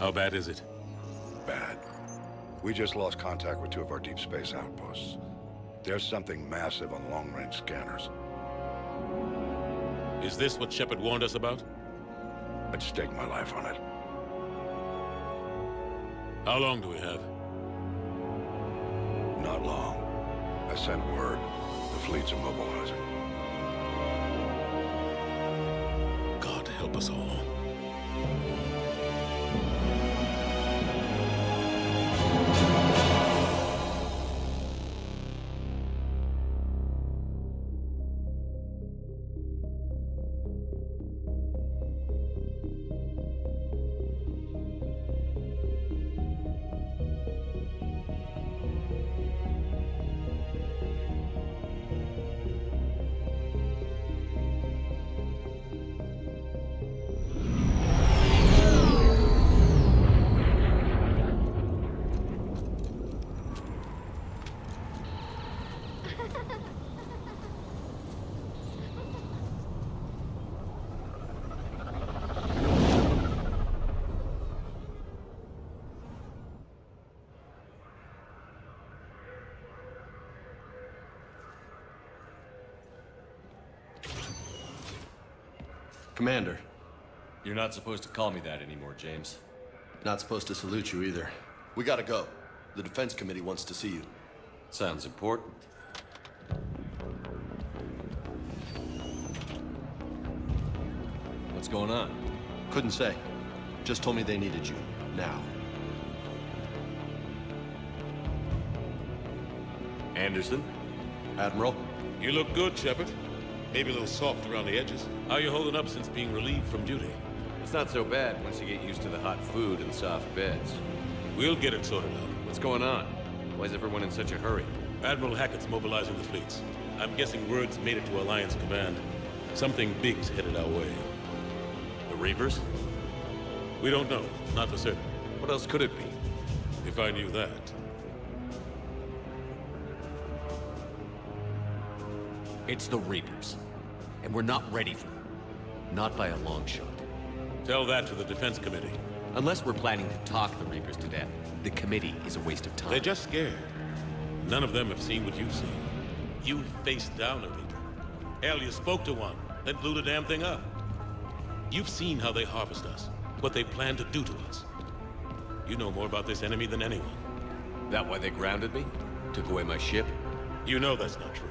How bad is it? Bad. We just lost contact with 2 of our deep space outposts. There's something massive on long-range scanners. Is this what Shepard warned us about? I'd stake my life on it. How long do we have? Not long. I sent word. The fleet's immobilizing. God help us all. Commander. You're not supposed to call me that anymore, James. Not supposed to salute you either. We gotta go. The Defense Committee wants to see you. Sounds important. What's going on? Couldn't say. Just told me they needed you. Now. Anderson? Admiral? You look good, Shepard. Maybe a little soft around the edges. How you holding up since being relieved from duty? It's not so bad once you get used to the hot food and soft beds. We'll get it sorted out. What's going on? Why is everyone in such a hurry? Admiral Hackett's mobilizing the fleets. I'm guessing word's made it to Alliance Command. Something big's headed our way. The Reapers? We don't know. Not for certain. What else could it be? If I knew that. It's the Reapers. And we're not ready for them. Not by a long shot. Tell that to the Defense Committee. Unless we're planning to talk the Reapers to death, the committee is a waste of time. They're just scared. None of them have seen what you've seen. You faced down a Reaper. Hell, you spoke to one, then blew the damn thing up. You've seen how they harvest us, what they plan to do to us. You know more about this enemy than anyone. That why they grounded me? Took away my ship? You know that's not true.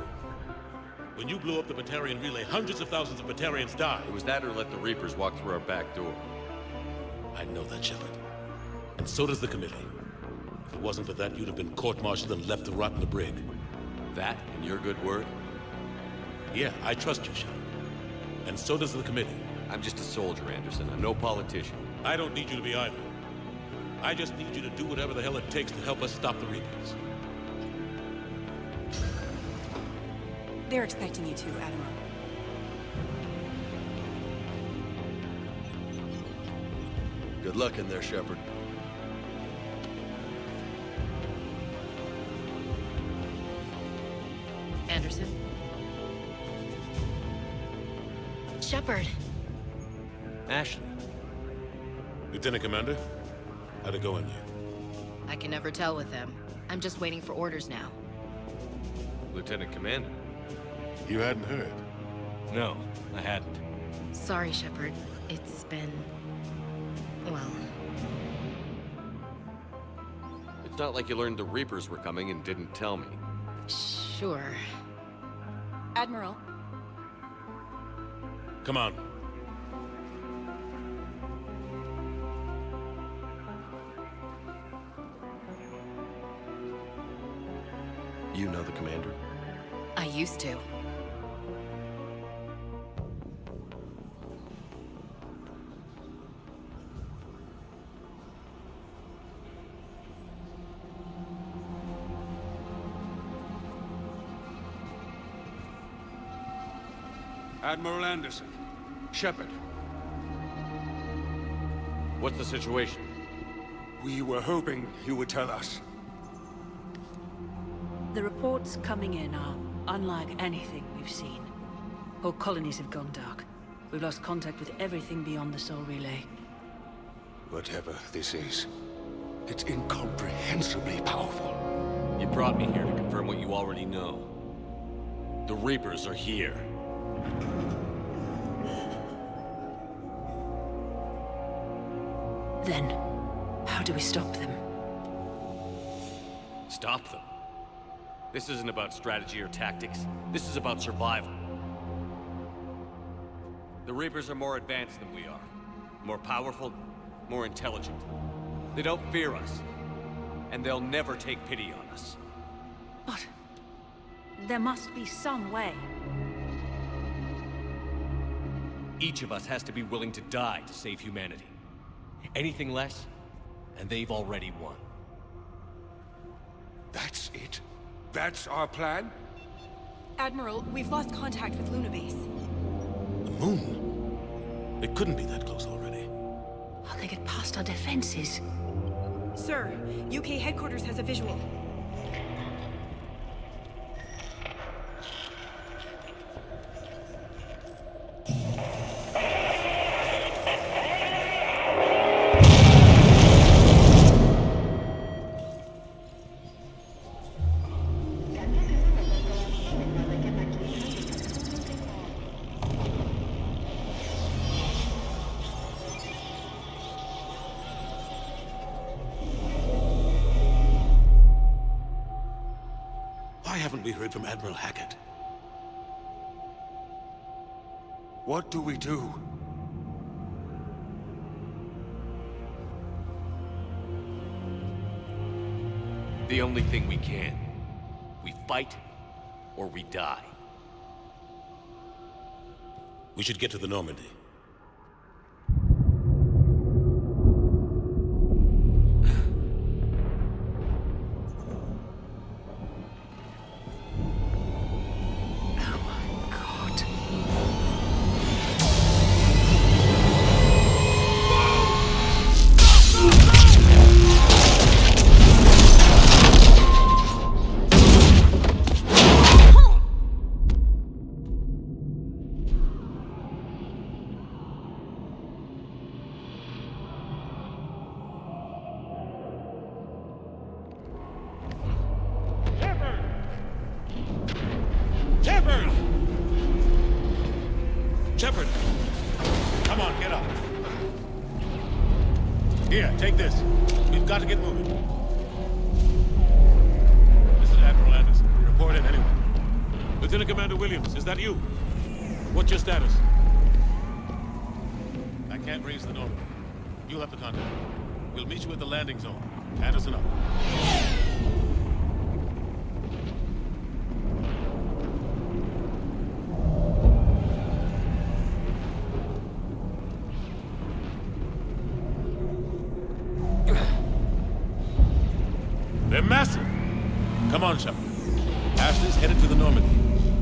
When you blew up the Batarian relay, hundreds of thousands of Batarians died. It was that or let the Reapers walk through our back door. I know that, Shepard. And so does the committee. If it wasn't for that, you'd have been court-martialed and left to rot in the brig. That and your good word? Yeah, I trust you, Shepard. And so does the committee. I'm just a soldier, Anderson. I'm no politician. I don't need you to be either. I just need you to do whatever the hell it takes to help us stop the Reapers. They're expecting you to, Admiral. Good luck in there, Shepard. Anderson? Shepard. Ashley. Lieutenant Commander, how'd it go in you? I can never tell with them. I'm just waiting for orders now. Lieutenant Commander. You hadn't heard. No, I hadn't. Sorry, Shepard. It's been... well... It's not like you learned the Reapers were coming and didn't tell me. sure. Admiral. Come on. You know the commander? I used to. Admiral Anderson. Shepard. What's the situation? We were hoping you would tell us. The reports coming in are unlike anything we've seen. Whole colonies have gone dark. We've lost contact with everything beyond the Sol Relay. Whatever this is, it's incomprehensibly powerful. You brought me here to confirm what you already know. The Reapers are here. Then, how do we stop them? Stop them. This isn't about strategy or tactics. This is about survival. The Reapers are more advanced than we are. More powerful, more intelligent. They don't fear us. And they'll never take pity on us. But there must be some way. Each of us has to be willing to die to save humanity. Anything less, and they've already won. That's it? That's our plan? Admiral, we've lost contact with Luna Base. The moon? It couldn't be that close already. How they get past our defenses? Sir, UK headquarters has a visual. Why haven't we heard from Admiral Hackett? What do we do? The only thing we can. We fight, or we die. We should get to the Normandy. Shepard! Come on, get up. Here, take this. We've got to get moving. This is Admiral Anderson. Report in anyway. Lieutenant Commander Williams, is that you? What's your status? I can't raise the Normandy. You'll have to contact me. We'll meet you at the landing zone. Anderson up. They're massive. Come on, Shepard. Ashley's headed to the Normandy.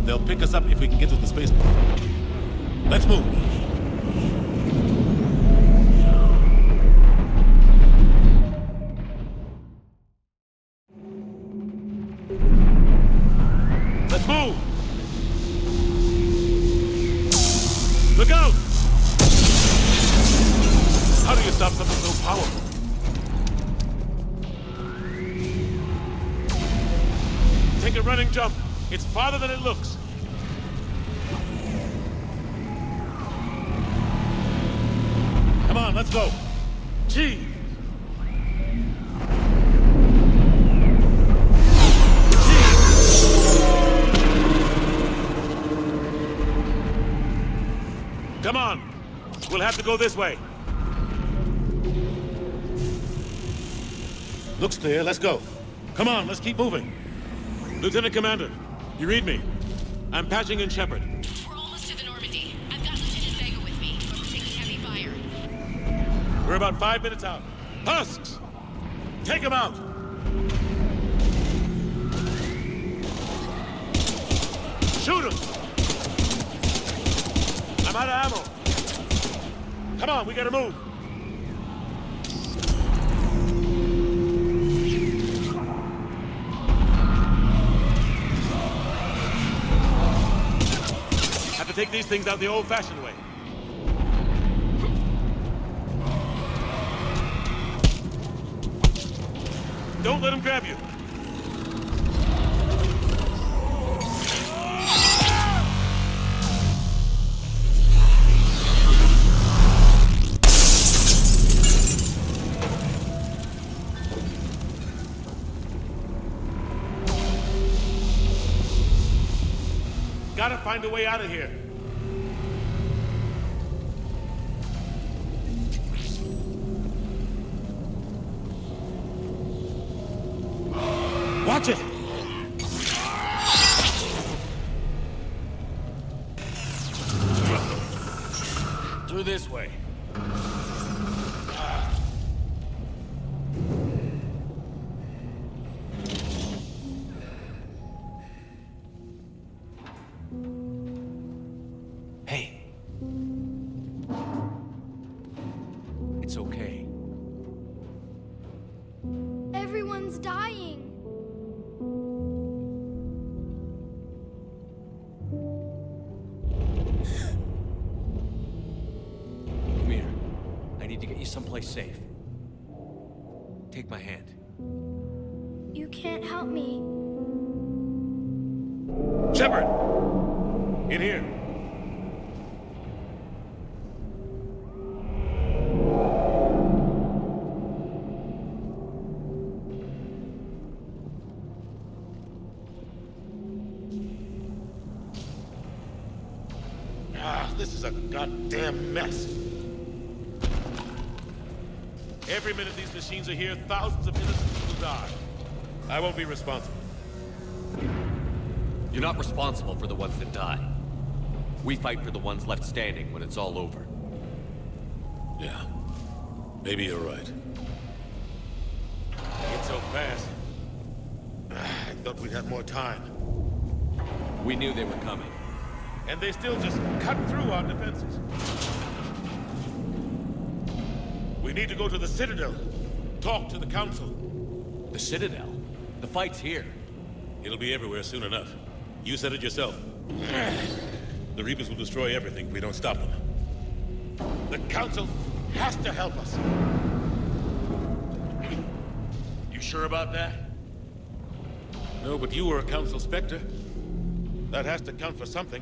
They'll pick us up if we can get to the spaceport. Let's move. Let's move! Look out! How do you stop something so powerful? Take a running jump. It's farther than it looks. Come on, let's go. Gee! Come on. We'll have to go this way. Looks clear. Let's go. Come on, let's keep moving. Lieutenant Commander, you read me? I'm patching in Shepard. We're almost to the Normandy. I've got Lieutenant Vega with me, but we're taking heavy fire. We're about 5 minutes out. Husks! Take them out! Shoot them! I'm out of ammo. Come on, we gotta move. Have to take these things out the old-fashioned way. Don't let him grab you. Gotta find a way out of here. Watch it! Through this way. Hey. It's okay. Everyone's dying. Come here. I need to get you someplace safe. Take my hand. You can't help me. Shepard! In here. This is a goddamn mess. Every minute these machines are here, thousands of innocent people die. I won't be responsible. You're not responsible for the ones that die. We fight for the ones left standing when it's all over. Yeah. Maybe you're right. It's so fast. I thought we'd have more time. We knew they were coming. And they still just cut through our defenses. We need to go to the Citadel. Talk to the Council. The Citadel? The fight's here. It'll be everywhere soon enough. You said it yourself. The Reapers will destroy everything if we don't stop them. The Council has to help us. You sure about that? No, but you were a Council Spectre. That has to count for something.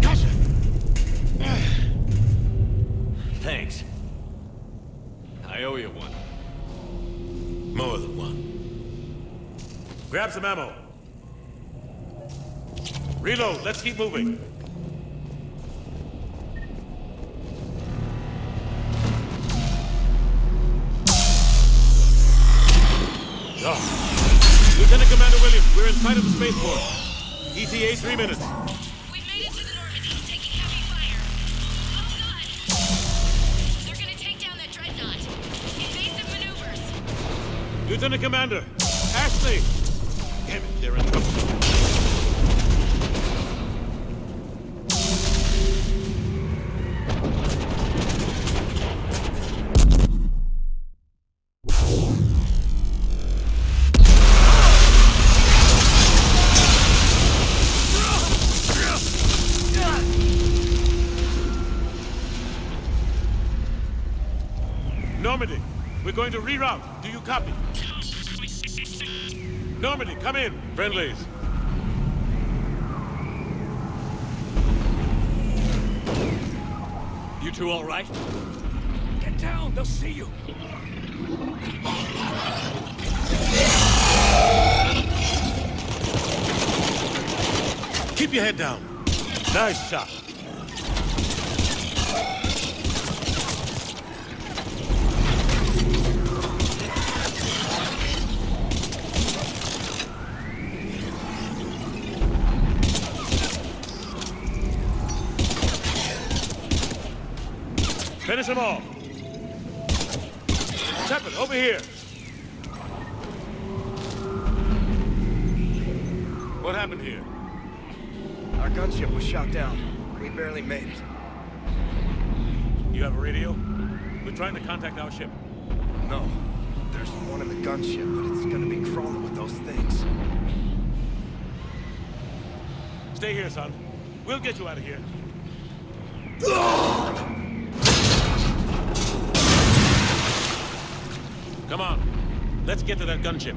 Gotcha! Thanks. I owe you one. More than one. Grab some ammo. Reload, let's keep moving. Oh. Lieutenant Commander Williams, we're in sight of the spaceport. ETA 3 minutes. We've made it to the Normandy, taking heavy fire. Oh god! They're gonna take down that dreadnought. Invasive maneuvers. Lieutenant Commander, Ashley! Damn it, they're in trouble. Normandy, we're going to reroute. Do you copy? Normandy, come in. Friendlies. You two all right? Get down, they'll see you. Keep your head down. Nice shot. Finish them all. Shepard, over here. What happened here? Our gunship was shot down. We barely made it. You have a radio? We're trying to contact our ship. No. There's one in the gunship, but it's gonna be crawling with those things. Stay here, son. We'll get you out of here. Come on. Let's get to that gunship.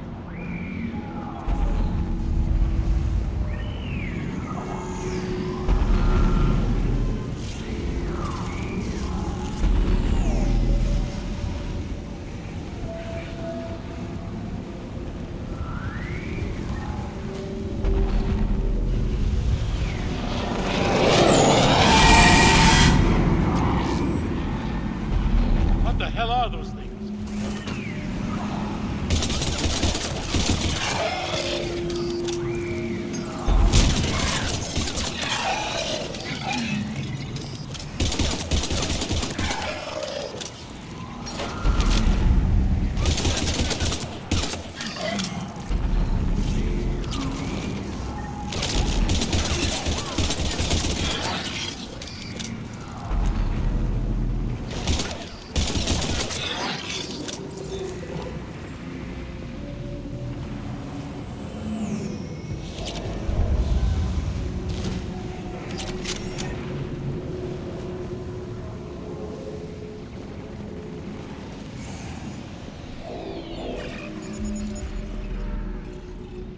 What the hell are those things?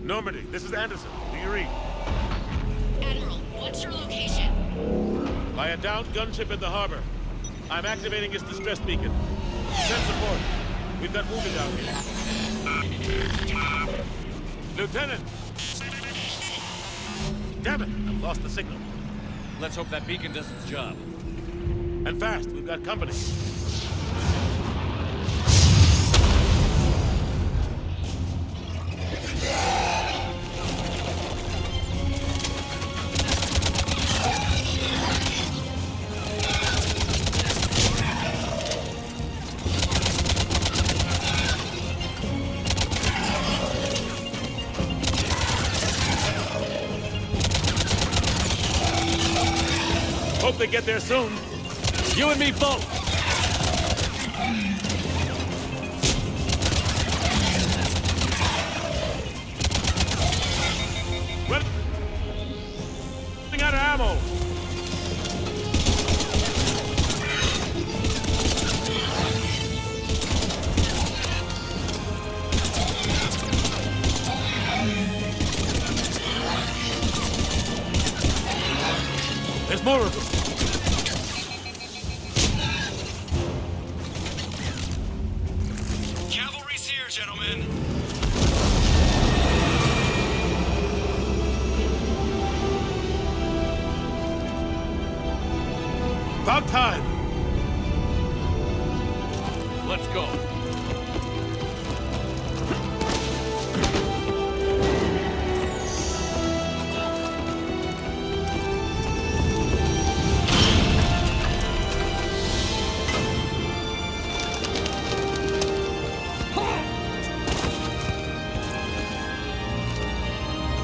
Normandy, this is Anderson. Do you read? Admiral, what's your location? By a downed gunship in the harbor. I'm activating its distress beacon. Send support. We've got wounded down here. Lieutenant! Damn it! I've lost the signal. Let's hope that beacon does its job. And fast, we've got company. Hope they get there soon. You and me both! Running out of ammo. There's more of them. Cavalry's here, gentlemen. About time. Let's go.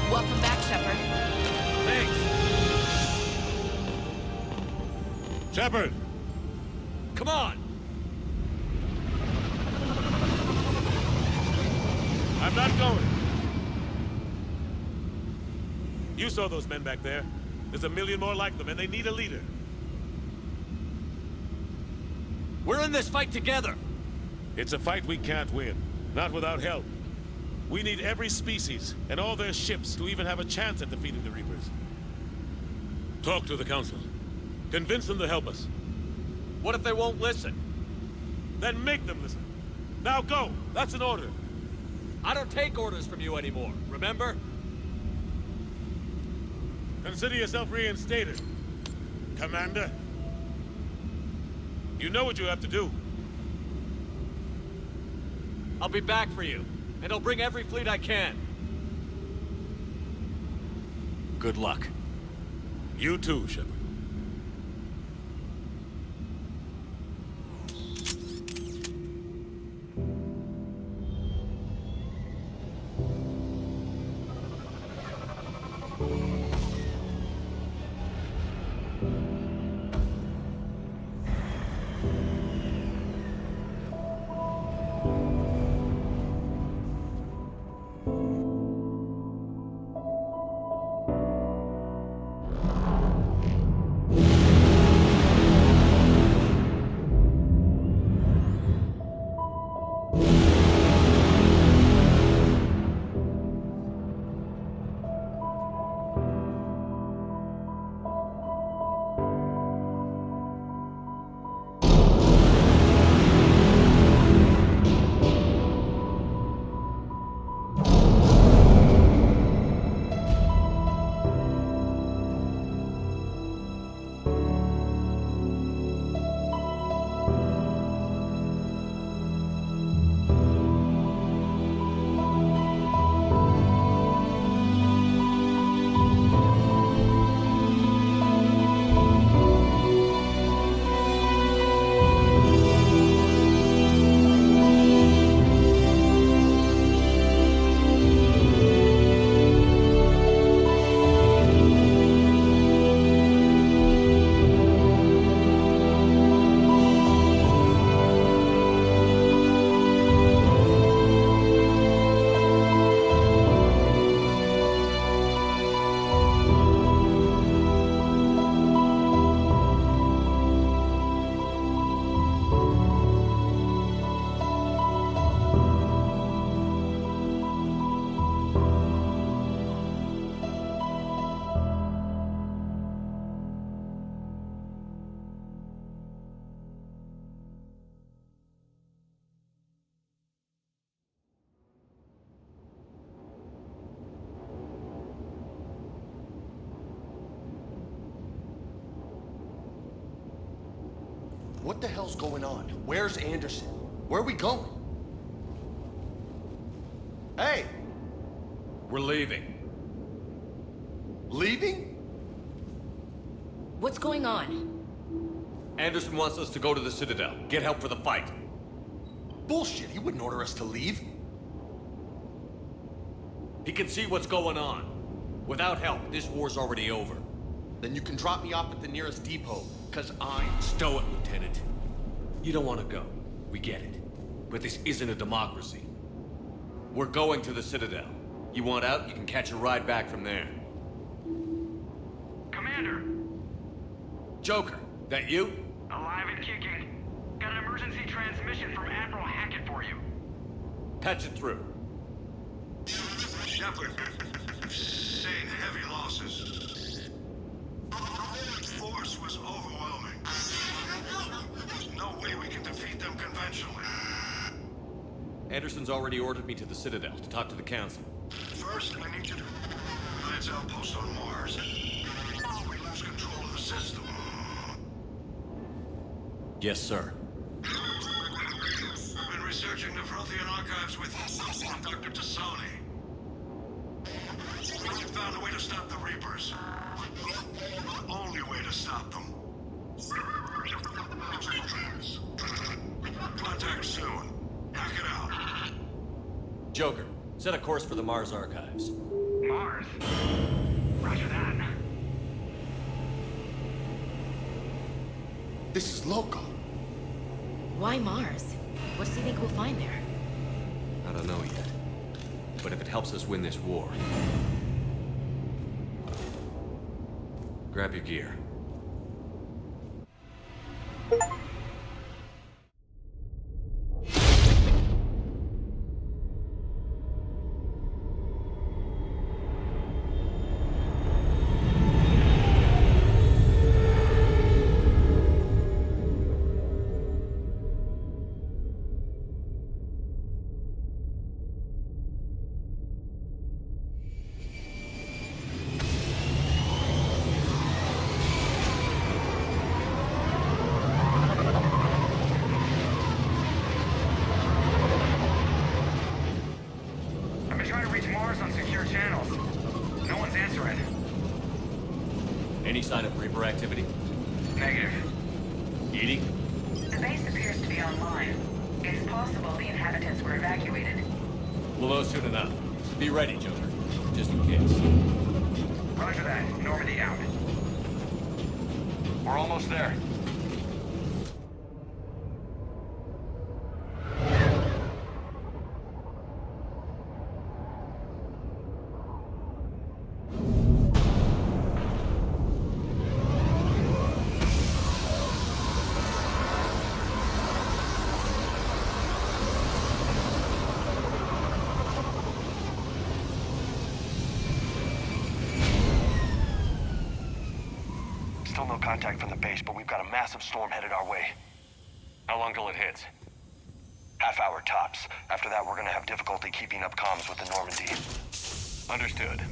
Welcome back, Shepard. Thanks. Shepard! Come on! I'm not going. You saw those men back there. There's a million more like them, and they need a leader. We're in this fight together! It's a fight we can't win. Not without help. We need every species, and all their ships, to even have a chance at defeating the Reapers. Talk to the Council. Convince them to help us. What if they won't listen? Then make them listen. Now go! That's an order. I don't take orders from you anymore, remember? Consider yourself reinstated, Commander. You know what you have to do. I'll be back for you, and I'll bring every fleet I can. Good luck. You too, Shepard. What the hell's going on? Where's Anderson? Where are we going? Hey! We're leaving. Leaving? What's going on? Anderson wants us to go to the Citadel. Get help for the fight. Bullshit, he wouldn't order us to leave. He can see what's going on. Without help, this war's already over. Then you can drop me off at the nearest depot, cause I'm... Stow it, Lieutenant. You don't want to go. We get it. But this isn't a democracy. We're going to the Citadel. You want out, you can catch a ride back from there. Commander! Joker, that you? Alive and kicking. Got an emergency transmission from Admiral Hackett for you. Patch it through. Shepard, sustained heavy losses. Force was overwhelming. There's no way we can defeat them conventionally. Anderson's already ordered me to the Citadel to talk to the Council. First, I need you to Alliance outpost on Mars. We lose control of the system. Yes, sir. I've been researching the Prothean archives with Dr. Tassoni. We found a way to stop the Reapers. The only way to stop them. Contact soon. Hack it out. Joker, set a course for the Mars archives. Mars? Roger that. This is loco. Why Mars? What does he think we'll find there? I don't know yet. But if it helps us win this war... Grab your gear. I've been trying to reach Mars on secure channels. No one's answering. Any sign of Reaper activity? Negative. Edie? The base appears to be online. It's possible the inhabitants were evacuated. We'll know soon enough. Be ready, Joker. Just in case. Roger that. Normandy out. We're almost there. Still no contact from the base, but we've got a massive storm headed our way. How long till it hits? Half hour tops. After that, we're gonna have difficulty keeping up comms with the Normandy. Understood.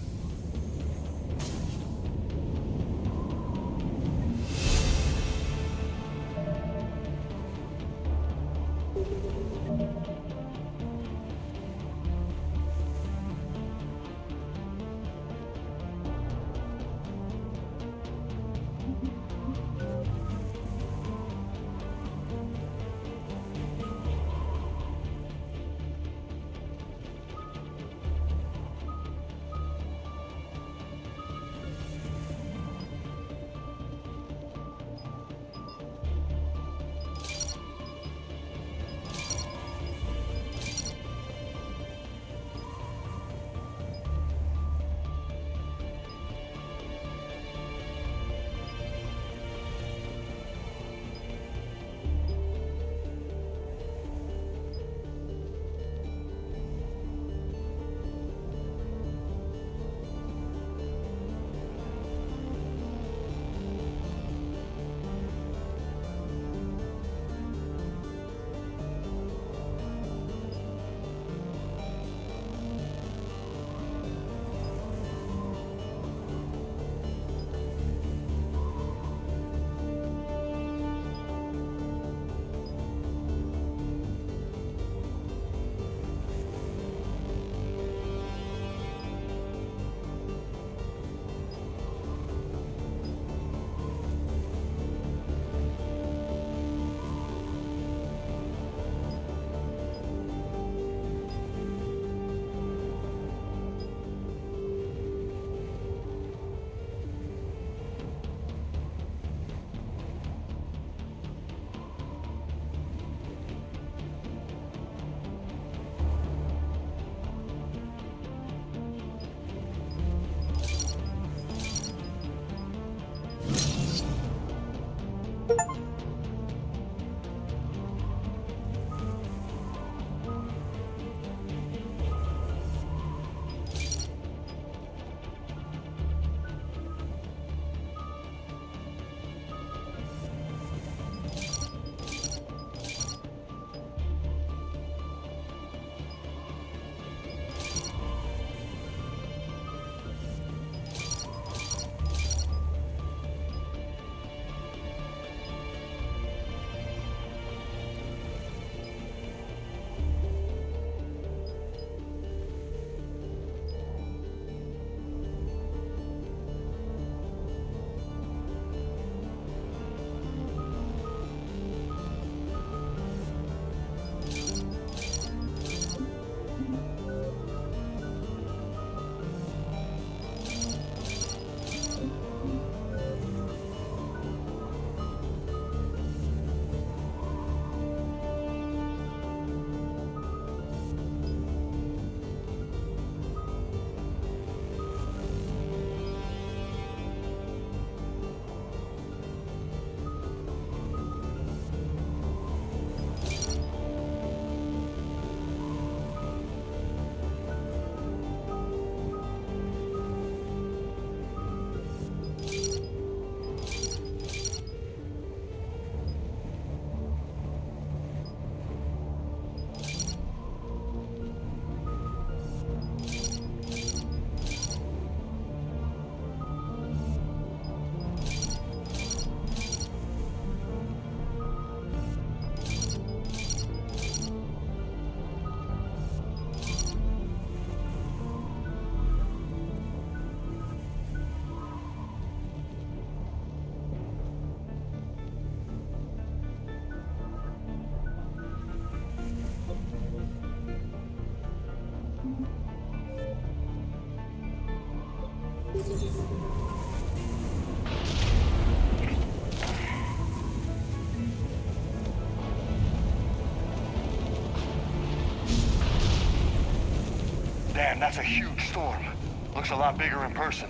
Damn, that's a huge storm. Looks a lot bigger in person.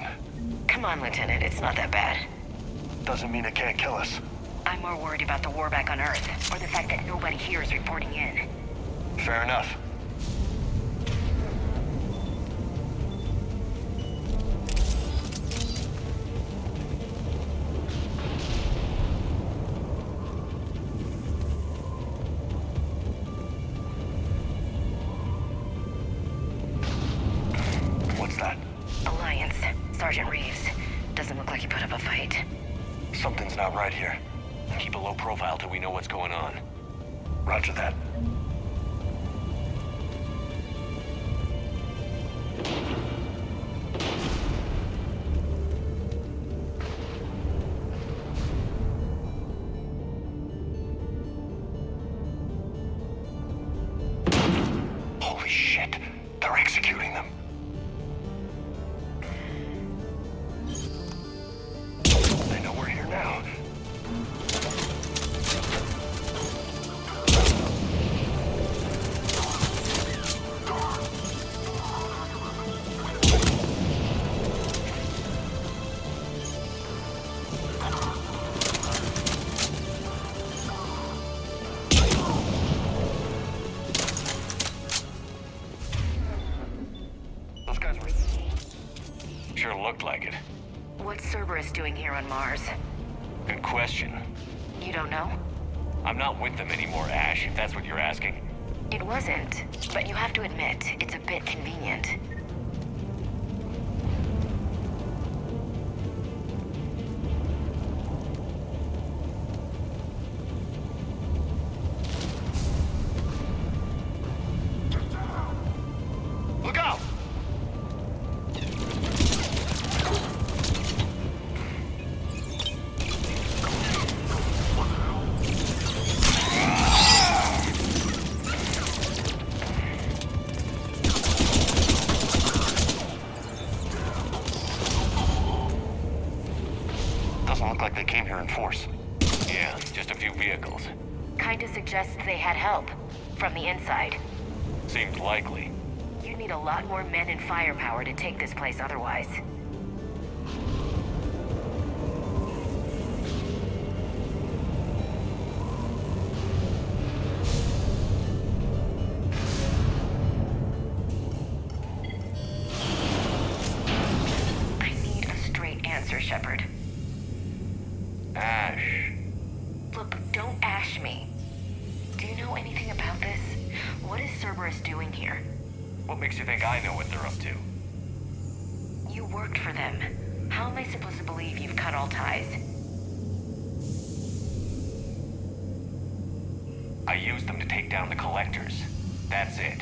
Come on, Lieutenant, it's not that bad. Doesn't mean it can't kill us. I'm more worried about the war back on Earth, or the fact that nobody here is reporting in. Fair enough. What's that? Alliance. Sergeant Reeves. Doesn't look like he put up a fight. Something's not right here. Keep a low profile till we know what's going on. Roger that. Holy shit. They're executing them. They know we're here now. Those guys were... Sure looked like it. What's Cerberus doing here on Mars? Good question. You don't know? I'm not with them anymore, Ash, if that's what you're asking. It wasn't, but you have to admit, it's a bit convenient. Look out! Doesn't look like they came here in force. Yeah, just a few vehicles. Kinda suggests they had help. From the inside. Seems likely. You need a lot more men and firepower to take this place otherwise. I need a straight answer, Shepard. Ash. Look, don't ash me. Do you know anything about this? What is Cerberus doing here? What makes you think I know what they're up to? You worked for them. How am I supposed to believe you've cut all ties? I used them to take down the Collectors. That's it.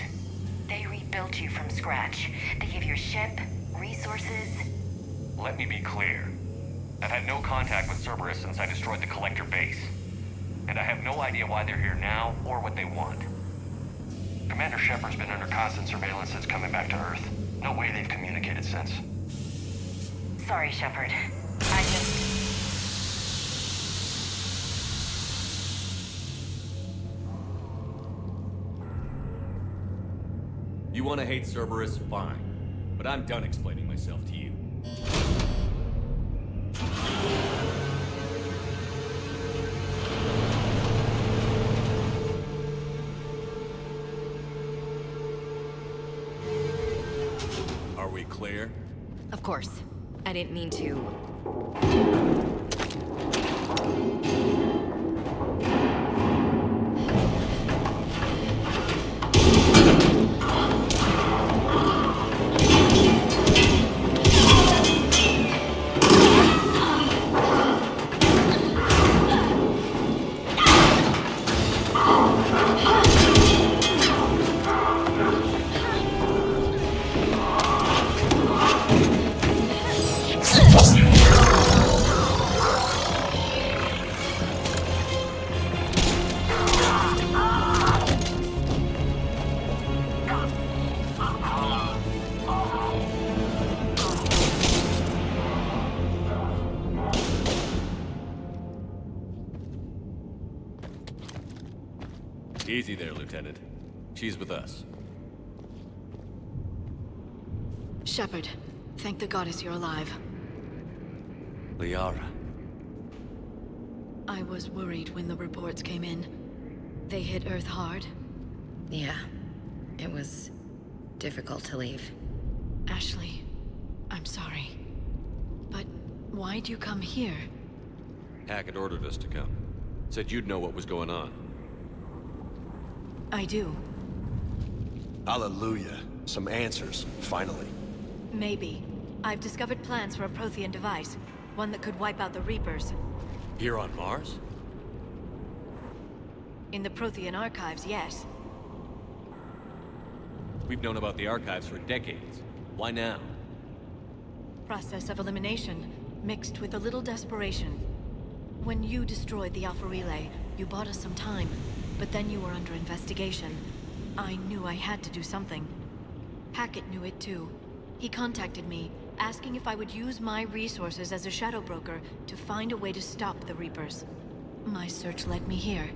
They rebuilt you from scratch. They gave you a ship, resources. Let me be clear. I've had no contact with Cerberus since I destroyed the Collector base. And I have no idea why they're here now, or what they want. Commander Shepard's been under constant surveillance since coming back to Earth. No way they've communicated since. Sorry, Shepard. I just... You want to hate Cerberus? Fine. But I'm done explaining myself to you. Are we clear? Of course. I didn't mean to... Easy there, Lieutenant. She's with us. Shepard, thank the goddess you're alive. Liara. I was worried when the reports came in. They hit Earth hard. Yeah. It was difficult to leave. Ashley, I'm sorry. But why'd you come here? Hackett ordered us to come. Said you'd know what was going on. I do. Hallelujah. Some answers, finally. Maybe. I've discovered plans for a Prothean device. One that could wipe out the Reapers. Here on Mars? In the Prothean archives, yes. We've known about the archives for decades. Why now? Process of elimination, mixed with a little desperation. When you destroyed the Alpha Relay, you bought us some time, but then you were under investigation. I knew I had to do something. Hackett knew it too. He contacted me, asking if I would use my resources as a shadow broker to find a way to stop the Reapers. My search led me here.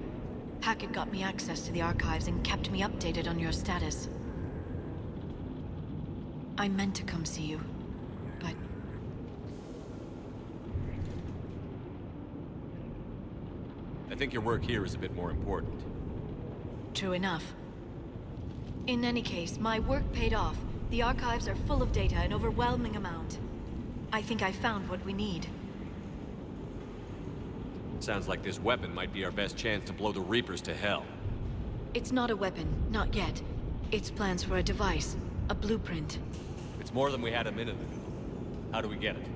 Hackett got me access to the archives and kept me updated on your status. I meant to come see you, but... I think your work here is a bit more important. True enough. In any case, my work paid off. The archives are full of data, an overwhelming amount. I think I found what we need. Sounds like this weapon might be our best chance to blow the Reapers to hell. It's not a weapon, not yet. It's plans for a device, a blueprint. It's more than we had a minute ago. How do we get it?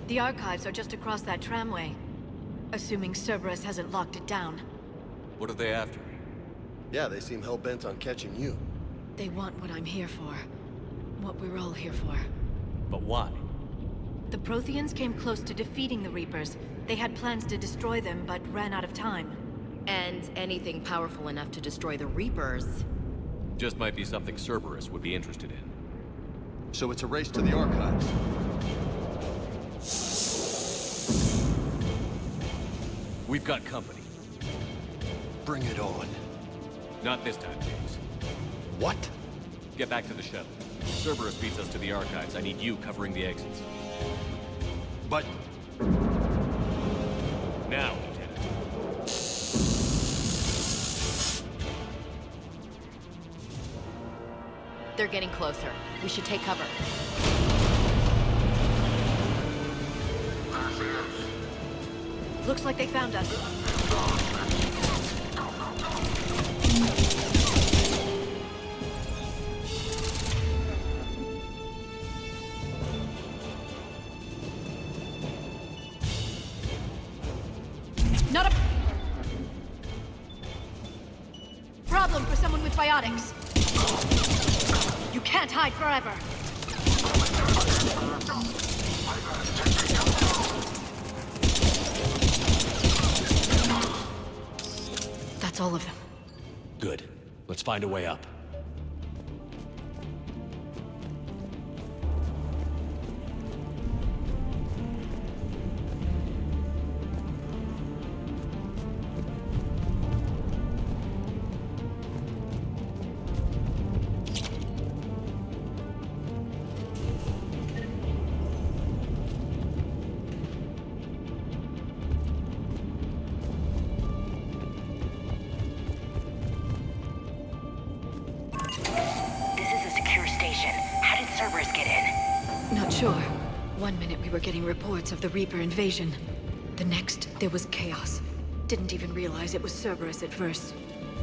The archives are just across that tramway. Assuming Cerberus hasn't locked it down. What are they after? Yeah, they seem hell-bent on catching you. They want what I'm here for. What we're all here for. But why? The Protheans came close to defeating the Reapers. They had plans to destroy them, but ran out of time. And anything powerful enough to destroy the Reapers. Just might be something Cerberus would be interested in. So it's a race to the archives. We've got company. Bring it on. Not this time, James. What? Get back to the shuttle. Cerberus beats us to the archives. I need you covering the exits. But... Now, Lieutenant. They're getting closer. We should take cover. Looks like they found us. Not a problem for someone with biotics. You can't hide forever. That's all of them. Good. Let's find a way up. Sure. 1 minute we were getting reports of the Reaper invasion. The next, there was chaos. Didn't even realize it was Cerberus at first.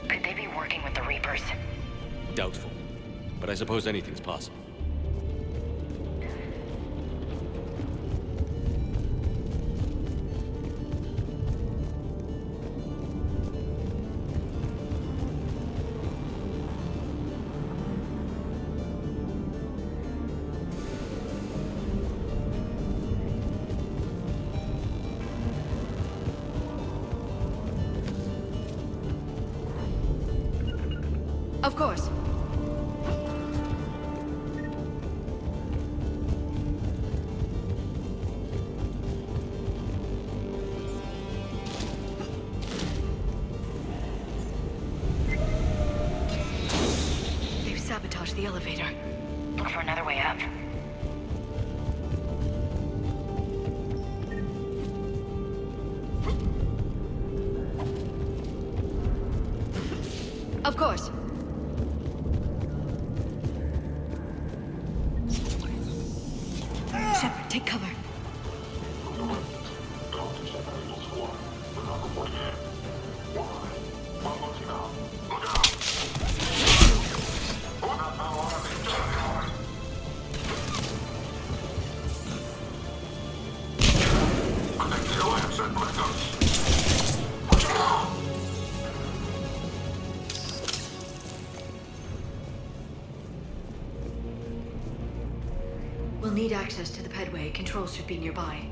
Could they be working with the Reapers? Doubtful. But I suppose anything's possible. Of course. to the elevator. Look for another way up. Of course. Shepard, take cover. We'll need access to the pedway. Controls should be nearby.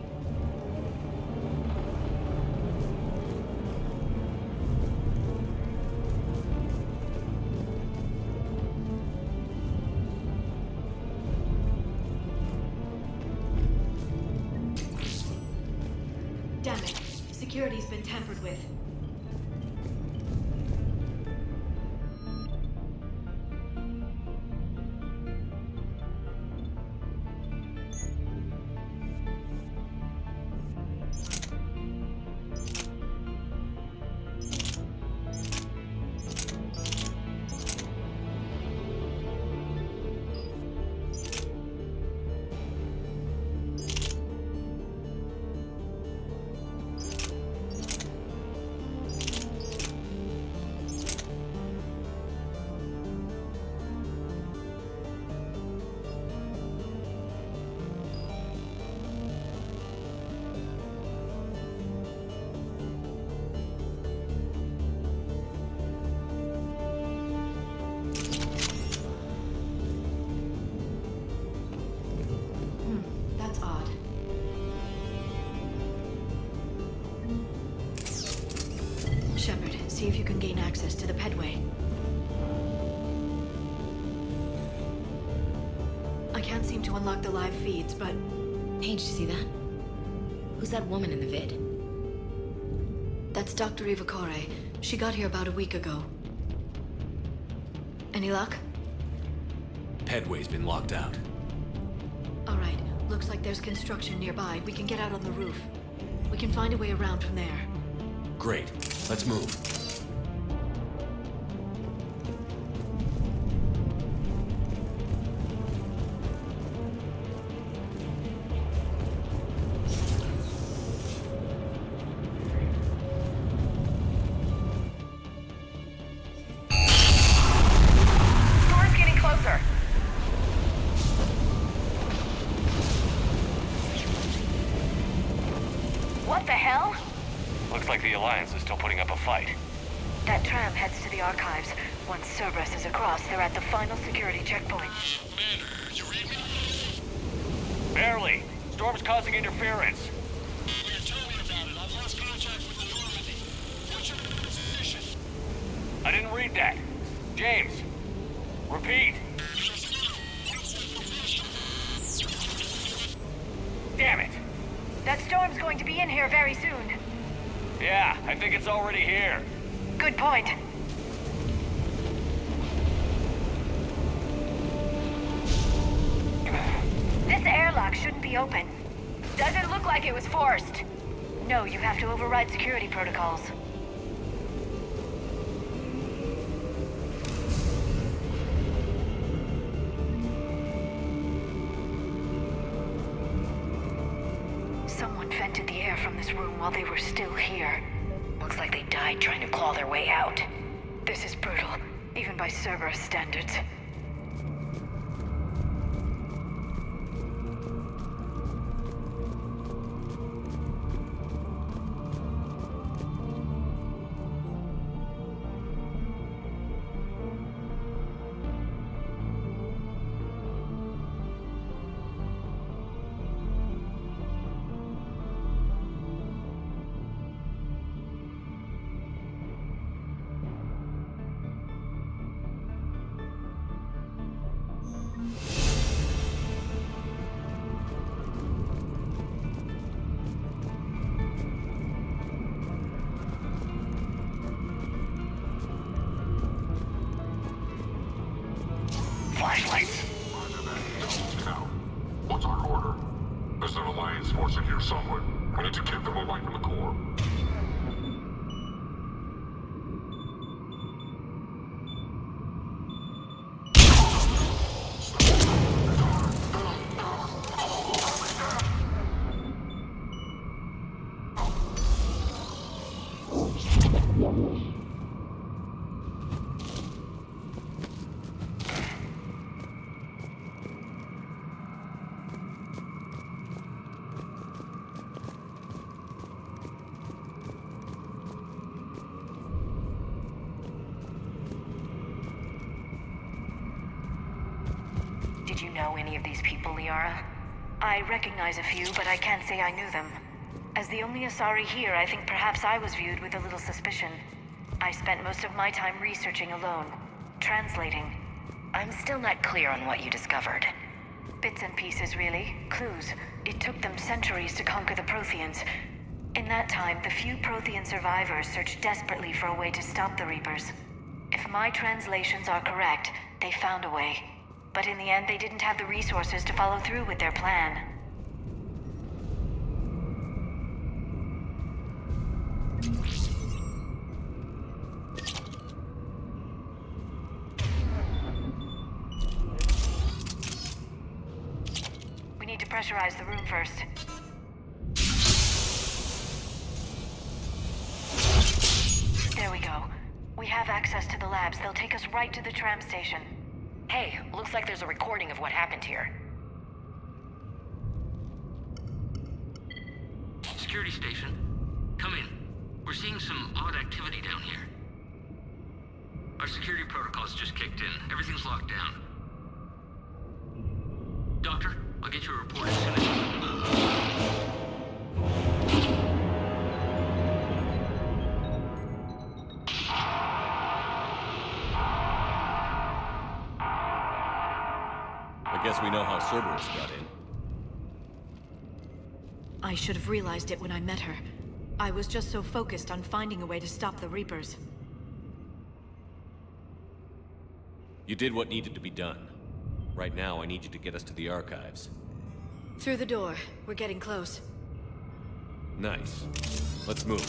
Damn it. Security's been tampered with. That's odd. Shepard, see if you can gain access to the pedway. I can't seem to unlock the live feeds, but... Paige, you see that? Who's that woman in the vid? That's Dr. Eva Kore. She got here about a week ago. Any luck? Pedway's been locked out. All right. Looks like there's construction nearby. We can get out on the roof. We can find a way around from there. Great. Let's move. Storm's getting closer. What the hell? Looks like the Alliance is still putting up a fight. That tram heads to the archives. Once Cerberus is across, they're at the final security checkpoint. Man, you read me? Barely. Storm's causing interference. Tell me about it. I've lost contact with the Normandy. What's your position? I didn't read that. James, repeat. Damn it. That storm's going to be in here very soon. Yeah, I think it's already here. Good point. This airlock shouldn't be open. Doesn't look like it was forced. No, you have to override security protocols. Someone vented the air from this room while they were still here. Looks like they died trying to claw their way out. This is brutal, even by Cerberus standards. There's an Alliance force in here somewhere. We need to keep them away from the core. Did you know any of these people, Liara? I recognize a few, but I can't say I knew them. As the only Asari here, I think perhaps I was viewed with a little suspicion. I spent most of my time researching alone, translating. I'm still not clear on what you discovered. Bits and pieces, really. Clues. It took them centuries to conquer the Protheans. In that time, the few Prothean survivors searched desperately for a way to stop the Reapers. If my translations are correct, they found a way. But in the end, they didn't have the resources to follow through with their plan. We need to pressurize the room first. There we go. We have access to the labs. They'll take us right to the tram station. Hey, looks like there's a recording of what happened here. Security station. Come in. We're seeing some odd activity down here. Our security protocols just kicked in. Everything's locked down. Doctor, I'll get you a report as soon as... I guess we know how Cerberus got in. I should have realized it when I met her. I was just so focused on finding a way to stop the Reapers. You did what needed to be done. Right now, I need you to get us to the archives. Through the door. We're getting close. Nice. Let's move.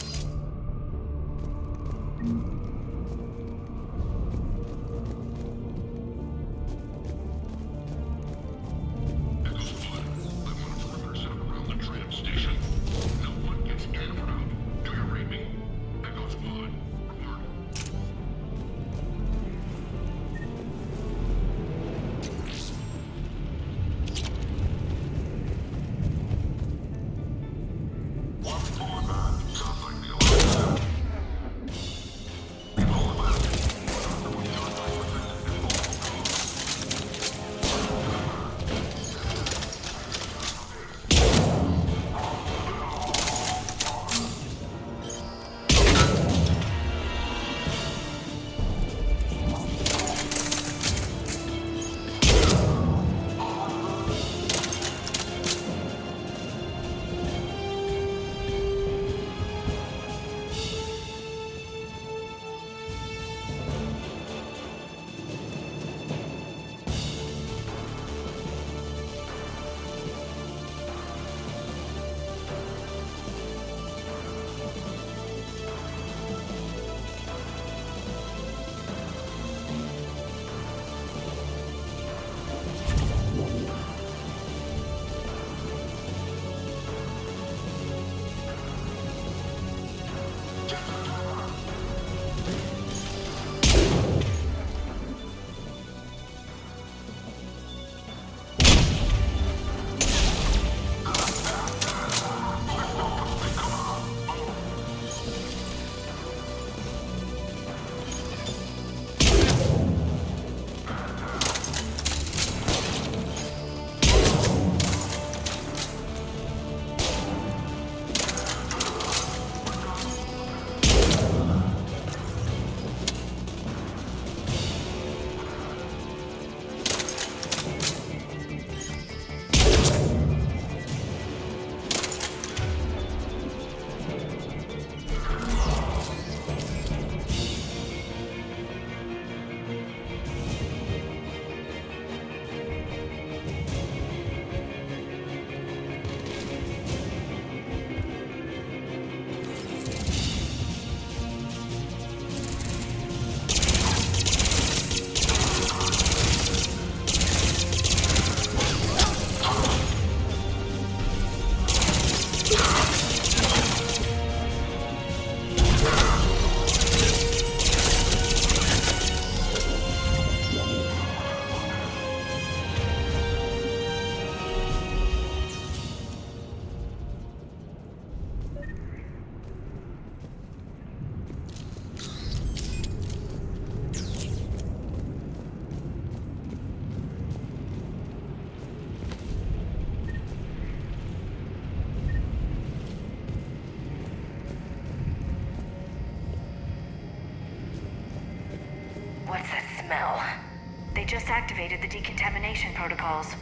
just activated the decontamination protocols.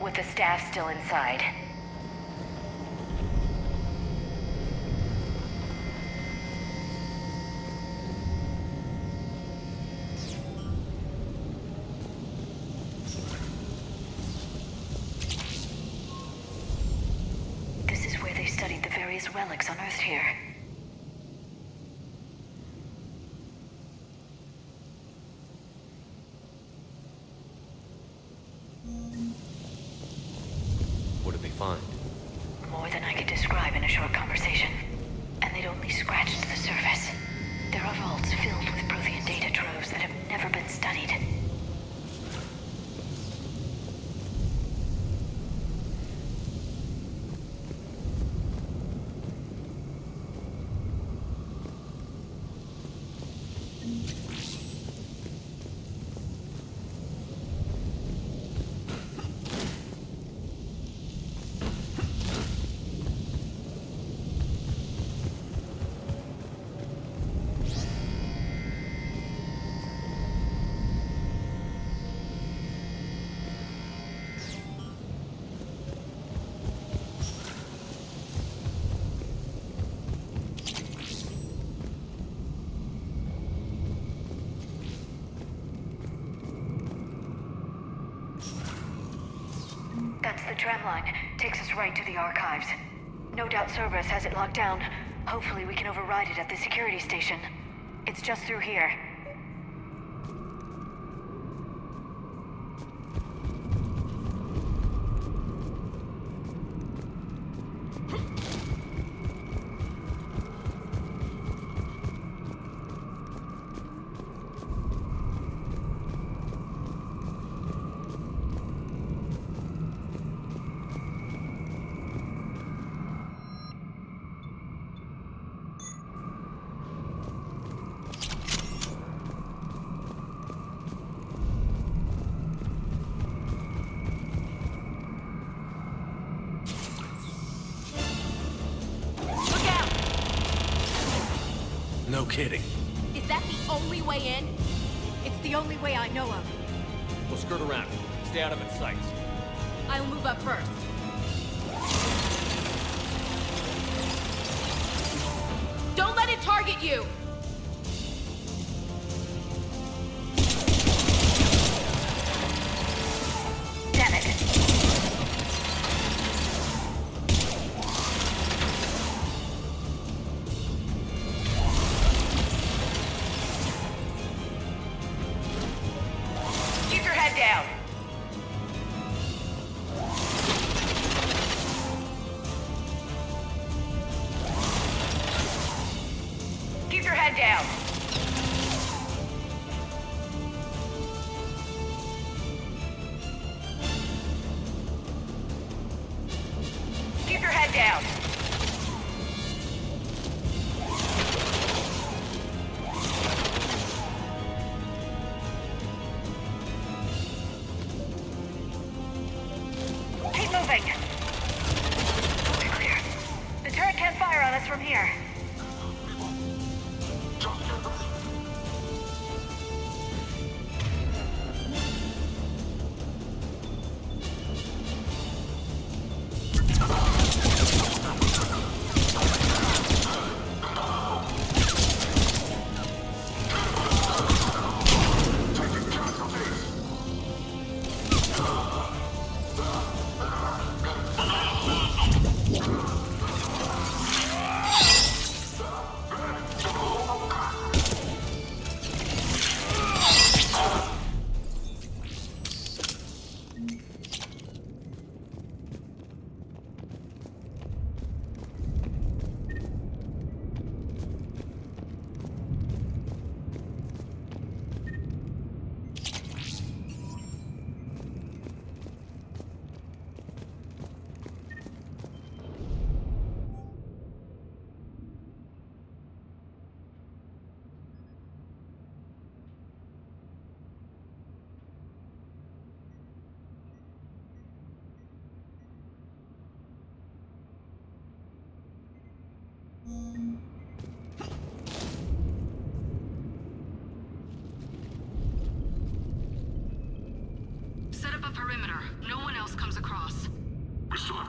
With the staff still inside. This is where they studied the various relics unearthed here. What did they find? More than I could describe in a short conversation. And they'd only scratched the surface. There are vaults filled with Prothean data troves that have never been studied. That's the tram line. Takes us right to the archives. No doubt Cerberus has it locked down. Hopefully we can override it at the security station. It's just through here. No kidding. Is that the only way in? It's the only way I know of. We'll skirt around. Stay out of its sights. I'll move up first. Don't let it target you! Damn it. Keep your head down. Keep your head down. Keep your head down. Keep moving. We're clear. The turret can't fire on us from here.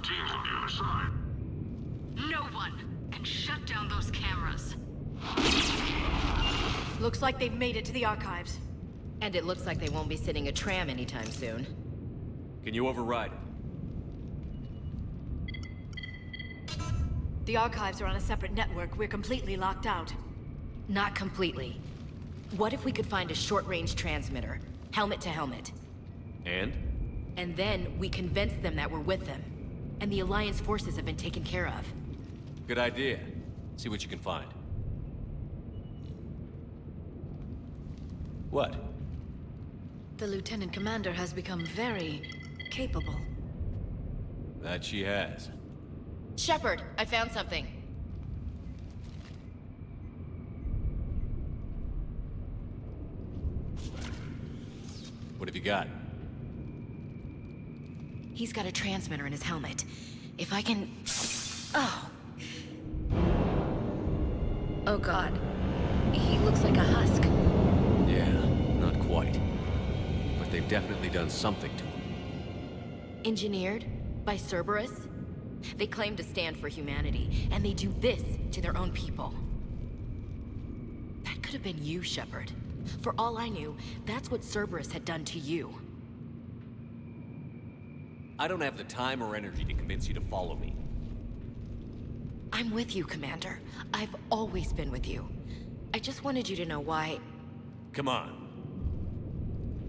teams on the other side. No one can shut down those cameras. Looks like they've made it to the archives. And it looks like they won't be sitting a tram anytime soon. Can you override it? The archives are on a separate network. We're completely locked out. Not completely. What if we could find a short-range transmitter, helmet to helmet? And? And then we convince them that we're with them. And the Alliance forces have been taken care of. Good idea. See what you can find. What? The Lieutenant Commander has become very capable. That she has. Shepard, I found something. What have you got? He's got a transmitter in his helmet. If I can... Oh. Oh god. He looks like a husk. Yeah, not quite. But they've definitely done something to him. Engineered by Cerberus? They claim to stand for humanity, and they do this to their own people. That could have been you, Shepard. For all I knew, that's what Cerberus had done to you. I don't have the time or energy to convince you to follow me. I'm with you, Commander. I've always been with you. I just wanted you to know why... Come on.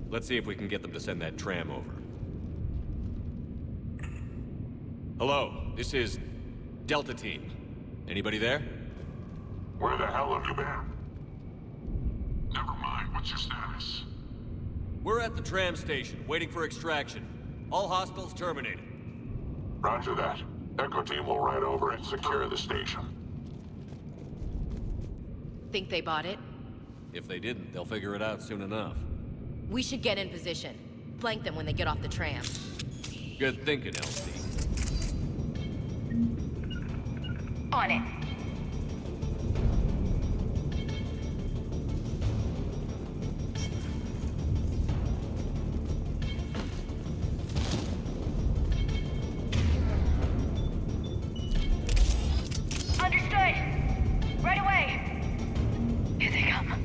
Let's see if we can get them to send that tram over. Hello, this is Delta Team. Anybody there? Where the hell have you been? Never mind, what's your status? We're at the tram station, waiting for extraction. All hostiles terminated. Roger that. Echo Team will ride over and secure the station. Think they bought it? If they didn't, they'll figure it out soon enough. We should get in position. Flank them when they get off the tram. Good thinking, LC. On it. Understood. Right away. Here they come.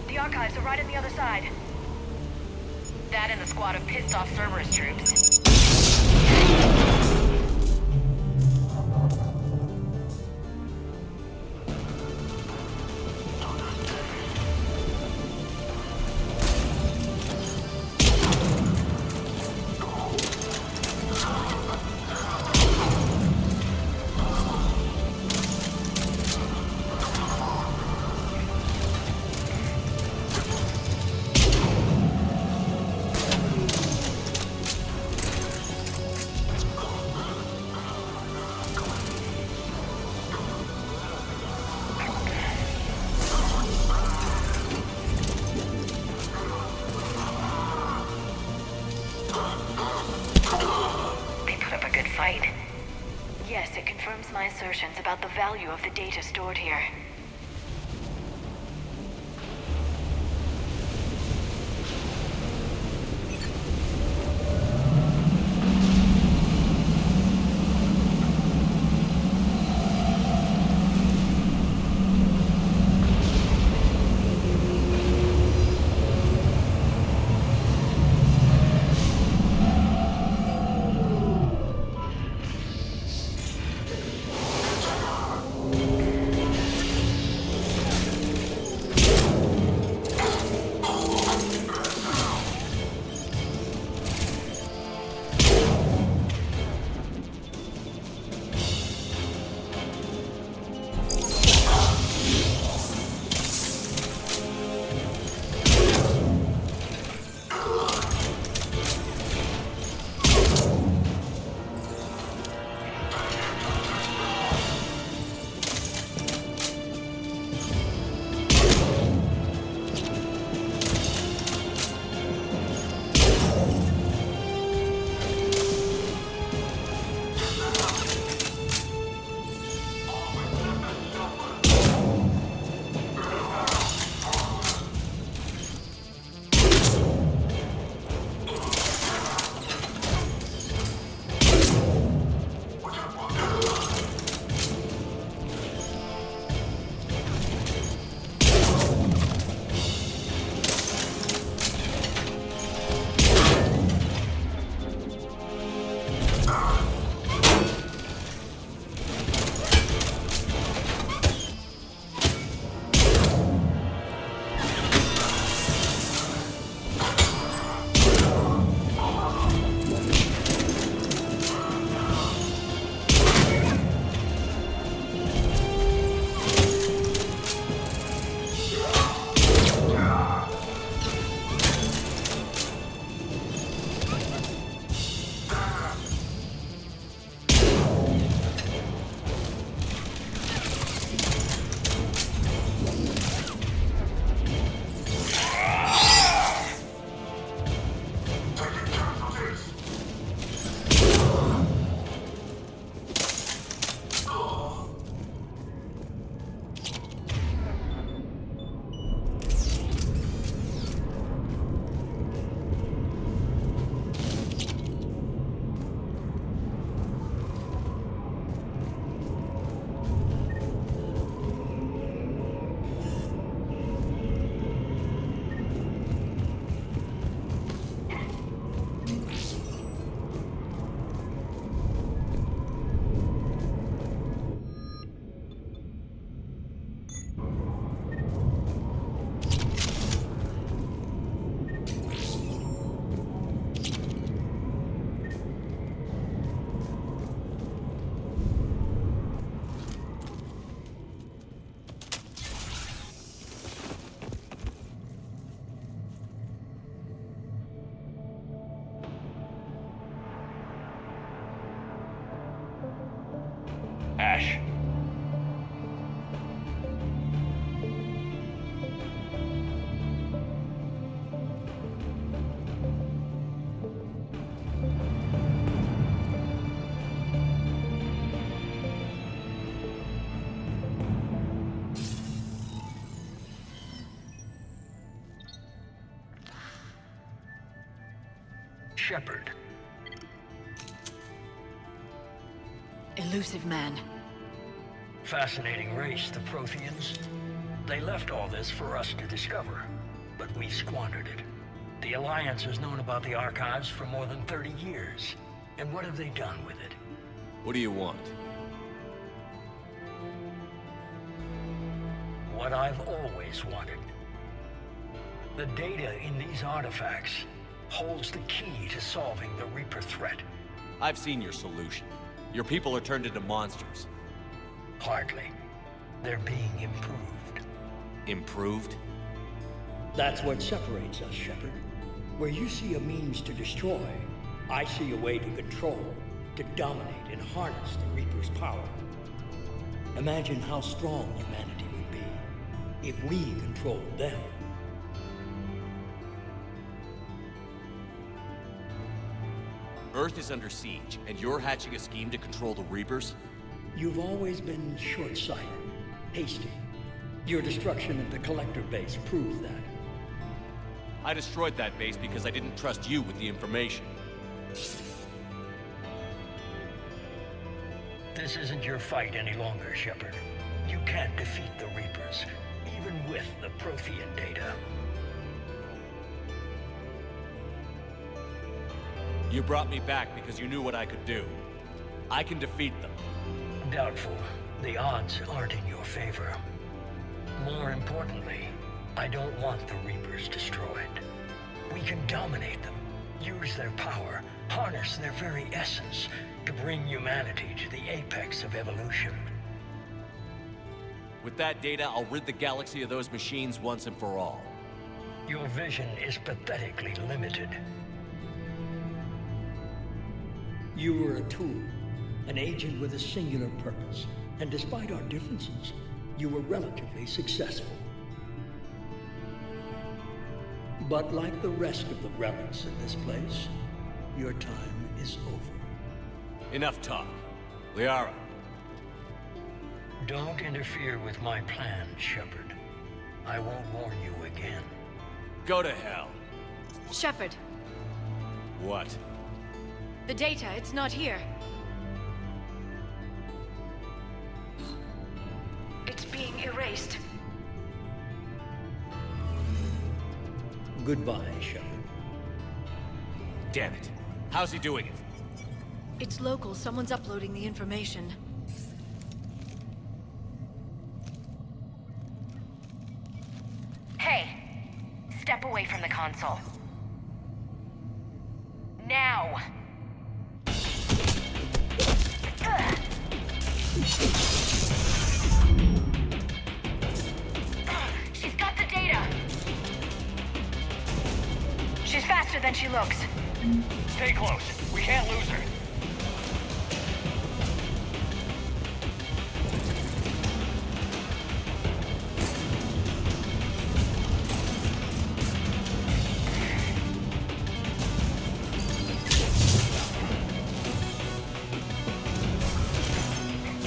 The archives are right on the other side. That and a squad of pissed-off Cerberus troops. confirms my assertions about the value of the data stored here. Ash. Shepard. Elusive man. Fascinating race, the Protheans. They left all this for us to discover, but we squandered it. The Alliance has known about the archives for more than 30 years. And what have they done with it? What do you want? What I've always wanted. The data in these artifacts holds the key to solving the Reaper threat. I've seen your solution. Your people are turned into monsters. Hardly. They're being improved. Improved? That's what separates us, Shepard. Where you see a means to destroy, I see a way to control, to dominate and harness the Reaper's power. Imagine how strong humanity would be if we controlled them. Earth is under siege, and you're hatching a scheme to control the Reapers? You've always been short-sighted, hasty. Your destruction of the Collector base proved that. I destroyed that base because I didn't trust you with the information. This isn't your fight any longer, Shepard. You can't defeat the Reapers, even with the Prothean data. You brought me back because you knew what I could do. I can defeat them. Doubtful. The odds aren't in your favor. More importantly, I don't want the Reapers destroyed. We can dominate them, use their power, harness their very essence to bring humanity to the apex of evolution. With that data, I'll rid the galaxy of those machines once and for all. Your vision is pathetically limited. You were a tool, an agent with a singular purpose, and despite our differences, you were relatively successful. But like the rest of the relics in this place, your time is over. Enough talk. Liara. Don't interfere with my plan, Shepard. I won't warn you again. Go to hell. Shepard, What? the data, it's not here. It's being erased. Goodbye, Shepard. Damn it. How's he doing it? It's local. Someone's uploading the information. Hey, step away from the console. Now! She's got the data! She's faster than she looks. Stay close. We can't lose her.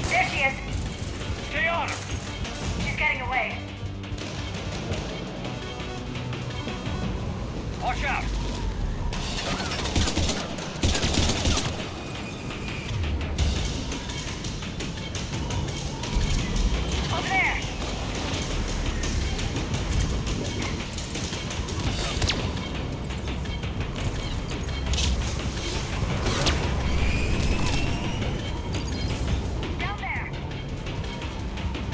There she is. Stay on her! She's getting away. Watch out! Over there. Down there.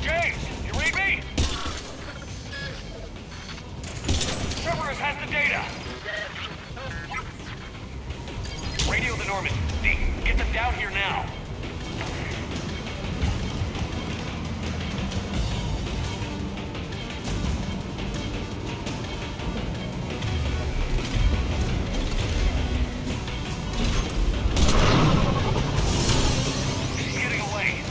James, you read me? Cerberus has the data. Radio the Norman. D, get them down here now. She's getting away.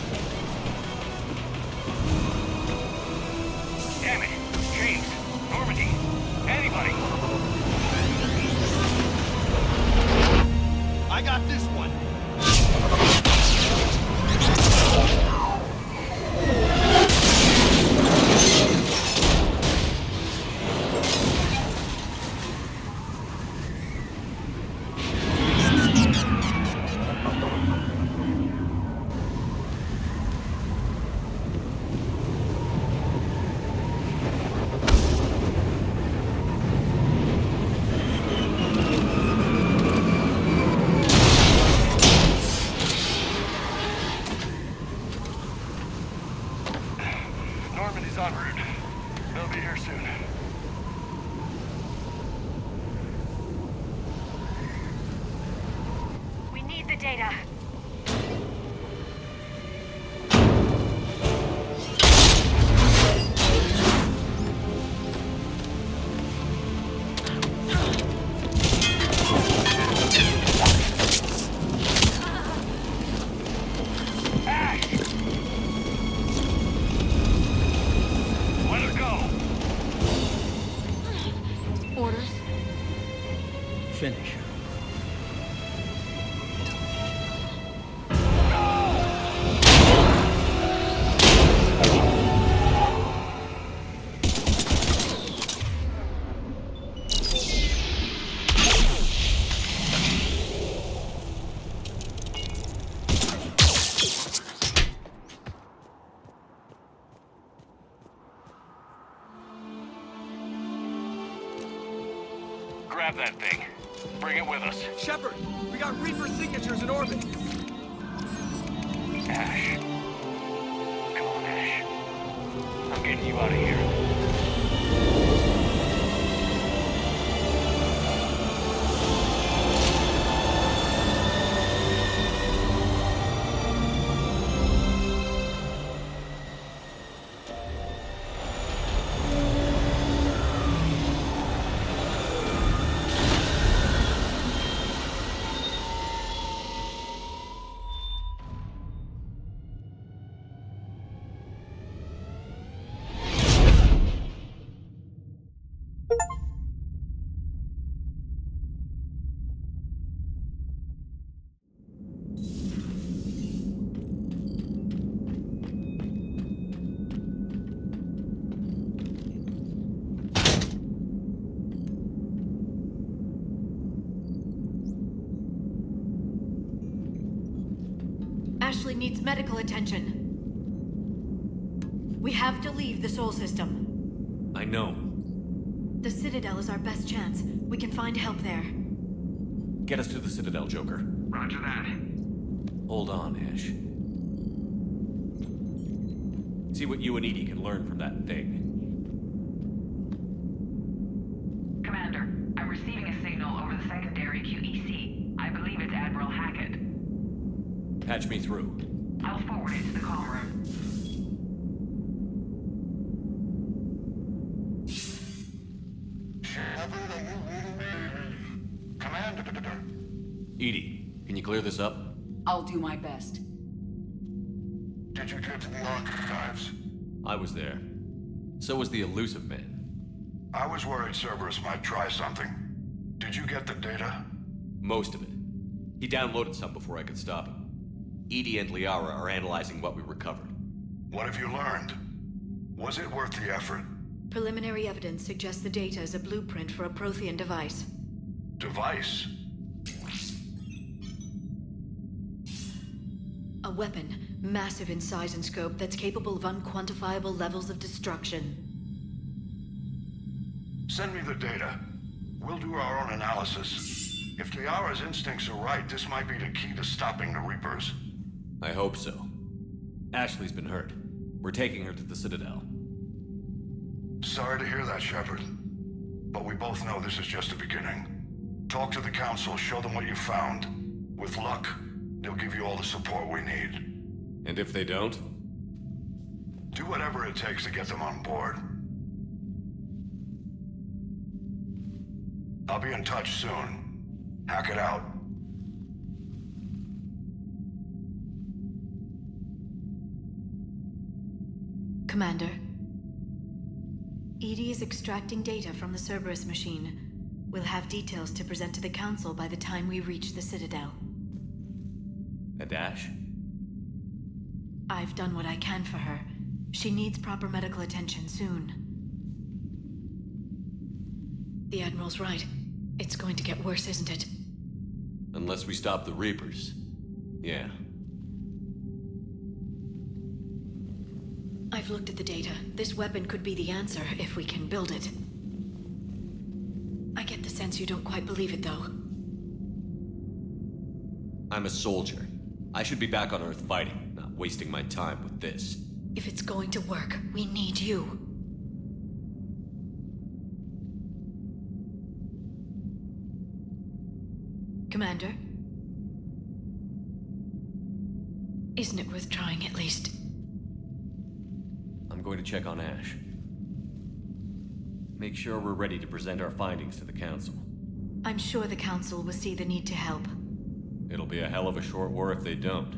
Damn it. James, Normandy, anybody. I got this one. Normandy's en route. They'll be here soon. We need the data. Ash! Let her go! Orders? Finish her. No! have that thing. Bring it with us. Shepard, we got Reaper signatures in orbit. Ash. Come on, Ash. I'm getting you out of here. Ashley needs medical attention. We have to leave the Sol system. I know. The Citadel is our best chance. We can find help there. Get us to the Citadel, Joker. Roger that. Hold on, Ash. See what you and EDI can learn from that thing. Commander, I'm receiving a signal over the secondary QEC. I believe it's Admiral Hackett. Patch me through. I'll forward it to the comm room. Shepard, are you reading me? Commander. EDI, can you clear this up? I'll do my best. Did you get to the archives? I was there. So was the Elusive Man. I was worried Cerberus might try something. Did you get the data? Most of it. He downloaded some before I could stop him. EDI and Liara are analyzing what we recovered. What have you learned? Was it worth the effort? Preliminary evidence suggests the data is a blueprint for a Prothean device. Device? A weapon, massive in size and scope, that's capable of unquantifiable levels of destruction. Send me the data. We'll do our own analysis. If Liara's instincts are right, this might be the key to stopping the Reapers. I hope so. Ashley's been hurt. We're taking her to the Citadel. Sorry to hear that, Shepard. But we both know this is just the beginning. Talk to the Council, show them what you found. With luck, they'll give you all the support we need. And if they don't? Do whatever it takes to get them on board. I'll be in touch soon. Hack it out. Commander. EDI is extracting data from the Cerberus machine. We'll have details to present to the Council by the time we reach the Citadel. And Ash? I've done what I can for her. She needs proper medical attention soon. The Admiral's right. It's going to get worse, isn't it? Unless we stop the Reapers. Yeah. I've looked at the data. This weapon could be the answer if we can build it. I get the sense you don't quite believe it, though. I'm a soldier. I should be back on Earth fighting, not wasting my time with this. If it's going to work, we need you. Commander? Isn't it worth trying at least? I'm going to check on Ash. Make sure we're ready to present our findings to the Council. I'm sure the Council will see the need to help. It'll be a hell of a short war if they don't.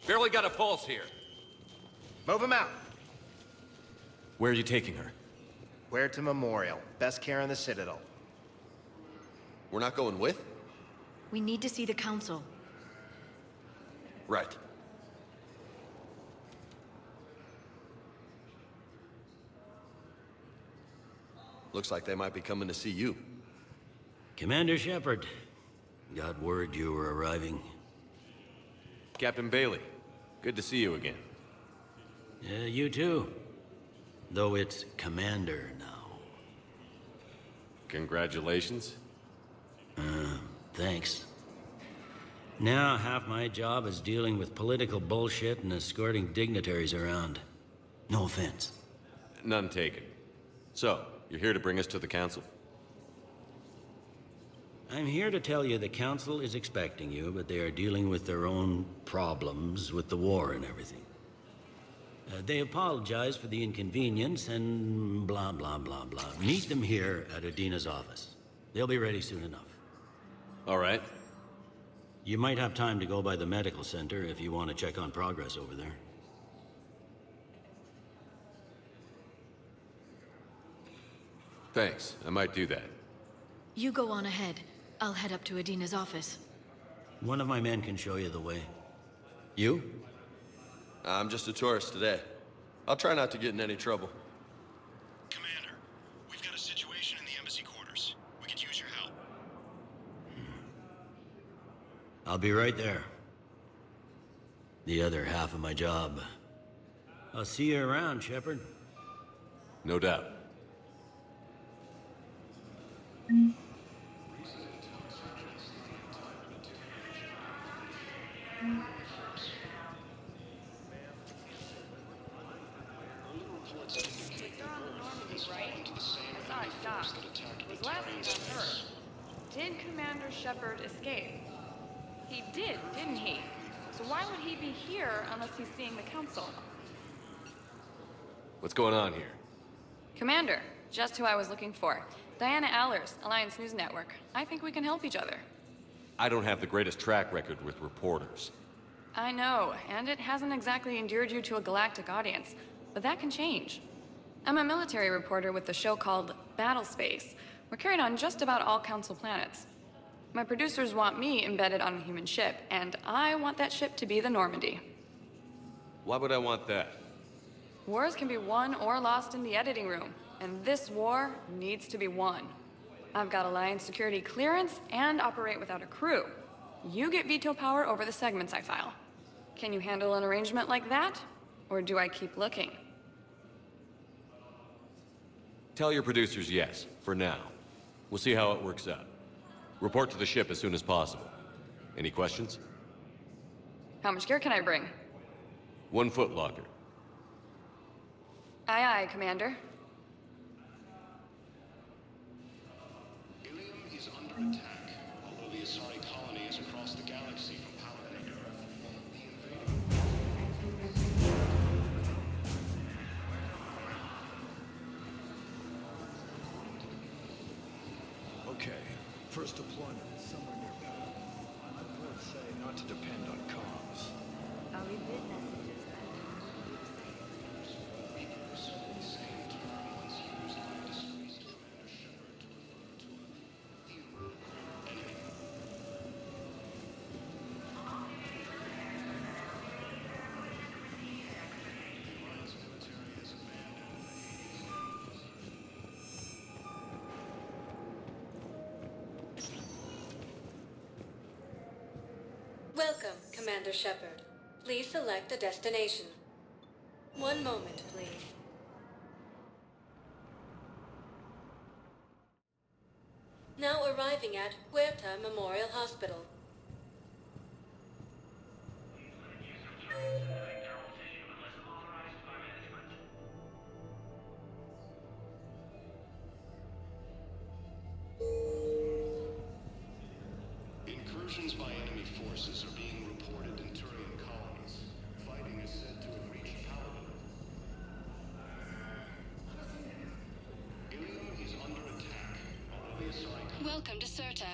Barely got a pulse here. Move him out. Where are you taking her? Where to Memorial. Best care in the Citadel. We're not going with? We need to see the Council. Right. Looks like they might be coming to see you. Commander Shepard. Got word you were arriving. Captain Bailey, good to see you again. You too. Though it's Commander now. Congratulations. Thanks. Now, half my job is dealing with political bullshit and escorting dignitaries around. No offense. None taken. So, you're here to bring us to the Council? I'm here to tell you the Council is expecting you, but they are dealing with their own problems with the war and everything. They apologize for the inconvenience and blah, blah, blah, blah. Meet them here at Adina's office. They'll be ready soon enough. All right. You might have time to go by the medical center if you want to check on progress over there. Thanks. I might do that. You go on ahead. I'll head up to Adina's office. One of my men can show you the way. You? I'm just a tourist today. I'll try not to get in any trouble. Commander, we've got a situation in the embassy quarters. We could use your help. I'll be right there. The other half of my job. I'll see you around, Shepard. No doubt. Did Commander Shepard escape? He did, didn't he? So why would he be here unless he's seeing the Council? What's going on here? Commander, just who I was looking for. Diana Allers, Alliance News Network. I think we can help each other. I don't have the greatest track record with reporters. I know, and it hasn't exactly endeared you to a galactic audience, but that can change. I'm a military reporter with a show called Battle Space. We're carried on just about all Council planets. My producers want me embedded on a human ship, and I want that ship to be the Normandy. Why would I want that? Wars can be won or lost in the editing room, and this war needs to be won. I've got Alliance security clearance and operate without a crew. You get veto power over the segments I file. Can you handle an arrangement like that? Or do I keep looking? Tell your producers yes, for now. We'll see how it works out. Report to the ship as soon as possible. Any questions? How much gear can I bring? 1 foot locker. Aye, aye, Commander. Ilium is under attack, although the Asari colony is across the galaxy from Paladin Earth. Okay, first deployment is somewhere near Paladin. I would say not to depend on comms. Are we bid messages then? Welcome, Commander Shepard. Please select a destination. One moment, please. Now arriving at Huerta Memorial Hospital. Incursions by enemy forces are being reported in Turian colonies. Fighting is said to have reached Paladin. Ilium is under attack, although the Asari... Welcome to Serta.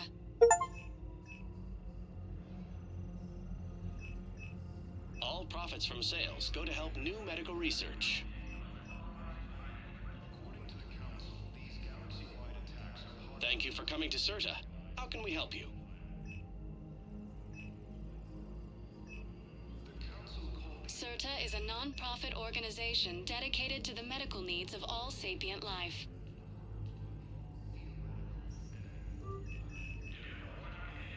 All profits from sales go to help new medical research. Thank you for coming to CERTA. How can we help you? CERTA is a non-profit organization dedicated to the medical needs of all sapient life.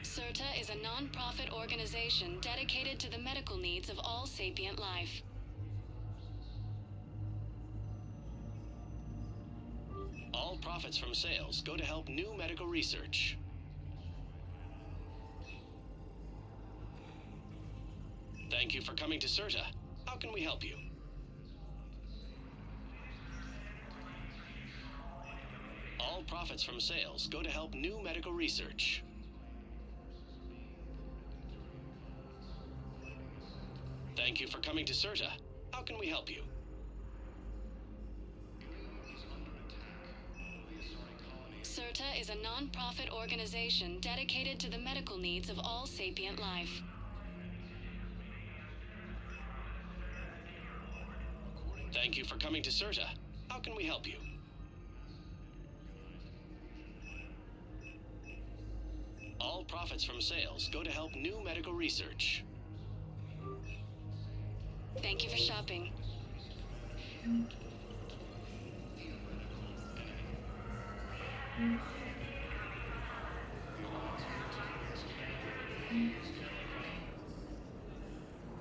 CERTA is a non-profit organization dedicated to the medical needs of all sapient life. All profits from sales go to help new medical research. Thank you for coming to CERTA. How can we help you? All profits from sales go to help new medical research. Thank you for coming to CERTA. How can we help you? CERTA is a non-profit organization dedicated to the medical needs of all sapient life. Thank you for coming to CERTA. How can we help you? All profits from sales go to help new medical research. Thank you for shopping.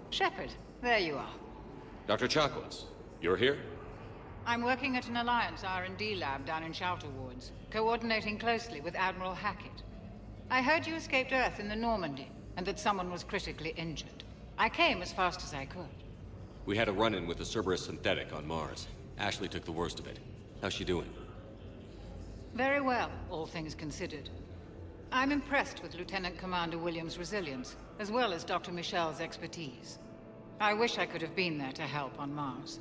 Shepard, there you are. Dr. Chocolates, you're here? I'm working at an Alliance R&D lab down in Shelter Woods, coordinating closely with Admiral Hackett. I heard you escaped Earth in the Normandy, and that someone was critically injured. I came as fast as I could. We had a run-in with the Cerberus synthetic on Mars. Ashley took the worst of it. How's she doing? Very well, all things considered. I'm impressed with Lieutenant Commander Williams' resilience, as well as Dr. Michel's expertise. I wish I could have been there to help on Mars.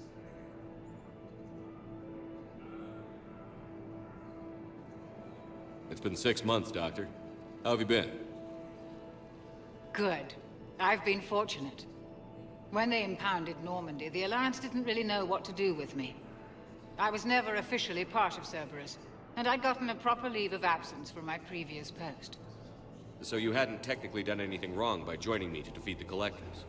It's been 6 months, Doctor. How have you been? Good. I've been fortunate. When they impounded Normandy, the Alliance didn't really know what to do with me. I was never officially part of Cerberus, and I'd gotten a proper leave of absence from my previous post. So you hadn't technically done anything wrong by joining me to defeat the Collectors?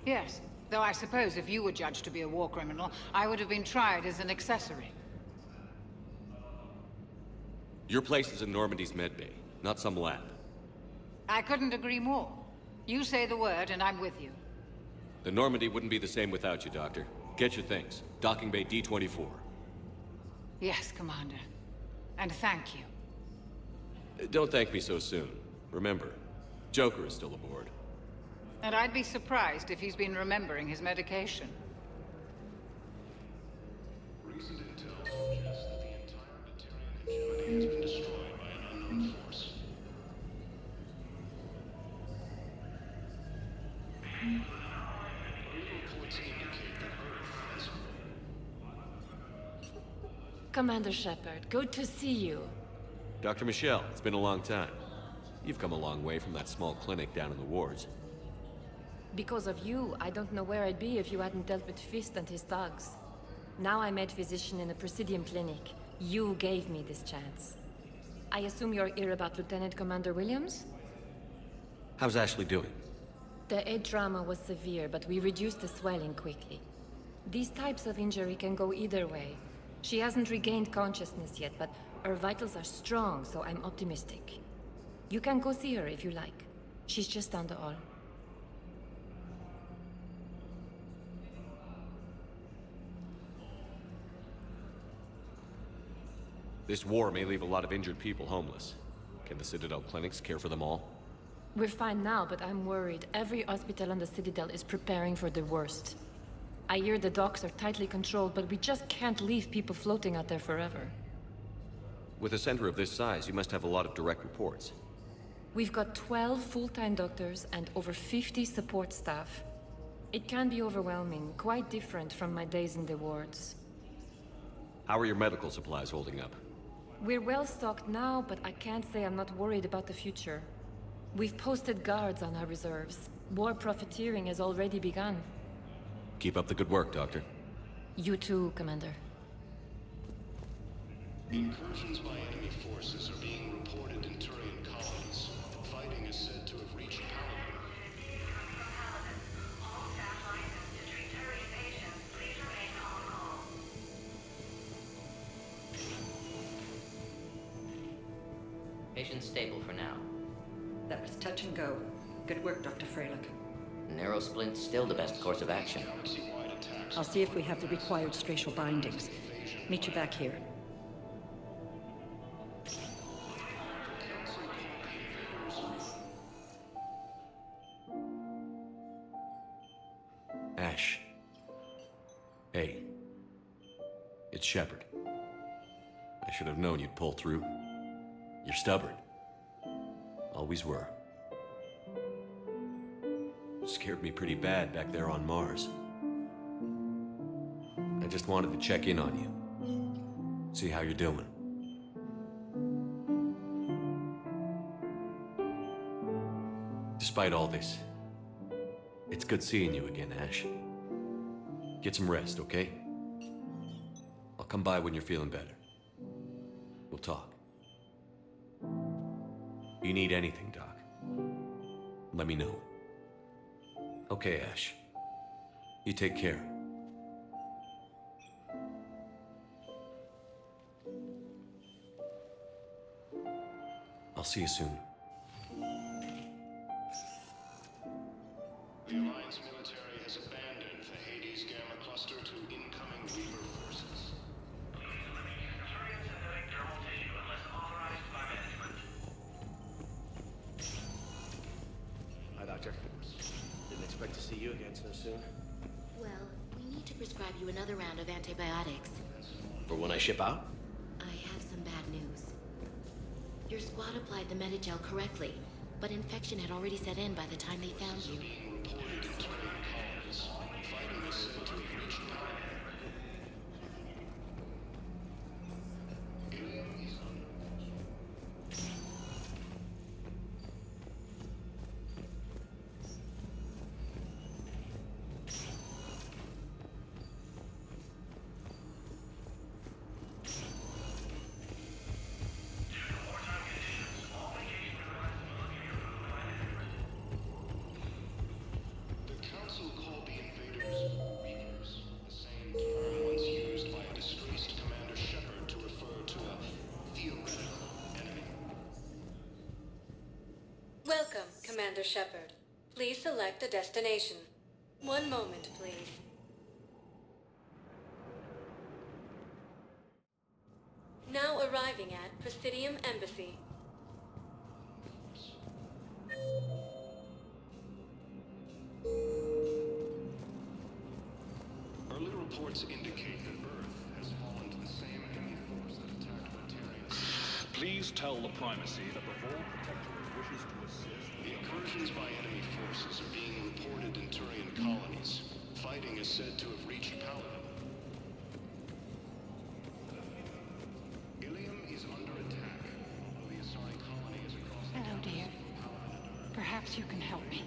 Yes, though I suppose if you were judged to be a war criminal, I would have been tried as an accessory. Your place is in Normandy's medbay, not some lab. I couldn't agree more. You say the word, and I'm with you. The Normandy wouldn't be the same without you, Doctor. Get your things. Docking Bay D-24. Yes, Commander. And thank you. Don't thank me so soon. Remember, Joker is still aboard. And I'd be surprised if he's been remembering his medication. Recent intel suggests that the entire Batarian hegemony has been destroyed by an unknown force. Early reports indicate that Earth has... Commander Shepard, good to see you. Dr. Michel, it's been a long time. You've come a long way from that small clinic down in the wards. Because of you, I don't know where I'd be if you hadn't dealt with Fist and his thugs. Now I'm head physician in a Presidium clinic. You gave me this chance. I assume you're here about Lieutenant Commander Williams? How's Ashley doing? The head trauma was severe, but we reduced the swelling quickly. These types of injury can go either way. She hasn't regained consciousness yet, but her vitals are strong, so I'm optimistic. You can go see her if you like. She's just down the hall. This war may leave a lot of injured people homeless. Can the Citadel clinics care for them all? We're fine now, but I'm worried. Every hospital on the Citadel is preparing for the worst. I hear the docks are tightly controlled, but we just can't leave people floating out there forever. With a center of this size, you must have a lot of direct reports. We've got 12 full-time doctors and over 50 support staff. It can be overwhelming, quite different from my days in the wards. How are your medical supplies holding up? We're well stocked now, but I can't say I'm not worried about the future. We've posted guards on our reserves. War profiteering has already begun. Keep up the good work, Doctor. You too, Commander. Incursions by enemy forces are being reported in Turian colonies. Fighting is said to have reached Paladin. Patient's stable for now. That was touch and go. Good work, Dr. Freilich. Narrow splint's still the best course of action. I'll see if we have the required spatial bindings. Meet you back here. Ash. Hey. It's Shepard. I should have known you'd pull through. You're stubborn. Always were. Scared me pretty bad back there on Mars. I just wanted to check in on you. See how you're doing. Despite all this, it's good seeing you again, Ash. Get some rest, okay? I'll come by when you're feeling better. We'll talk. You need anything, Doc, let me know. Okay, Ash. You take care. I'll see you soon. The Alliance military has abandoned the Hades Gamma cluster to incoming Reaper forces. Hi, Doctor. Didn't expect to see you again so soon. Well, we need to prescribe you another round of antibiotics. For when I ship out? I have some bad news. Your squad applied the Medigel correctly, but infection had already set in by the time they found you. Welcome, Commander Shepard. Please select a destination. One moment, please. Now arriving at Presidium Embassy. Early reports indicate that Earth has fallen to the same enemy force that attacked Materials. Please tell the Primacy that the Vault Protectorate wishes to assist. The incursions by enemy forces are being reported in Turian colonies. Fighting is said to have reached Paladin. Ilium is under attack. The Asari colony is across the Hello, dear. Perhaps you can help me.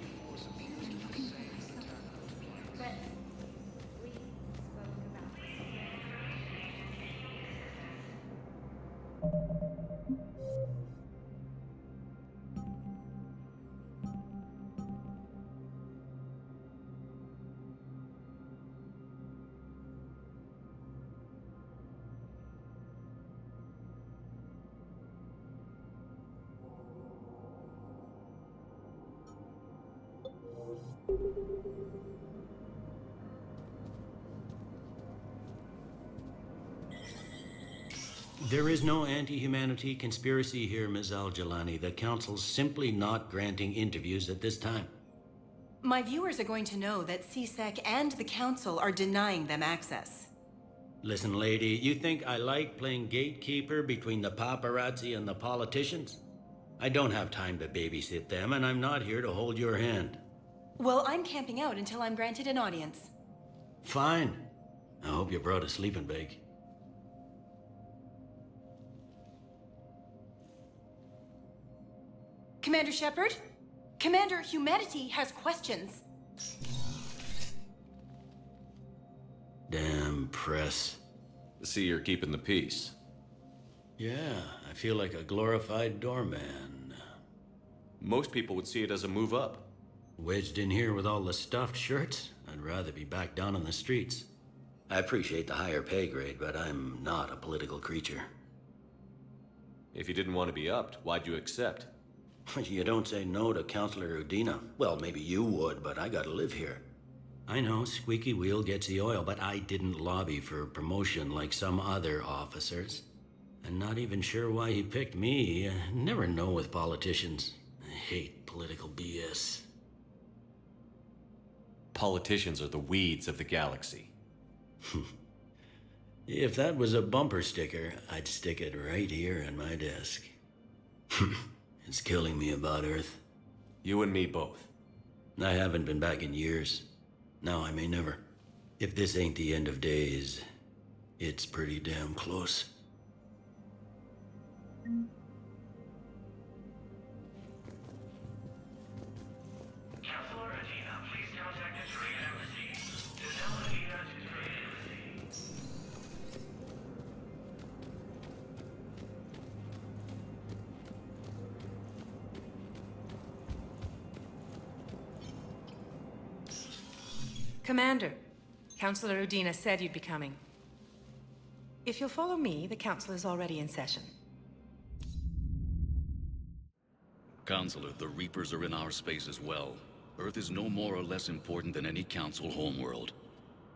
There is no anti-humanity conspiracy here, Ms. Al-Jalani. The Council's simply not granting interviews at this time. My viewers are going to know that CSEC and the Council are denying them access. Listen, lady, you think I like playing gatekeeper between the paparazzi and the politicians? I don't have time to babysit them, and I'm not here to hold your hand. Well, I'm camping out until I'm granted an audience. Fine. I hope you brought a sleeping bag. Commander Shepard? Commander, humanity has questions. Damn press. See, you're keeping the peace. Yeah, I feel like a glorified doorman. Most people would see it as a move up. Wedged in here with all the stuffed shirts? I'd rather be back down on the streets. I appreciate the higher pay grade, but I'm not a political creature. If you didn't want to be upped, why'd you accept? You don't say no to Counselor Udina. Well, maybe you would, but I gotta live here. I know, squeaky wheel gets the oil, but I didn't lobby for promotion like some other officers. I'm not even sure why he picked me. Never know with politicians. I hate political BS. Politicians are the weeds of the galaxy. If that was a bumper sticker, I'd stick it right here on my desk. It's killing me about Earth. You and me both. I haven't been back in years. Now I may never. If this ain't the end of days, it's pretty damn close. Counselor Udina, please contact the Turian Embassy. To tell Udina to Turian Embassy. Commander, Counselor Udina said you'd be coming. If you'll follow me, the council is already in session. Counselor, the Reapers are in our space as well. Earth is no more or less important than any Council homeworld.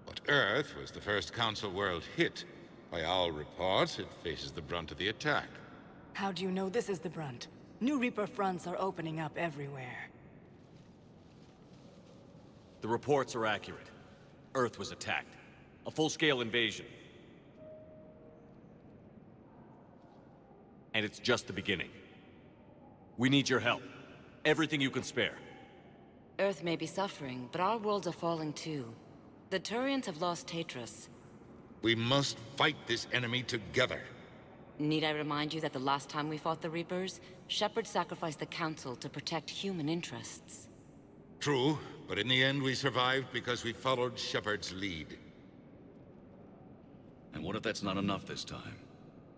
But Earth was the first Council world hit. By all reports, it faces the brunt of the attack. How do you know this is the brunt? New Reaper fronts are opening up everywhere. The reports are accurate. Earth was attacked. A full-scale invasion. And it's just the beginning. We need your help. Everything you can spare. Earth may be suffering, but our worlds are falling too. The Turians have lost Tatris. We must fight this enemy together. Need I remind you that the last time we fought the Reapers, Shepard sacrificed the Council to protect human interests? True, but in the end we survived because we followed Shepard's lead. And what if that's not enough this time?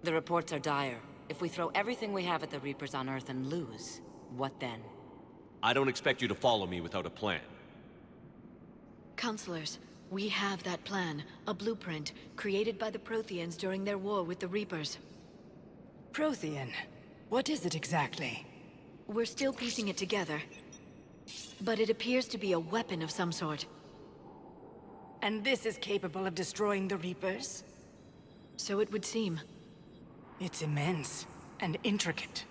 The reports are dire. If we throw everything we have at the Reapers on Earth and lose, what then? I don't expect you to follow me without a plan. Counselors, we have that plan. A blueprint, created by the Protheans during their war with the Reapers. Prothean? What is it exactly? We're still piecing it together. But it appears to be a weapon of some sort. And this is capable of destroying the Reapers? So it would seem. It's immense and intricate.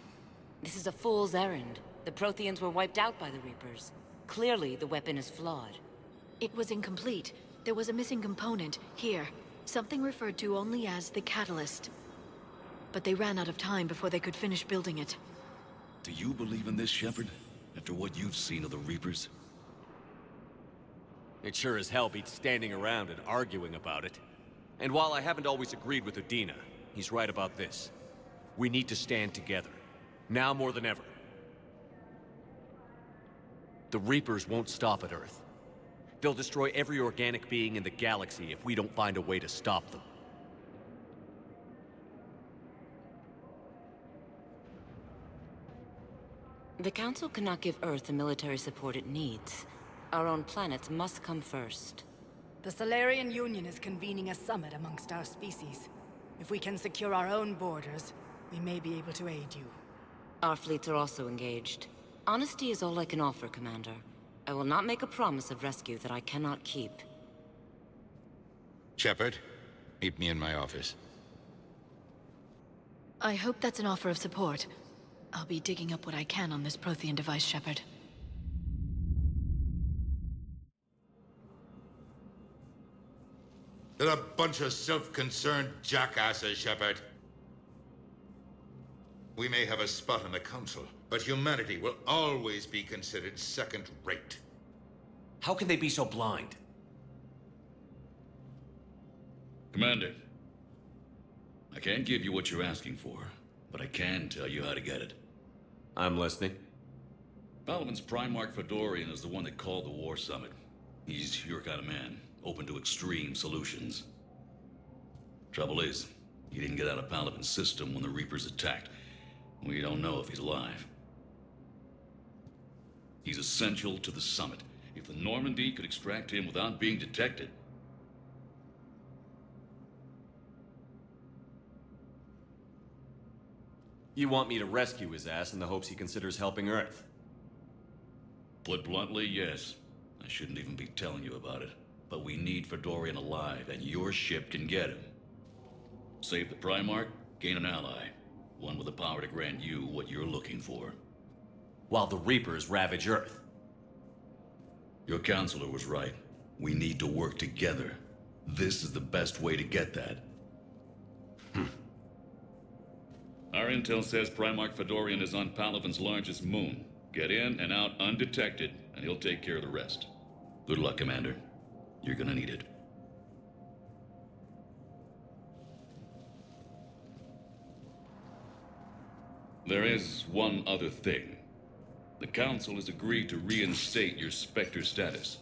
This is a fool's errand. The Protheans were wiped out by the Reapers. Clearly, the weapon is flawed. It was incomplete. There was a missing component, here. Something referred to only as the catalyst. But they ran out of time before they could finish building it. Do you believe in this, Shepard? After what you've seen of the Reapers? It sure as hell beats standing around and arguing about it. And while I haven't always agreed with Udina, he's right about this. We need to stand together. Now more than ever. The Reapers won't stop at Earth. They'll destroy every organic being in the galaxy if we don't find a way to stop them. The Council cannot give Earth the military support it needs. Our own planets must come first. The Solarian Union is convening a summit amongst our species. If we can secure our own borders, we may be able to aid you. Our fleets are also engaged. Honesty is all I can offer, Commander. I will not make a promise of rescue that I cannot keep. Shepard, meet me in my office. I hope that's an offer of support. I'll be digging up what I can on this Prothean device, Shepard. They're a bunch of self-concerned jackasses, Shepard. We may have a spot on the Council, but humanity will always be considered second-rate. How can they be so blind? Commander, I can't give you what you're asking for, but I can tell you how to get it. I'm listening. Palaven's Primarch Fedorian is the one that called the War Summit. He's your kind of man, open to extreme solutions. Trouble is, he didn't get out of Palaven's system when the Reapers attacked. We don't know if he's alive. He's essential to the summit. If the Normandy could extract him without being detected... You want me to rescue his ass in the hopes he considers helping Earth? Put bluntly, yes. I shouldn't even be telling you about it. But we need Fedorian alive, and your ship can get him. Save the Primarch, gain an ally. One with the power to grant you what you're looking for. While the Reapers ravage Earth. Your counselor was right. We need to work together. This is the best way to get that. Our intel says Primarch Fedorian is on Palaven's largest moon. Get in and out undetected, and he'll take care of the rest. Good luck, Commander. You're gonna need it. There is one other thing. The Council has agreed to reinstate your Spectre status.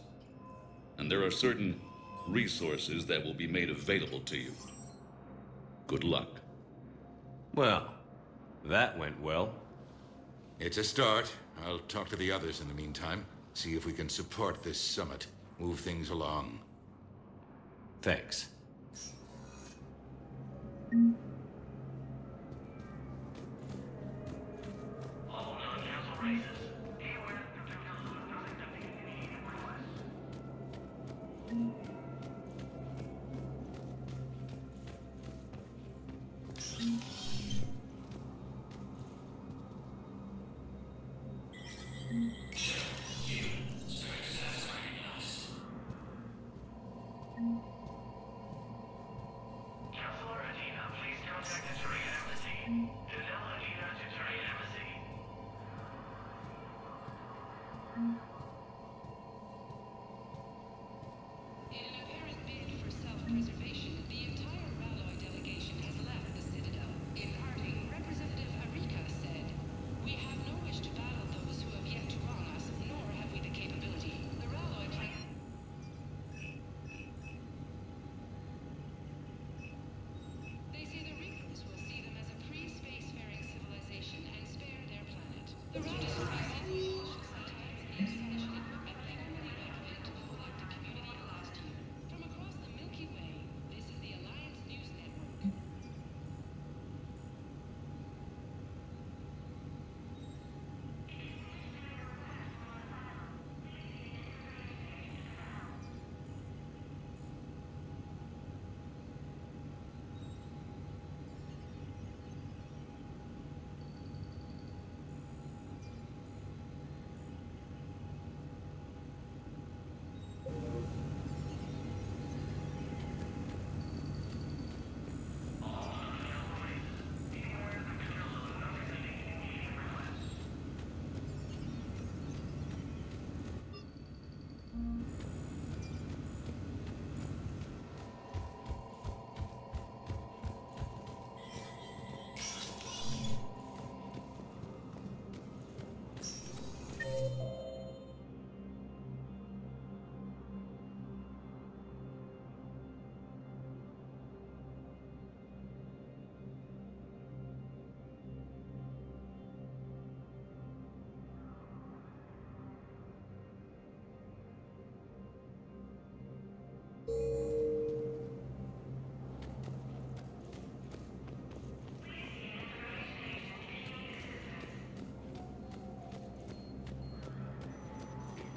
And there are certain resources that will be made available to you. Good luck. Well, that went well. It's a start. I'll talk to the others in the meantime. See if we can support this summit. Move things along. Thanks. All non-council races, be aware that the council does not accept any requests. Councilor Adina, please contact the Turian Embassy. Denell Adina to Turian Embassy. In an apparent bid for self-preservation, the entire Ralloy delegation has left the Citadel. In parting, Representative Arika said, "We have no wish to battle those who have yet to wrong us, nor have we the capability. The Ralloy plan..." They say the Reapers will see them as a pre-spacefaring civilization and spare their planet. The Radish species will sometimes the astonishing equipment they normally recommend to the Galactic community last year. From across the Milky Way, this is the Alliance News Network.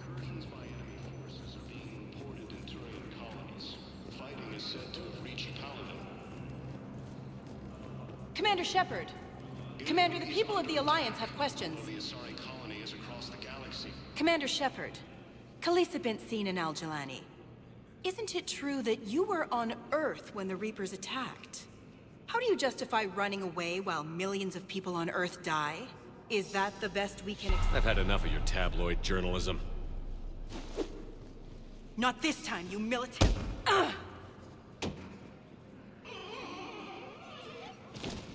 Incursions by enemy forces are being reported in Turian colonies. Fighting is said to have reached Palaven. Commander Shepard! Commander, the people of the Alliance have questions. The Asari colony is across the galaxy. Commander Shepard, Khalisah bint Sin and Al-Jalani. Isn't it true that you were on Earth when the Reapers attacked? How do you justify running away while millions of people on Earth die? Is that the best we can expect? I've had enough of your tabloid journalism. Not this time, you militant. Ugh!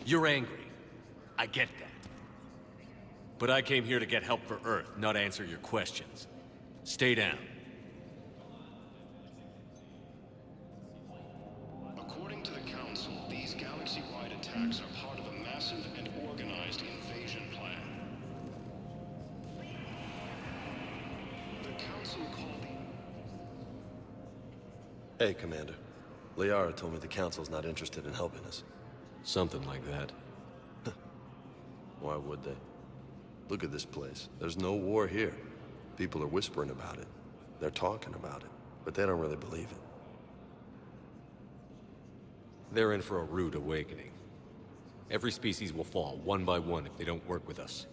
You're angry. I get that. But I came here to get help for Earth, not answer your questions. Stay down. According to the Council, these galaxy-wide attacks are part of a massive and organized invasion plan. The Council called the... Hey, Commander. Liara told me the Council's not interested in helping us. Something like that. Why would they? Look at this place. There's no war here. People are whispering about it. They're talking about it, but they don't really believe it. They're in for a rude awakening. Every species will fall, one by one, if they don't work with us.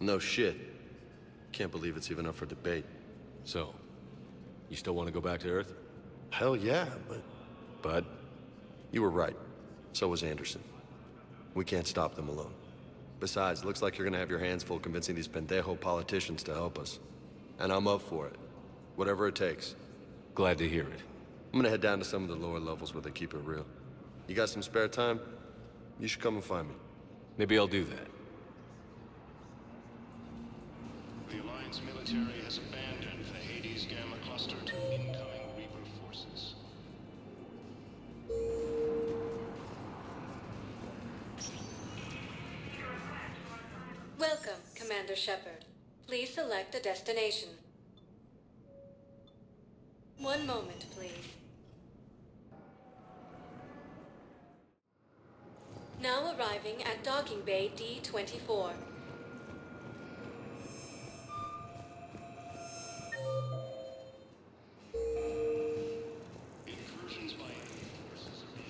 No shit. Can't believe it's even up for debate. So, you still want to go back to Earth? Hell yeah, but... Bud, you were right. So was Anderson. We can't stop them alone. Besides, looks like you're gonna have your hands full convincing these pendejo politicians to help us. And I'm up for it. Whatever it takes. Glad to hear it. I'm gonna head down to some of the lower levels where they keep it real. You got some spare time? You should come and find me. Maybe I'll do that. The Alliance military has abandoned the Hades Gamma Cluster to incoming Reaper forces. Welcome, Commander Shepard. Please select a destination. One moment, please. Now arriving at Docking Bay D-24. Incursions by enemy forces are being...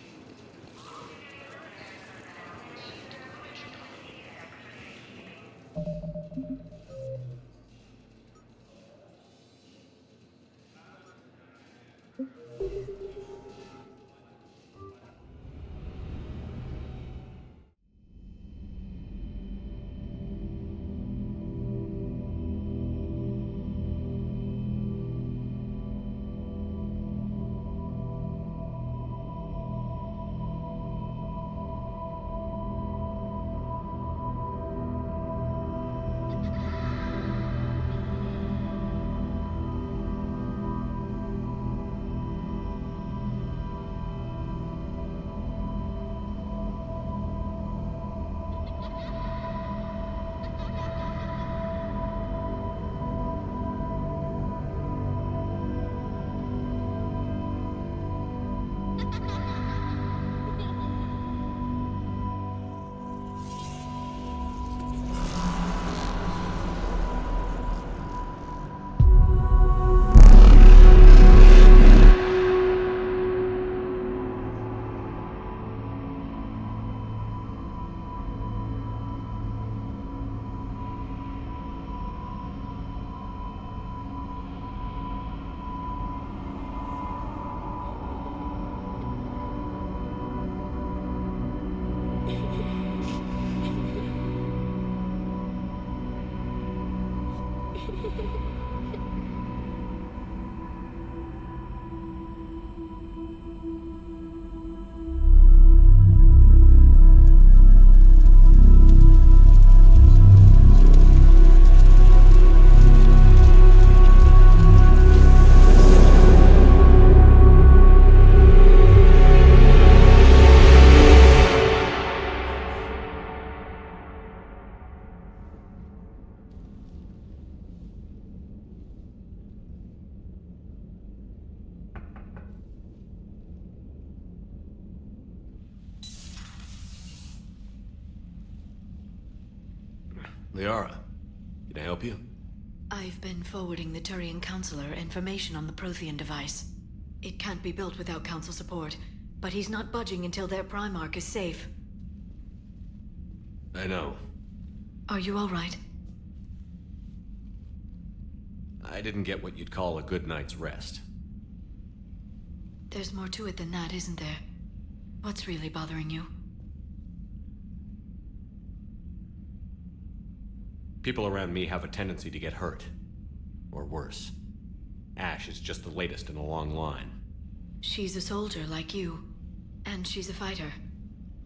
Liara, can I help you? I've been forwarding the Turian Counselor information on the Prothean device. It can't be built without Council support, but he's not budging until their Primarch is safe. I know. Are you all right? I didn't get what you'd call a good night's rest. There's more to it than that, isn't there? What's really bothering you? People around me have a tendency to get hurt. Or worse. Ash is just the latest in a long line. She's a soldier like you. And she's a fighter.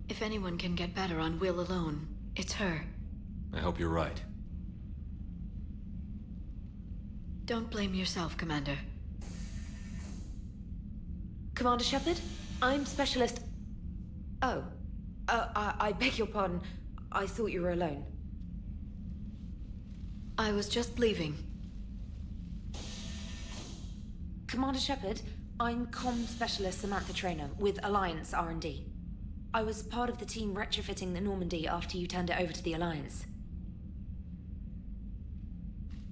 If anyone can get better on will alone, it's her. I hope you're right. Don't blame yourself, Commander. Commander Shepard, I'm Specialist... Oh. I beg your pardon. I thought you were alone. I was just leaving. Commander Shepard, I'm Comm Specialist Samantha Traynor with Alliance R&D. I was part of the team retrofitting the Normandy after you turned it over to the Alliance.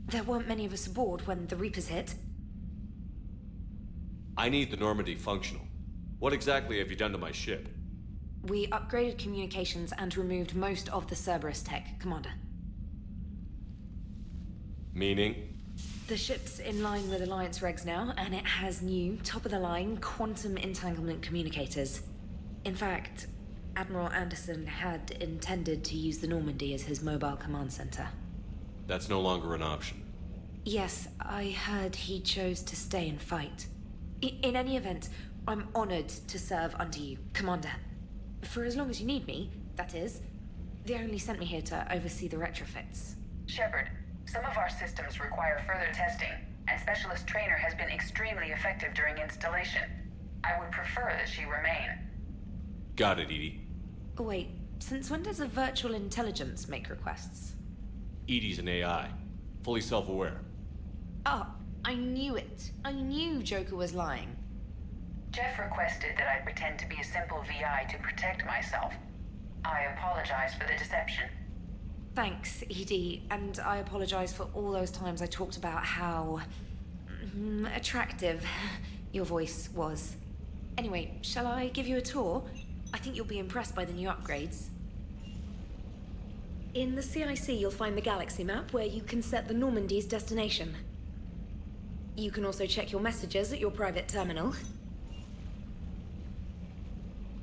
There weren't many of us aboard when the Reapers hit. I need the Normandy functional. What exactly have you done to my ship? We upgraded communications and removed most of the Cerberus tech, Commander. Meaning? The ship's in line with Alliance regs now, and it has new, top-of-the-line quantum entanglement communicators. In fact, Admiral Anderson had intended to use the Normandy as his mobile command center. That's no longer an option. Yes, I heard he chose to stay and fight. In any event, I'm honored to serve under you, Commander. For as long as you need me, that is. They only sent me here to oversee the retrofits. Shepard, some of our systems require further testing, and Specialist Traynor has been extremely effective during installation. I would prefer that she remain. Got it, EDI. Oh, wait, since when does a virtual intelligence make requests? EDI's an AI. Fully self-aware. Oh, I knew it. I knew Joker was lying. Jeff requested that I pretend to be a simple VI to protect myself. I apologize for the deception. Thanks, EDI, and I apologize for all those times I talked about how... attractive your voice was. Anyway, shall I give you a tour? I think you'll be impressed by the new upgrades. In the CIC, you'll find the galaxy map where you can set the Normandy's destination. You can also check your messages at your private terminal.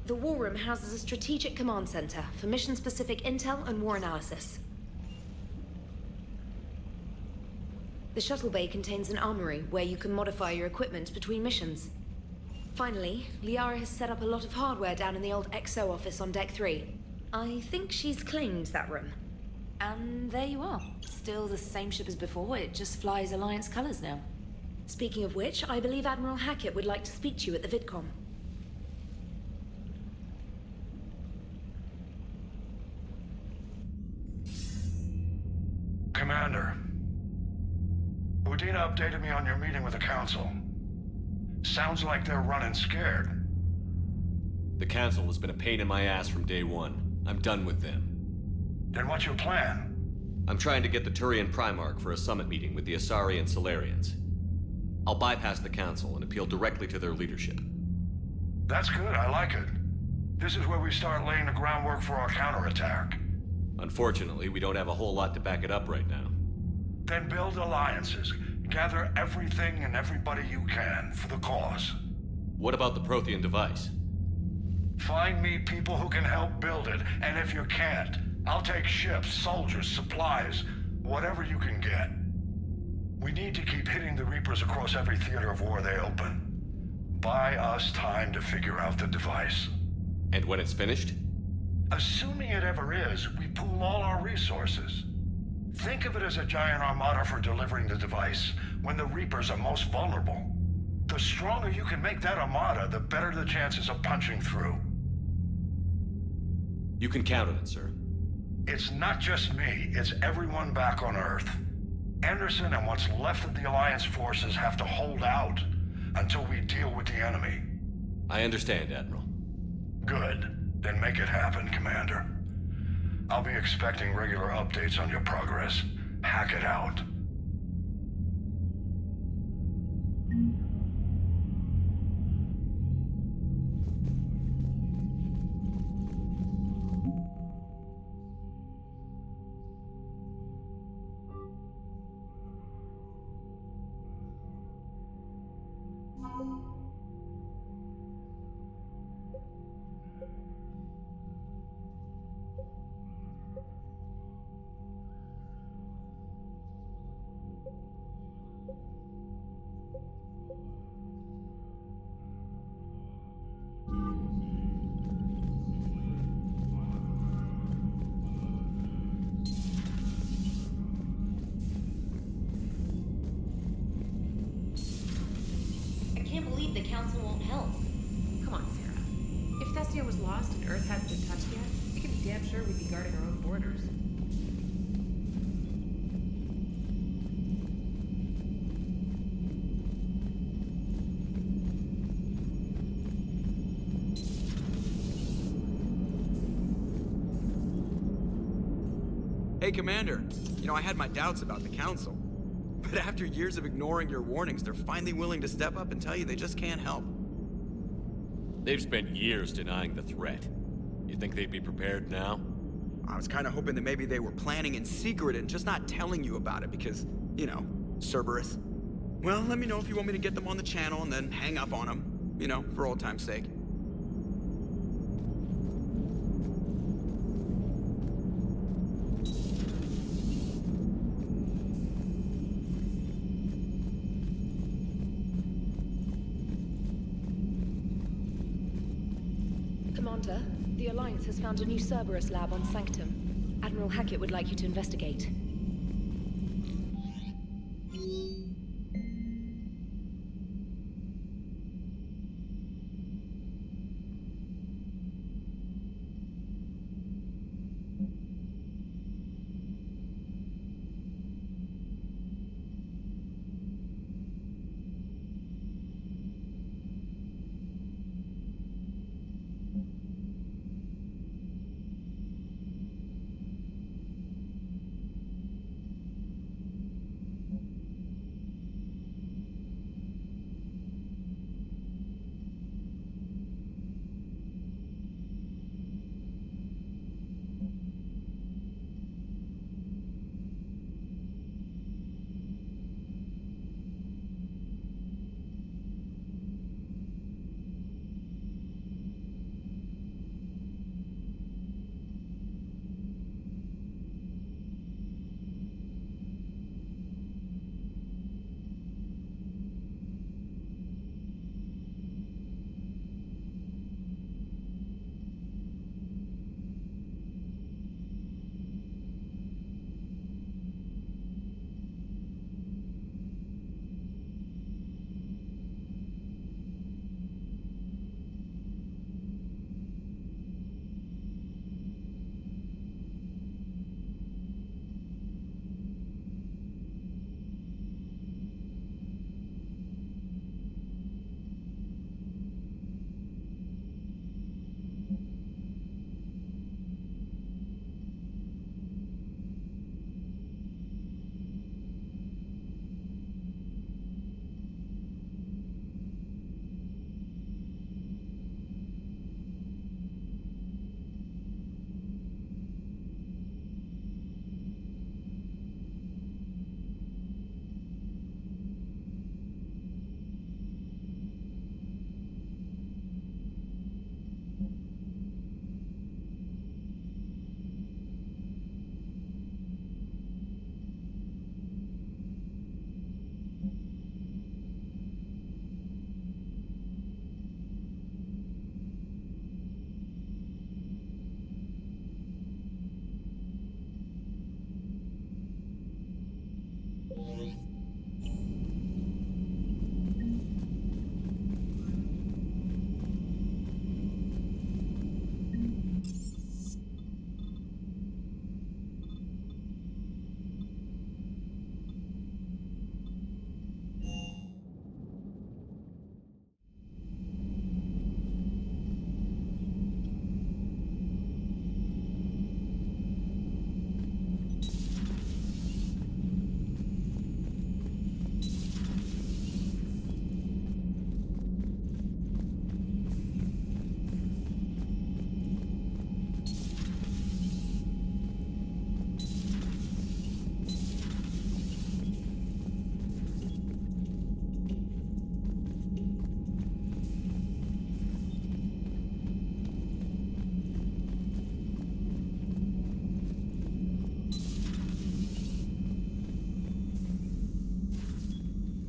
The War Room houses a strategic command center for mission-specific intel and war analysis. The shuttle bay contains an armory where you can modify your equipment between missions. Finally, Liara has set up a lot of hardware down in the old XO office on Deck 3. I think she's claimed that room. And there you are. Still the same ship as before, it just flies Alliance colors now. Speaking of which, I believe Admiral Hackett would like to speak to you at the VidCom. Commander, Udina updated me on your meeting with the Council. Sounds like they're running scared. The Council has been a pain in my ass from day one. I'm done with them. Then what's your plan? I'm trying to get the Turian Primarch for a summit meeting with the Asari and Solarians. I'll bypass the Council and appeal directly to their leadership. That's good, I like it. This is where we start laying the groundwork for our counterattack. Unfortunately, we don't have a whole lot to back it up right now. Then build alliances. Gather everything and everybody you can for the cause. What about the Prothean device? Find me people who can help build it, and if you can't, I'll take ships, soldiers, supplies, whatever you can get. We need to keep hitting the Reapers across every theater of war they open. Buy us time to figure out the device. And when it's finished? Assuming it ever is, we pool all our resources. Think of it as a giant armada for delivering the device when the Reapers are most vulnerable. The stronger you can make that armada, the better the chances of punching through. You can count on it, sir. It's not just me, it's everyone back on Earth. Anderson and what's left of the Alliance forces have to hold out until we deal with the enemy. I understand, Admiral. Good. Then make it happen, Commander. I'll be expecting regular updates on your progress. Hack it out. Council won't help. Come on, Sarah. If Thestia was lost and Earth hadn't been touched yet, we can be damn sure we'd be guarding our own borders. Hey, Commander. You know, I had my doubts about the Council. But after years of ignoring your warnings, they're finally willing to step up and tell you they just can't help. They've spent years denying the threat. You think they'd be prepared now? I was kind of hoping that maybe they were planning in secret and just not telling you about it because, you know, Cerberus. Well, let me know if you want me to get them on the channel and then hang up on them. You know, for old time's sake. Commander, the Alliance has found a new Cerberus lab on Sanctum. Admiral Hackett would like you to investigate.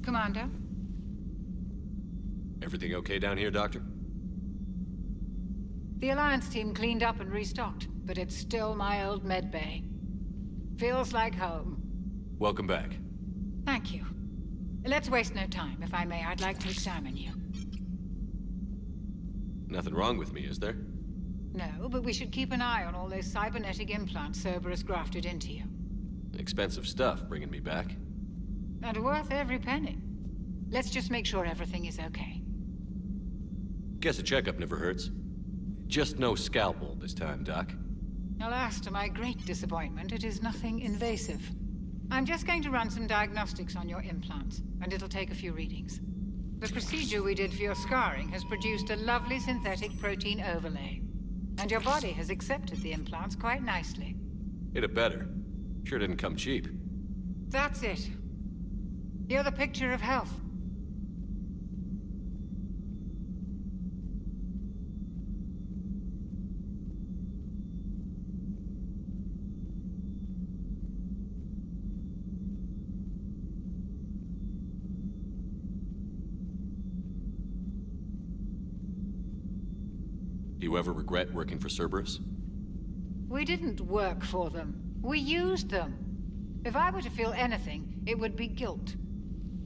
Commander? Everything okay down here, Doctor? The Alliance team cleaned up and restocked, but it's still my old med bay. Feels like home. Welcome back. Thank you. Let's waste no time. If I may, I'd like to examine you. Nothing wrong with me, is there? No, but we should keep an eye on all those cybernetic implants Cerberus grafted into you. Expensive stuff bringing me back. And worth every penny. Let's just make sure everything is okay. Guess a checkup never hurts. Just no scalpel this time, Doc. Alas, to my great disappointment, it is nothing invasive. I'm just going to run some diagnostics on your implants, and it'll take a few readings. The procedure we did for your scarring has produced a lovely synthetic protein overlay. And your body has accepted the implants quite nicely. It had better. Sure didn't come cheap. That's it. You're the picture of health. Do you ever regret working for Cerberus? We didn't work for them. We used them. If I were to feel anything, it would be guilt.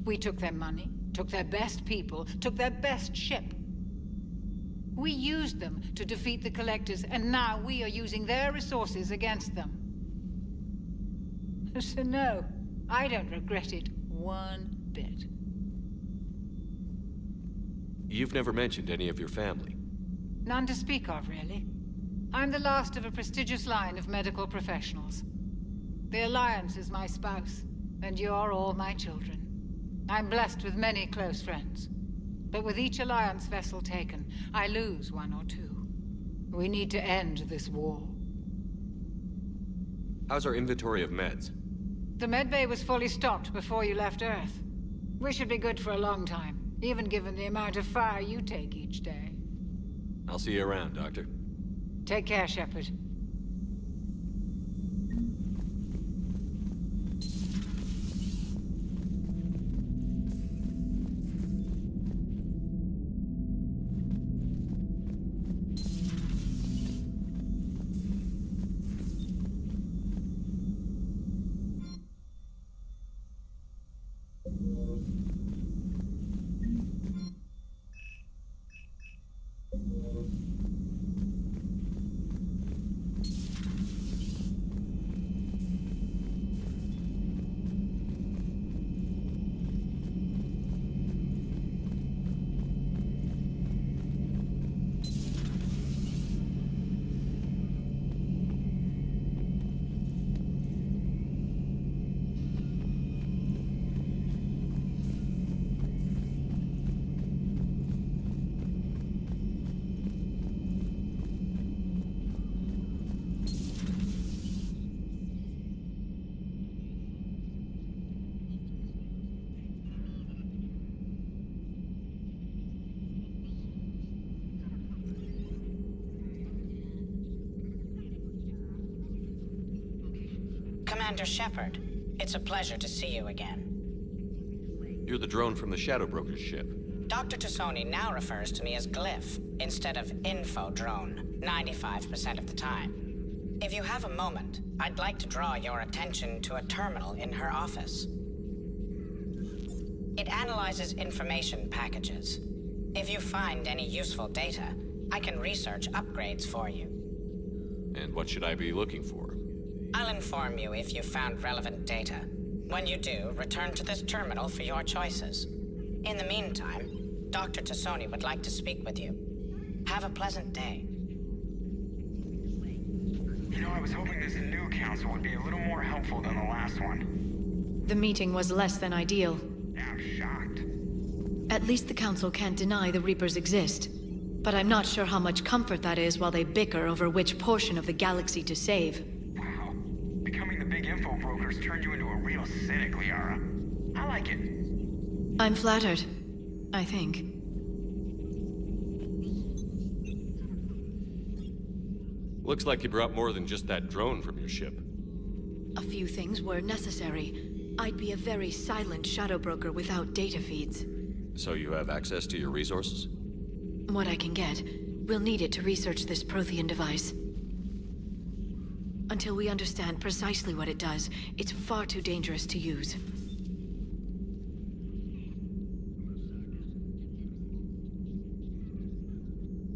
We took their money, took their best people, took their best ship. We used them to defeat the Collectors, and now we are using their resources against them. So no, I don't regret it one bit. You've never mentioned any of your family. None to speak of, really. I'm the last of a prestigious line of medical professionals. The Alliance is my spouse, and you're all my children. I'm blessed with many close friends. But with each Alliance vessel taken, I lose one or two. We need to end this war. How's our inventory of meds? The medbay was fully stocked before you left Earth. We should be good for a long time, even given the amount of fire you take each day. I'll see you around, Doctor. Take care, Shepard. Commander Shepard, it's a pleasure to see you again. You're the drone from the Shadow Broker's ship. Dr. Tassoni now refers to me as Glyph instead of Info Drone, 95% of the time. If you have a moment, I'd like to draw your attention to a terminal in her office. It analyzes information packages. If you find any useful data, I can research upgrades for you. And what should I be looking for? I'll inform you if you found relevant data. When you do, return to this terminal for your choices. In the meantime, Dr. Tassoni would like to speak with you. Have a pleasant day. You know, I was hoping this new council would be a little more helpful than the last one. The meeting was less than ideal. Yeah, I'm shocked. At least the Council can't deny the Reapers exist. But I'm not sure how much comfort that is while they bicker over which portion of the galaxy to save. Wow. Becoming the big info brokers turned you into a real cynic, Liara. I like it. I'm flattered. I think. Looks like you brought more than just that drone from your ship. A few things were necessary. I'd be a very silent shadow broker without data feeds. So you have access to your resources? What I can get. We'll need it to research this Prothean device. Until we understand precisely what it does, it's far too dangerous to use.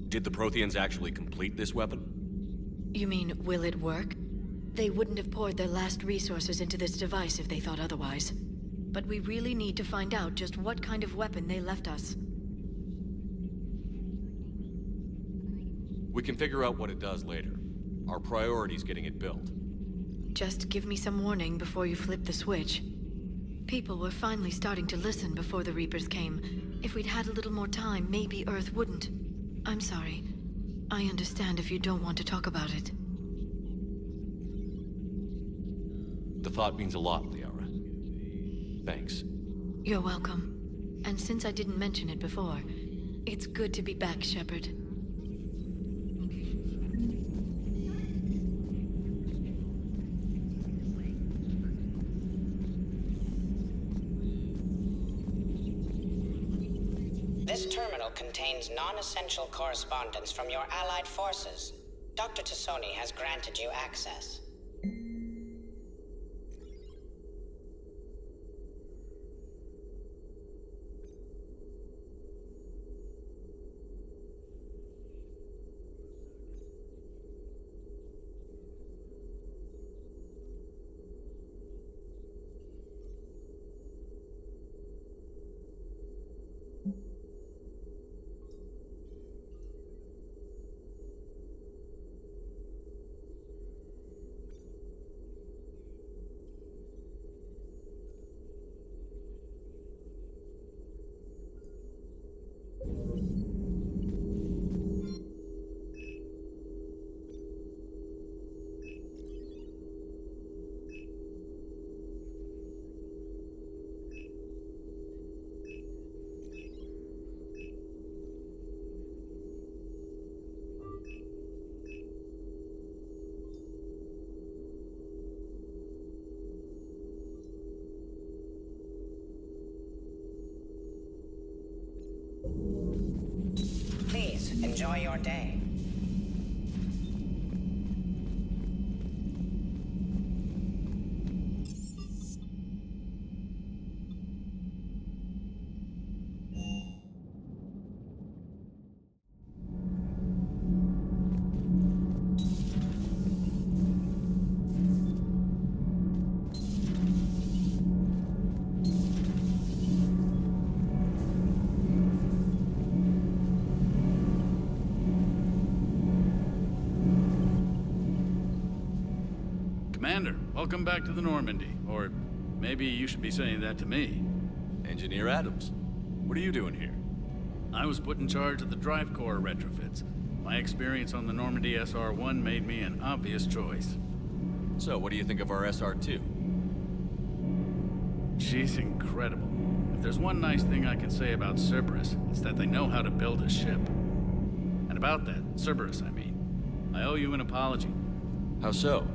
Did the Protheans actually complete this weapon? You mean, will it work? They wouldn't have poured their last resources into this device if they thought otherwise. But we really need to find out just what kind of weapon they left us. We can figure out what it does later. Our priority's getting it built. Just give me some warning before you flip the switch. People were finally starting to listen before the Reapers came. If we'd had a little more time, maybe Earth wouldn't. I'm sorry. I understand if you don't want to talk about it. The thought means a lot, Liara. Thanks. You're welcome. And since I didn't mention it before, it's good to be back, Shepard. This terminal contains non-essential correspondence from your allied forces. Dr. Tassoni has granted you access. Please, enjoy your day. Commander, welcome back to the Normandy. Or maybe you should be saying that to me. Engineer Adams, what are you doing here? I was put in charge of the drive core retrofits. My experience on the Normandy SR-1 made me an obvious choice. So, what do you think of our SR-2? She's incredible. If there's one nice thing I can say about Cerberus, it's that they know how to build a ship. And about that, Cerberus, I mean, I owe you an apology. How so?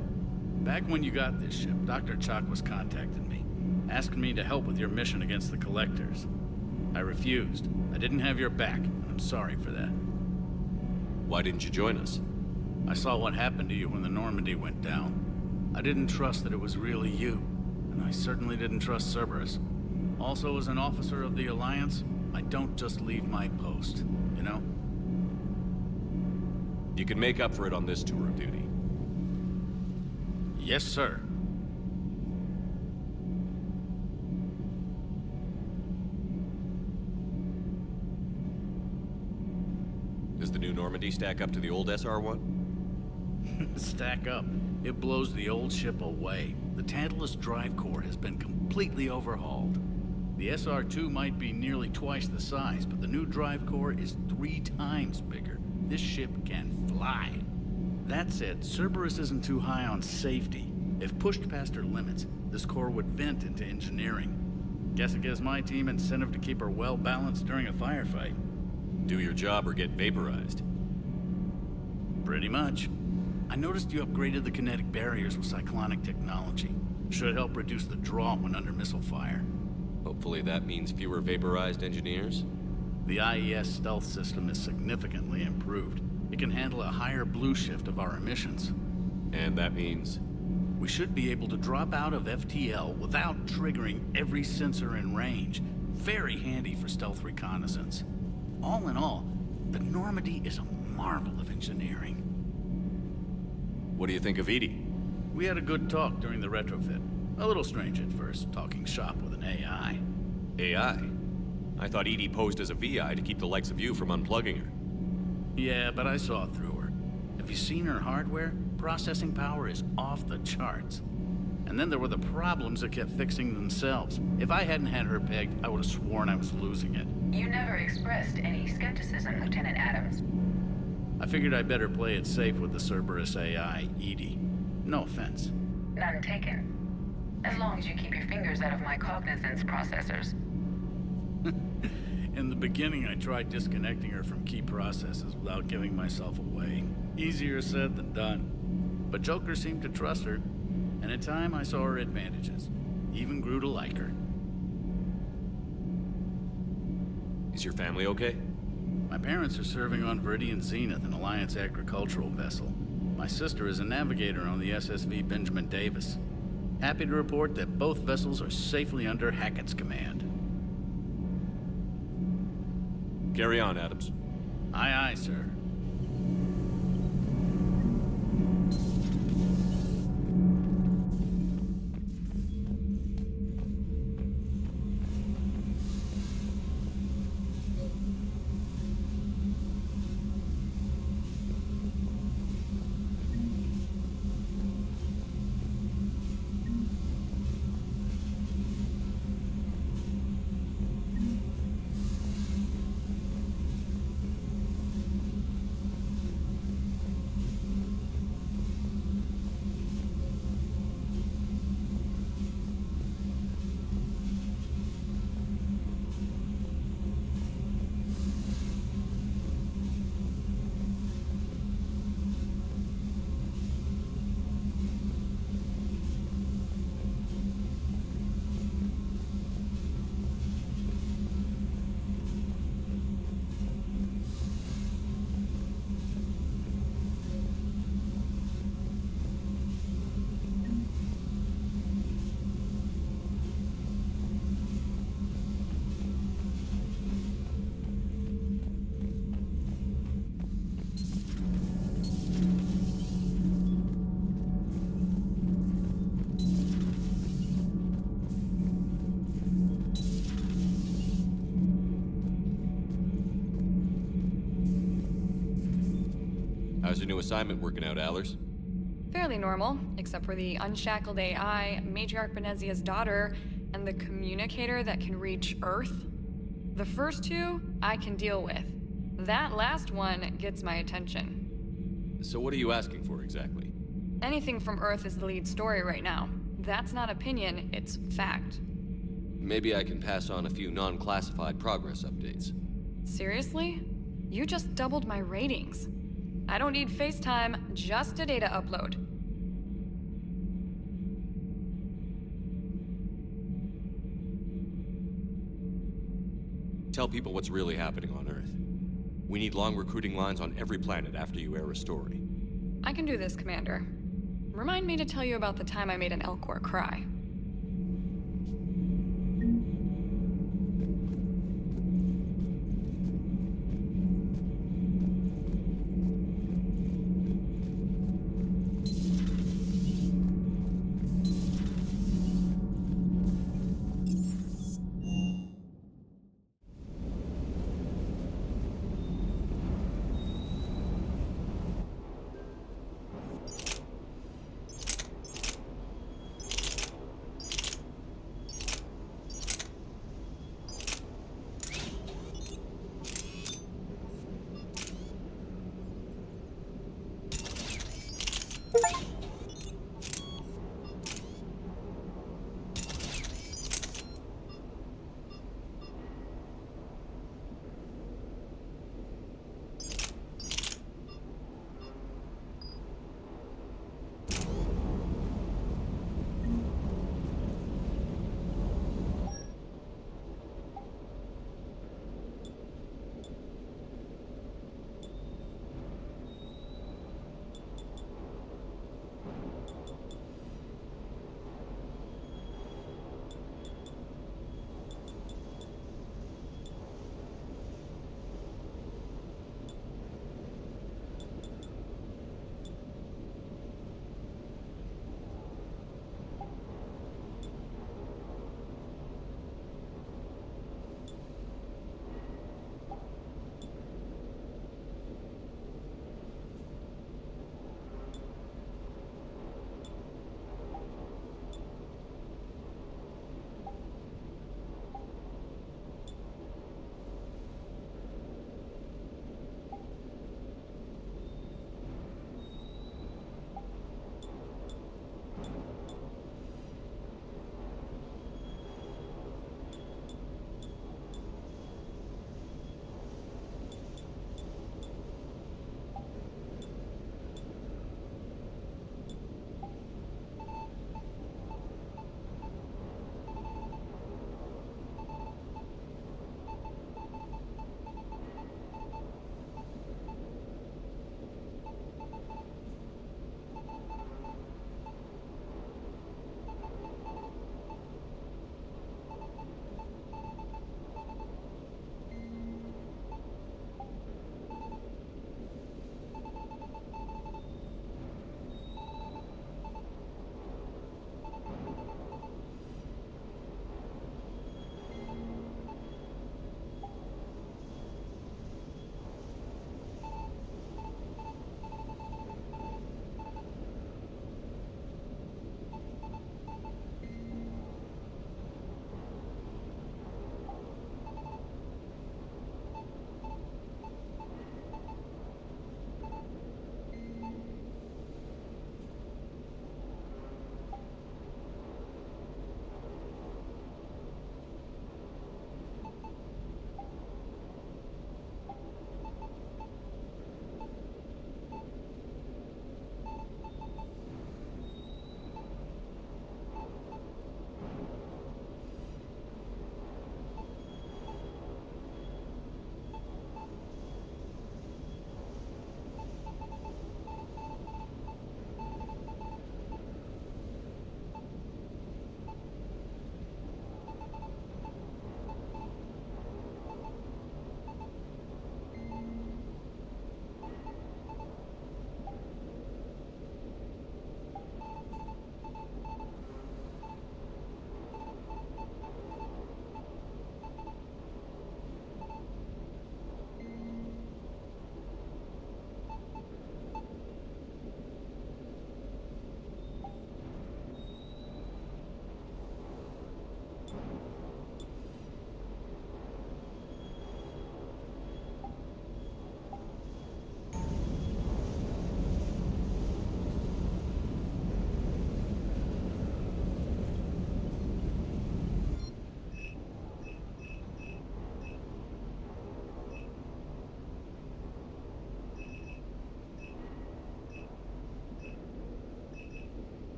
Back when you got this ship, Dr. Chalk was contacting me, asking me to help with your mission against the Collectors. I refused. I didn't have your back, and I'm sorry for that. Why didn't you join us? I saw what happened to you when the Normandy went down. I didn't trust that it was really you, and I certainly didn't trust Cerberus. Also, as an officer of the Alliance, I don't just leave my post, you know? You can make up for it on this tour of duty. Yes, sir. Does the new Normandy stack up to the old SR-1? Stack up. It blows the old ship away. The Tantalus drive core has been completely overhauled. The SR-2 might be nearly twice the size, but the new drive core is 3 times bigger. This ship can fly. That said, Cerberus isn't too high on safety. If pushed past her limits, this core would vent into engineering. Guess it gives my team incentive to keep her well balanced during a firefight. Do your job or get vaporized. Pretty much. I noticed you upgraded the kinetic barriers with cyclonic technology. Should help reduce the draw when under missile fire. Hopefully that means fewer vaporized engineers? The IES stealth system is significantly improved. It can handle a higher blue shift of our emissions. And that means? We should be able to drop out of FTL without triggering every sensor in range. Very handy for stealth reconnaissance. All in all, the Normandy facility is a marvel of engineering. What do you think of Edie? We had a good talk during the retrofit. A little strange at first, talking shop with an AI. AI? I thought Edie posed as a VI to keep the likes of you from unplugging her. Yeah, but I saw through her. Have you seen her hardware? Processing power is off the charts. And then there were the problems that kept fixing themselves. If I hadn't had her pegged, I would have sworn I was losing it. You never expressed any skepticism, Lieutenant Adams. I figured I'd better play it safe with the Cerberus AI, Edie. No offense. None taken. As long as you keep your fingers out of my cognizance processors. In the beginning, I tried disconnecting her from key processes without giving myself away. Easier said than done. But Joker seemed to trust her, and in time I saw her advantages. Even grew to like her. Is your family okay? My parents are serving on Viridian Zenith, an Alliance agricultural vessel. My sister is a navigator on the SSV Benjamin Davis. Happy to report that both vessels are safely under Hackett's command. Carry on, Adams. Aye, aye, sir. How's your new assignment working out, Allers? Fairly normal, except for the unshackled AI, Matriarch Benezia's daughter, and the communicator that can reach Earth. The first two, I can deal with. That last one gets my attention. So what are you asking for exactly? Anything from Earth is the lead story right now. That's not opinion, it's fact. Maybe I can pass on a few non-classified progress updates. Seriously? You just doubled my ratings. I don't need FaceTime, just a data upload. Tell people what's really happening on Earth. We need long recruiting lines on every planet after you air a story. I can do this, Commander. Remind me to tell you about the time I made an Elcor cry.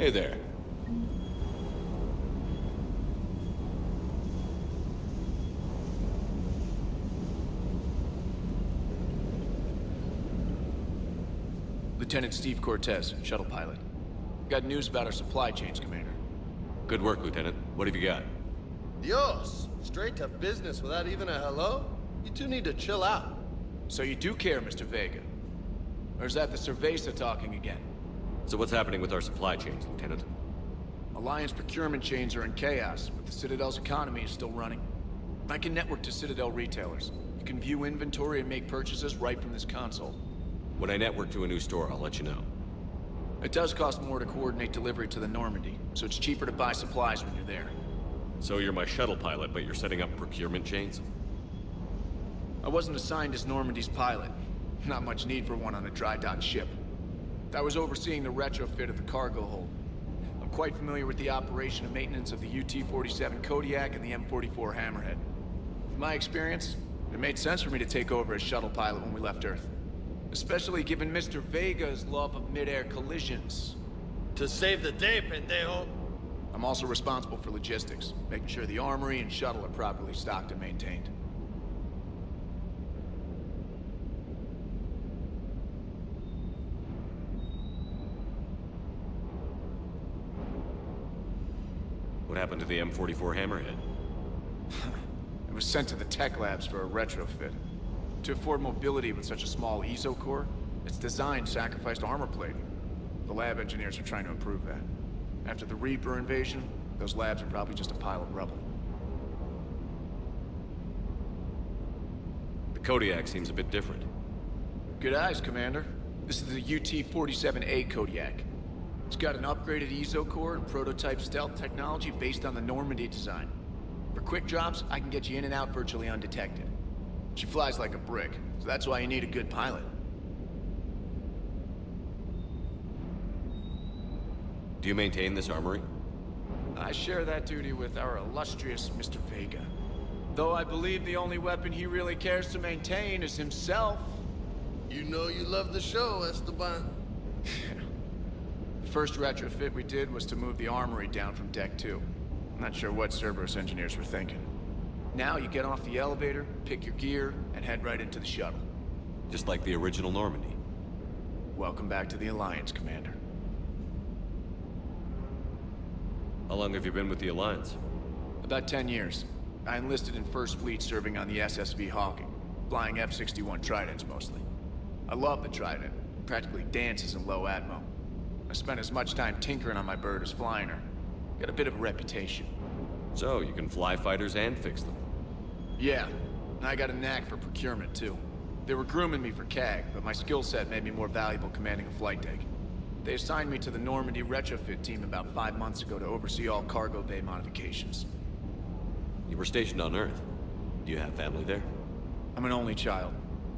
Hey there. Lieutenant Steve Cortez, shuttle pilot. Got news about our supply chains, Commander. Good work, Lieutenant. What have you got? Dios! Straight to business without even a hello? You two need to chill out. So you do care, Mr. Vega? Or is that the Cerveza talking again? So what's happening with our supply chains, Lieutenant? Alliance procurement chains are in chaos, but the Citadel's economy is still running. I can network to Citadel retailers. You can view inventory and make purchases right from this console. When I network to a new store, I'll let you know. It does cost more to coordinate delivery to the Normandy, so it's cheaper to buy supplies when you're there. So you're my shuttle pilot, but you're setting up procurement chains? I wasn't assigned as Normandy's pilot. Not much need for one on a dry dock ship. I was overseeing the retrofit of the cargo hold. I'm quite familiar with the operation and maintenance of the UT-47 Kodiak and the M44 Hammerhead. In my experience, it made sense for me to take over as shuttle pilot when we left Earth. Especially given Mr. Vega's love of mid-air collisions. To save the day, pendejo. I'm also responsible for logistics, making sure the armory and shuttle are properly stocked and maintained. What happened to the M44 Hammerhead? It was sent to the tech labs for a retrofit. To afford mobility with such a small ESO core, its design sacrificed armor plating. The lab engineers are trying to improve that. After the Reaper invasion, those labs are probably just a pile of rubble. The Kodiak seems a bit different. Good eyes, Commander. This is the UT-47A Kodiak. It's got an upgraded ESO core and prototype stealth technology based on the Normandy design. For quick drops, I can get you in and out virtually undetected. She flies like a brick, so that's why you need a good pilot. Do you maintain this armory? I share that duty with our illustrious Mr. Vega. Though I believe the only weapon he really cares to maintain is himself. You know you love the show, Esteban. The first retrofit we did was to move the armory down from Deck 2. I'm not sure what Cerberus engineers were thinking. Now you get off the elevator, pick your gear, and head right into the shuttle. Just like the original Normandy. Welcome back to the Alliance, Commander. How long have you been with the Alliance? About 10 years. I enlisted in First Fleet serving on the SSV Hawking, flying F-61 Tridents mostly. I love the Trident. It practically dances in low atmo. I spent as much time tinkering on my bird as flying her. Got a bit of a reputation. So, you can fly fighters and fix them? Yeah, and I got a knack for procurement too. They were grooming me for CAG, but my skill set made me more valuable commanding a flight deck. They assigned me to the Normandy retrofit team about 5 months ago to oversee all cargo bay modifications. You were stationed on Earth. Do you have family there? I'm an only child.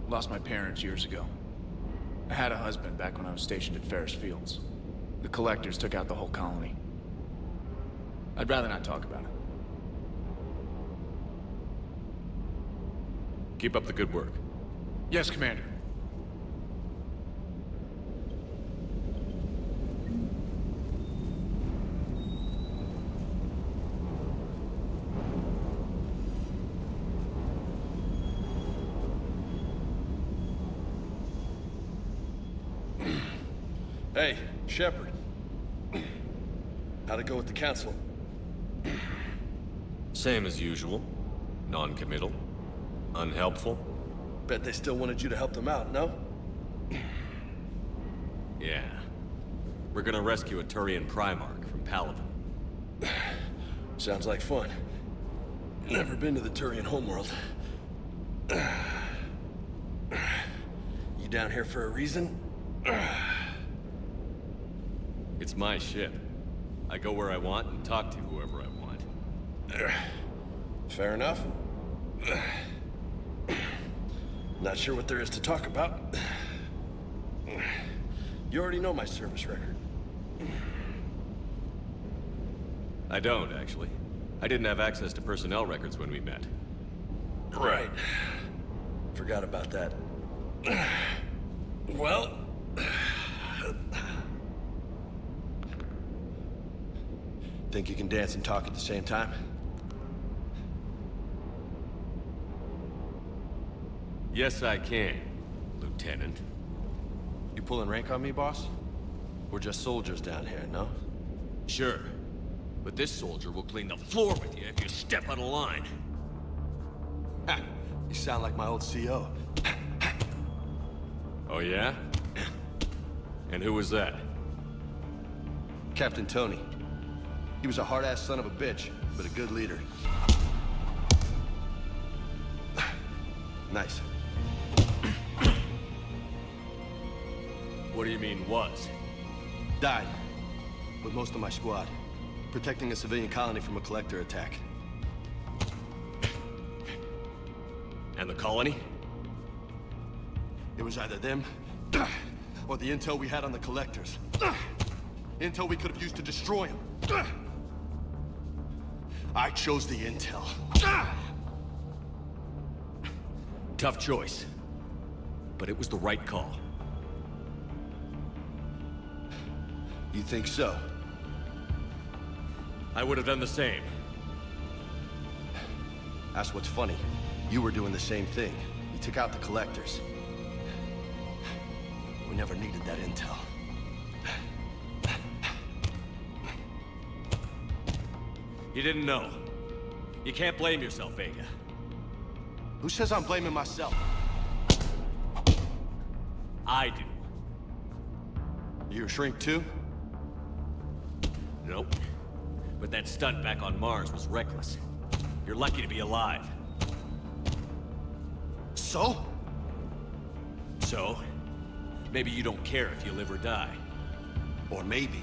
Lost my parents years ago. I had a husband back when I was stationed at Ferris Fields. The Collectors took out the whole colony. I'd rather not talk about it. Keep up the good work. Yes, Commander. Hey, Shepard. How'd it go with the council? Same as usual. Non-committal. Unhelpful. Bet they still wanted you to help them out, no? Yeah. We're gonna rescue a Turian Primarch from Palaven. Sounds like fun. Never been to the Turian homeworld. You down here for a reason? It's my ship. I go where I want and talk to whoever I want. Fair enough. Not sure what there is to talk about. You already know my service record. I don't, actually. I didn't have access to personnel records when we met. Right. Forgot about that. Well... Think you can dance and talk at the same time? Yes, I can, Lieutenant. You pulling rank on me, boss? We're just soldiers down here, no? Sure. But this soldier will clean the floor with you if you step out of line. Ha! You sound like my old CO. Oh, yeah? And who was that? Captain Tony. He was a hard-ass son of a bitch, but a good leader. Nice. What do you mean, was? Died. With most of my squad. Protecting a civilian colony from a collector attack. And the colony? It was either them, or the intel we had on the collectors. Intel we could have used to destroy them. I chose the intel. Tough choice. But it was the right call. You think so? I would have done the same. That's what's funny. You were doing the same thing. You took out the collectors. We never needed that intel. You didn't know. You can't blame yourself, Vega. Who says I'm blaming myself? I do. You a shrink too? Nope. But that stunt back on Mars was reckless. You're lucky to be alive. So? So? Maybe you don't care if you live or die. Or maybe...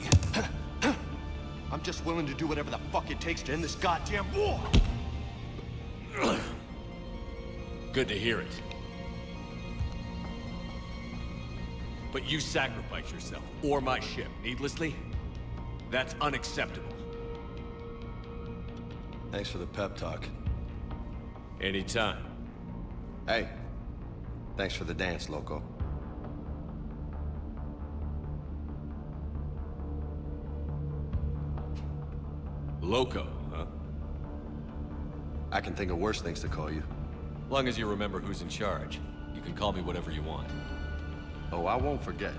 I'm just willing to do whatever the fuck it takes to end this goddamn war! Good to hear it. But you sacrifice yourself, or my ship, needlessly? That's unacceptable. Thanks for the pep talk. Anytime. Hey, thanks for the dance, Loco. Loco, huh? I can think of worse things to call you. Long as you remember who's in charge, you can call me whatever you want. Oh, I won't forget.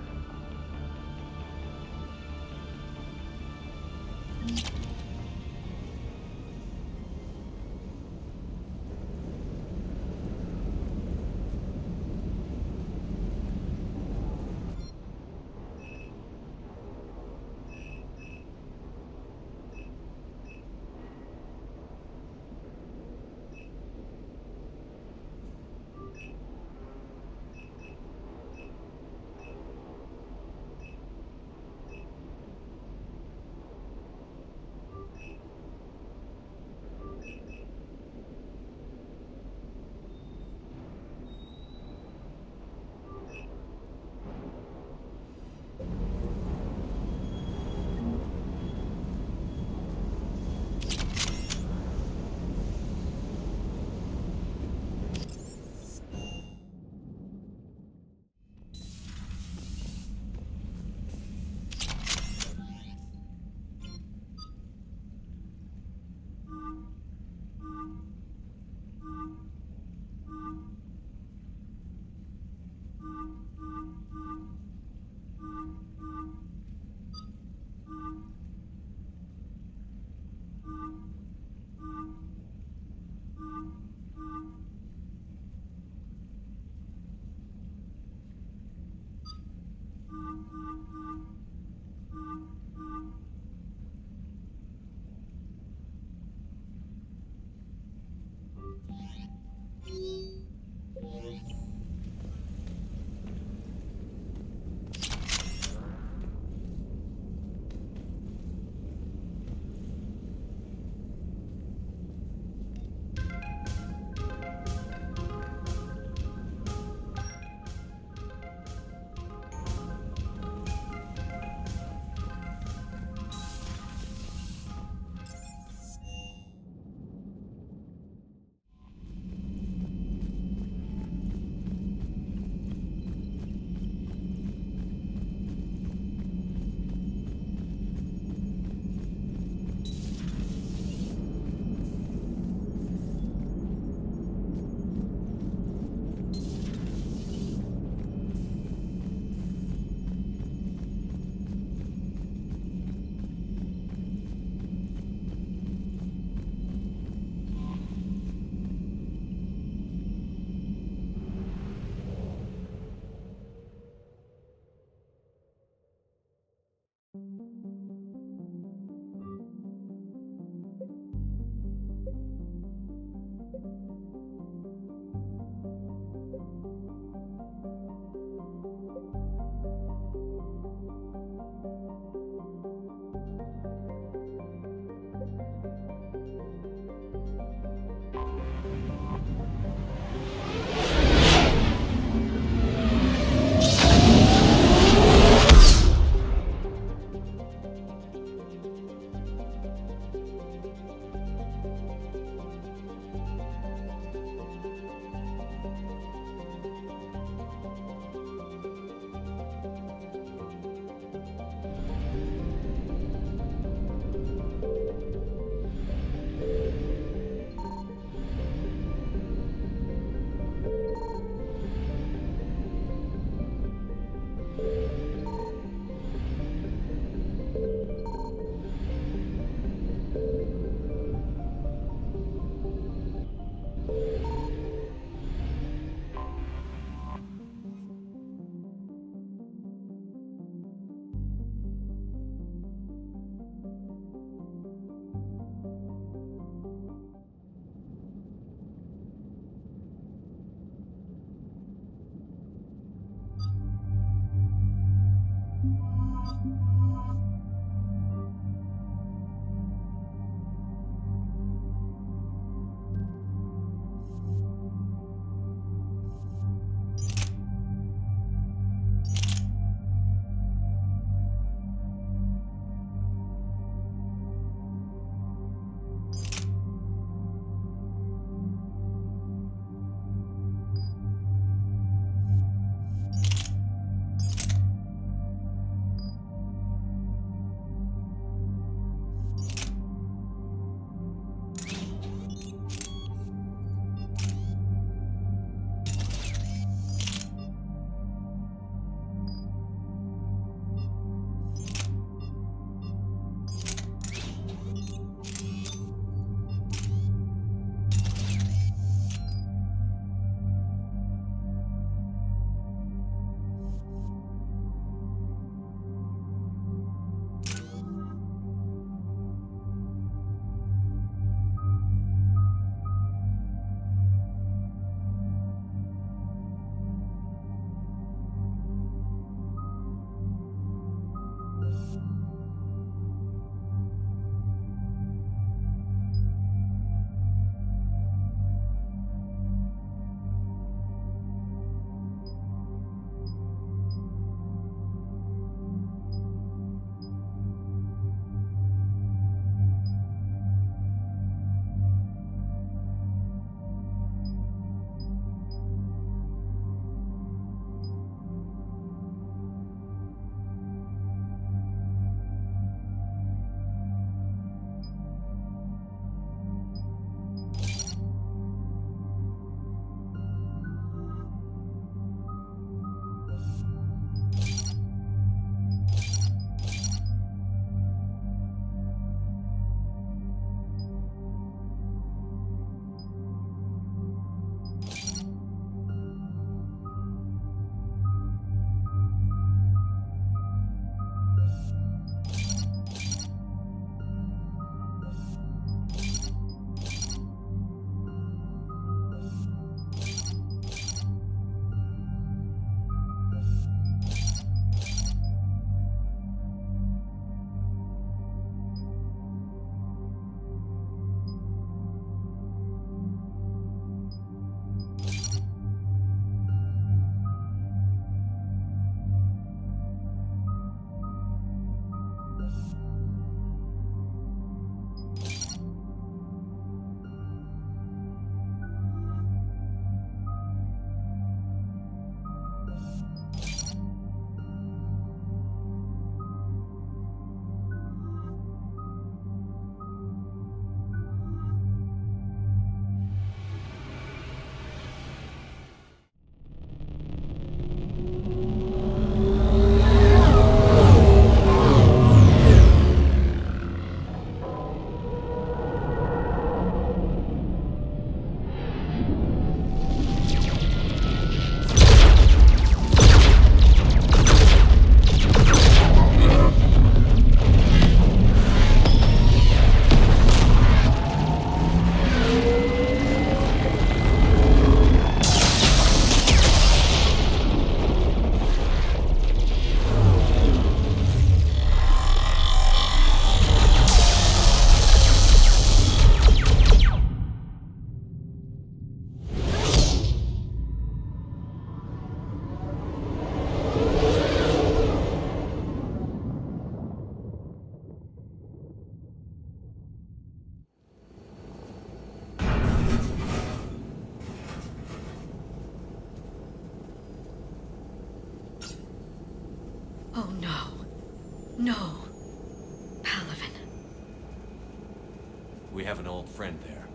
We have an old friend there.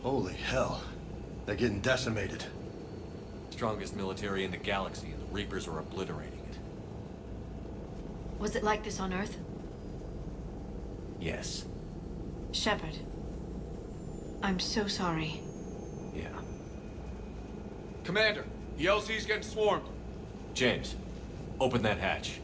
Holy hell. They're getting decimated. Strongest military in the galaxy, and the Reapers are obliterating it. Was it like this on Earth? Yes. Shepard. I'm so sorry. Yeah. Commander, the LZ's getting swarmed. James, open that hatch.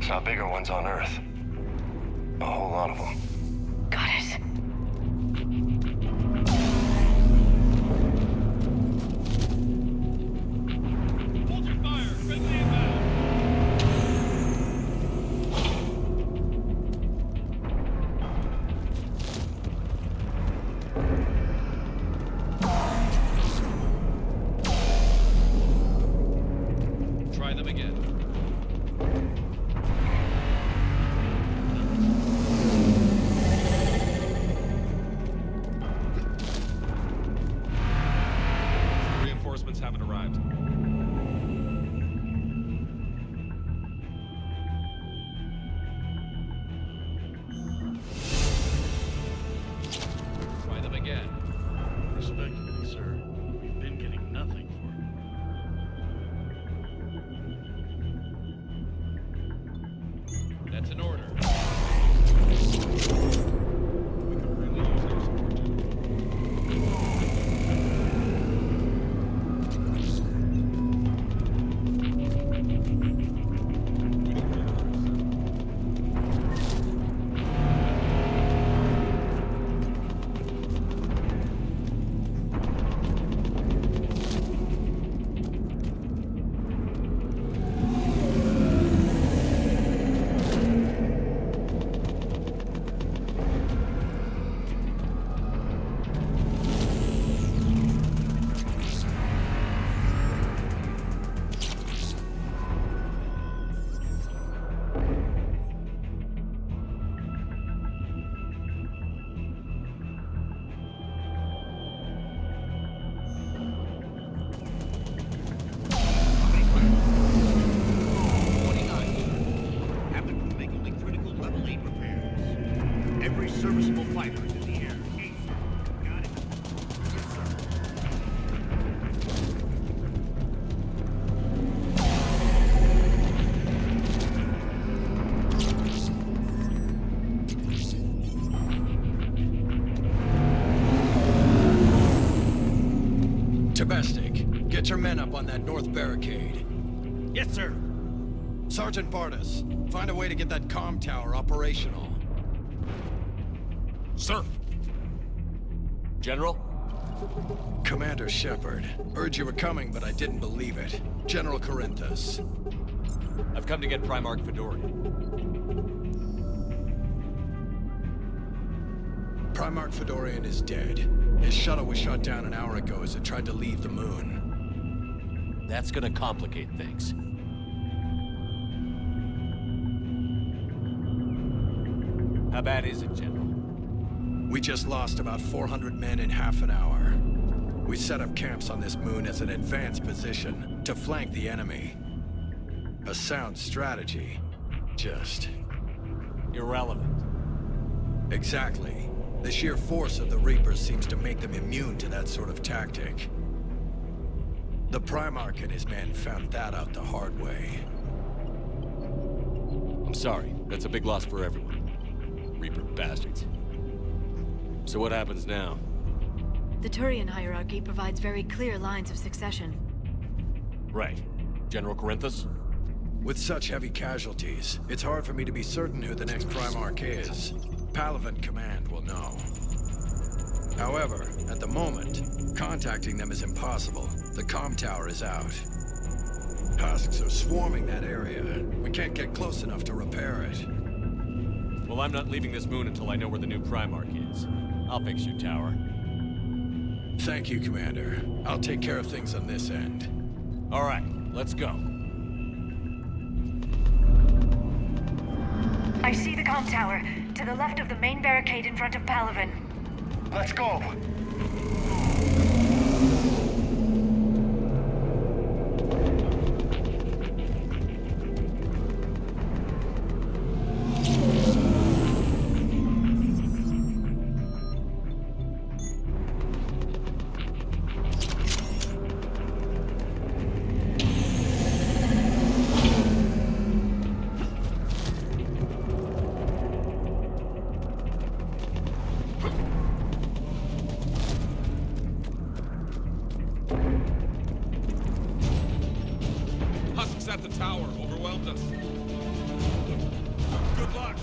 Saw bigger ones on Earth. A whole lot of them. Got it. Hold your fire! Friendly inbound! Try them again. Reinforcements haven't arrived. Try them again. Respectfully, sir. We've been getting nothing for it. That's an order. Every serviceable fighter is in the air. Got it. Yes, sir. Tabestic, get your men up on that north barricade. Yes, sir. Sergeant Bartis, find a way to get that comm tower operational. Sir. General? Commander Shepard. Heard you were coming, but I didn't believe it. General Corinthus. I've come to get Primarch Fedorian. Primarch Fedorian is dead. His shuttle was shut down an hour ago as it tried to leave the moon. That's gonna complicate things. How bad is it, General? We just lost about 400 men in half an hour. We set up camps on this moon as an advanced position to flank the enemy. A sound strategy. Just... irrelevant. Exactly. The sheer force of the Reapers seems to make them immune to that sort of tactic. The Primarch and his men found that out the hard way. I'm sorry. That's a big loss for everyone. Reaper bastards. So what happens now? The Turian hierarchy provides very clear lines of succession. Right. General Corinthus? With such heavy casualties, it's hard for me to be certain who the next Primarch is. Palaven Command will know. However, at the moment, contacting them is impossible. The comm tower is out. Husks are swarming that area. We can't get close enough to repair it. Well, I'm not leaving this moon until I know where the new Primarch is. I'll fix your tower. Thank you, Commander. I'll take care of things on this end. All right, let's go. I see the comm tower, to the left of the main barricade in front of Palaven. Let's go! At the tower, overwhelmed us. Good luck.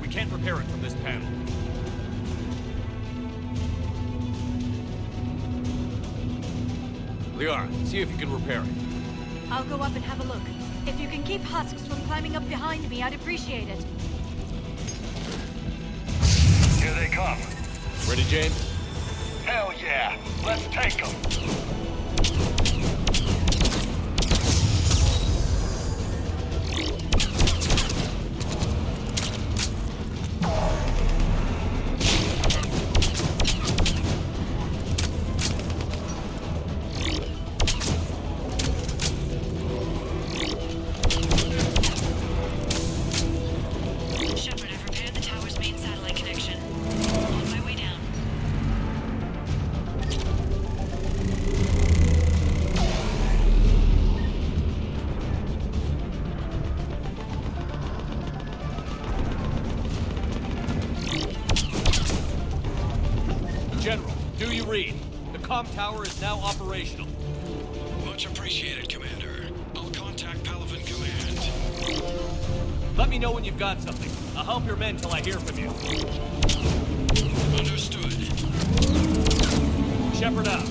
Can't repair it from this panel. Liara, see if you can repair it. I'll go up and have a look. If you can keep Husks from climbing up behind me, I'd appreciate it. Here they come. Ready, James? Hell yeah! Let's take them! General, do you read? The comm tower is now operational. Much appreciated, Commander. I'll contact Palaven Command. Let me know when you've got something. I'll help your men till I hear from you. Understood. Shepard out.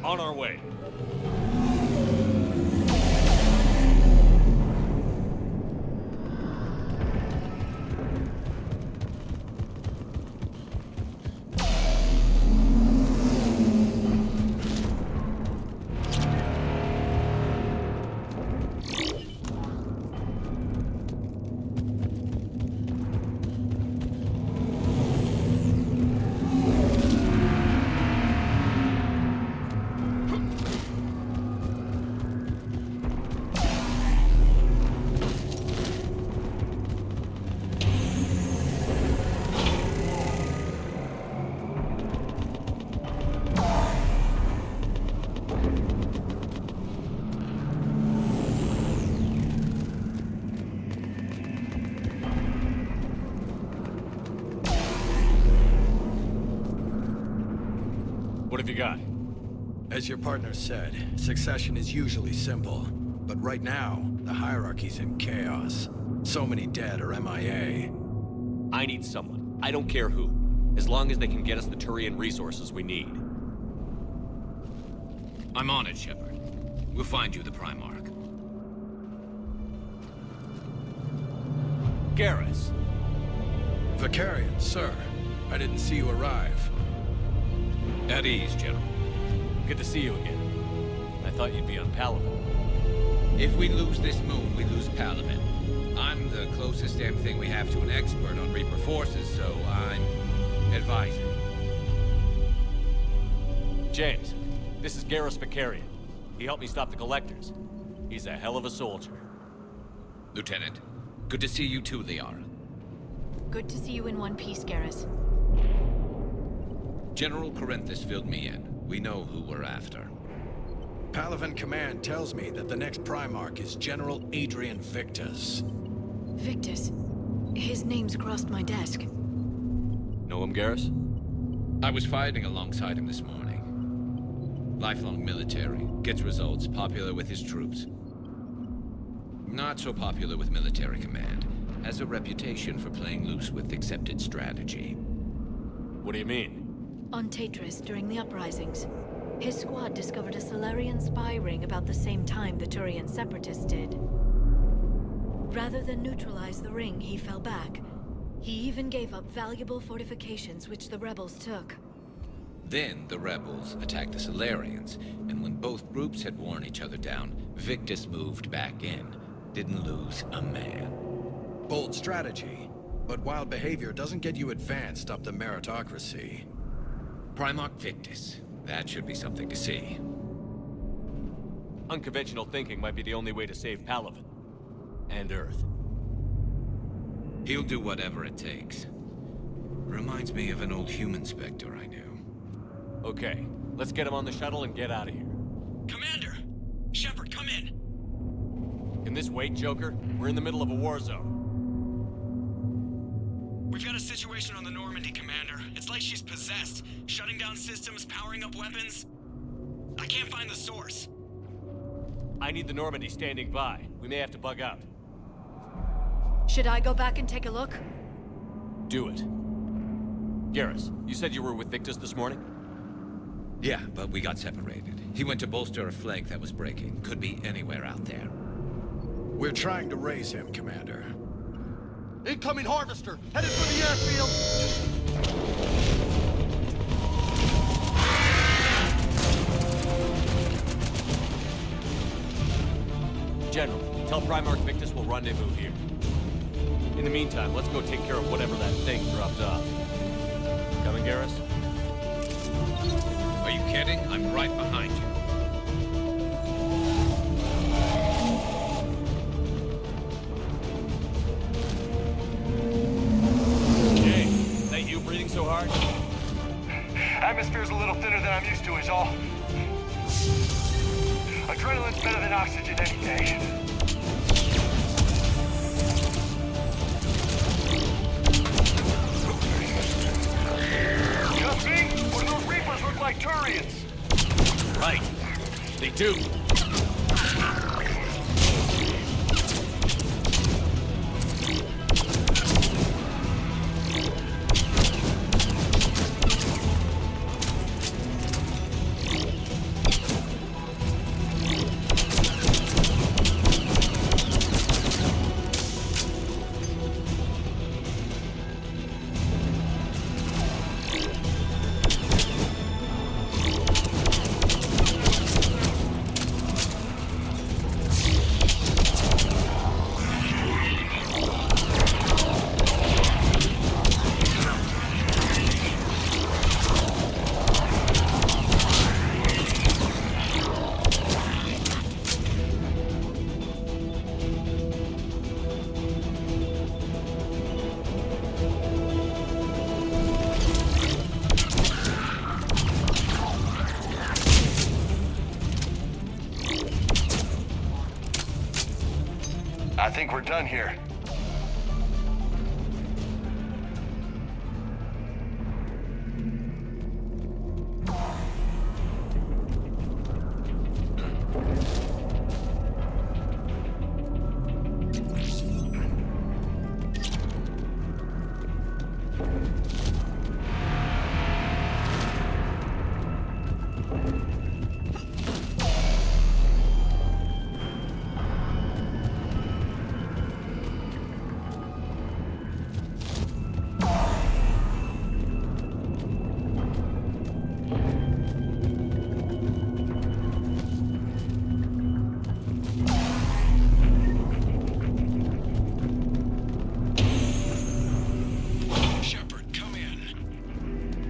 On our way. What have you got? As your partner said, succession is usually simple. But right now, the hierarchy's in chaos. So many dead or MIA. I need someone. I don't care who. As long as they can get us the Turian resources we need. I'm on it, Shepard. We'll find you the Primarch. Garrus. Vicarian, sir. I didn't see you arrive. At ease, General. Good to see you again. I thought you'd be on Palaven. If we lose this moon, we lose Palaven. I'm the closest damn thing we have to an expert on Reaper forces, so I'm advising. James, this is Garrus Vicarian. He helped me stop the Collectors. He's a hell of a soldier. Lieutenant, good to see you too, Liara. Good to see you in one piece, Garrus. General Corinthus filled me in. We know who we're after. Palaven Command tells me that the next Primarch is General Adrian Victus. Victus? His name's crossed my desk. Know him, Garrus? I was fighting alongside him this morning. Lifelong military, gets results, popular with his troops. Not so popular with military command. Has a reputation for playing loose with accepted strategy. What do you mean? On Tatris, during the uprisings, his squad discovered a Solarian spy ring about the same time the Turian separatists did. Rather than neutralize the ring, he fell back. He even gave up valuable fortifications which the rebels took. Then the rebels attacked the Solarians, and when both groups had worn each other down, Victus moved back in. Didn't lose a man. Bold strategy, but wild behavior doesn't get you advanced up the meritocracy. Primarch Victus. That should be something to see. Unconventional thinking might be the only way to save Palaven. And Earth. He'll do whatever it takes. Reminds me of an old human Spectre I knew. Okay, let's get him on the shuttle and get out of here. Commander! Shepard, come in! Can this wait, Joker? We're in the middle of a war zone. We've got a situation on the Normandy, Commander. It's like she's possessed. Shutting down systems, powering up weapons. I can't find the source. I need the Normandy standing by. We may have to bug out. Should I go back and take a look? Do it. Garrus, you said you were with Victus this morning? Yeah, but we got separated. He went to bolster a flank that was breaking. Could be anywhere out there. We're trying to raise him, Commander. Incoming Harvester! Headed for the airfield! General, tell Primarch Victus we'll rendezvous here. In the meantime, let's go take care of whatever that thing dropped off. Coming, Garrus? Are you kidding? I'm right behind you. Breathing so hard? Atmosphere's a little thinner than I'm used to is all. Adrenaline's better than oxygen any day. Just me? Or do those Reapers look like Turians? Right. They do. think we're done here.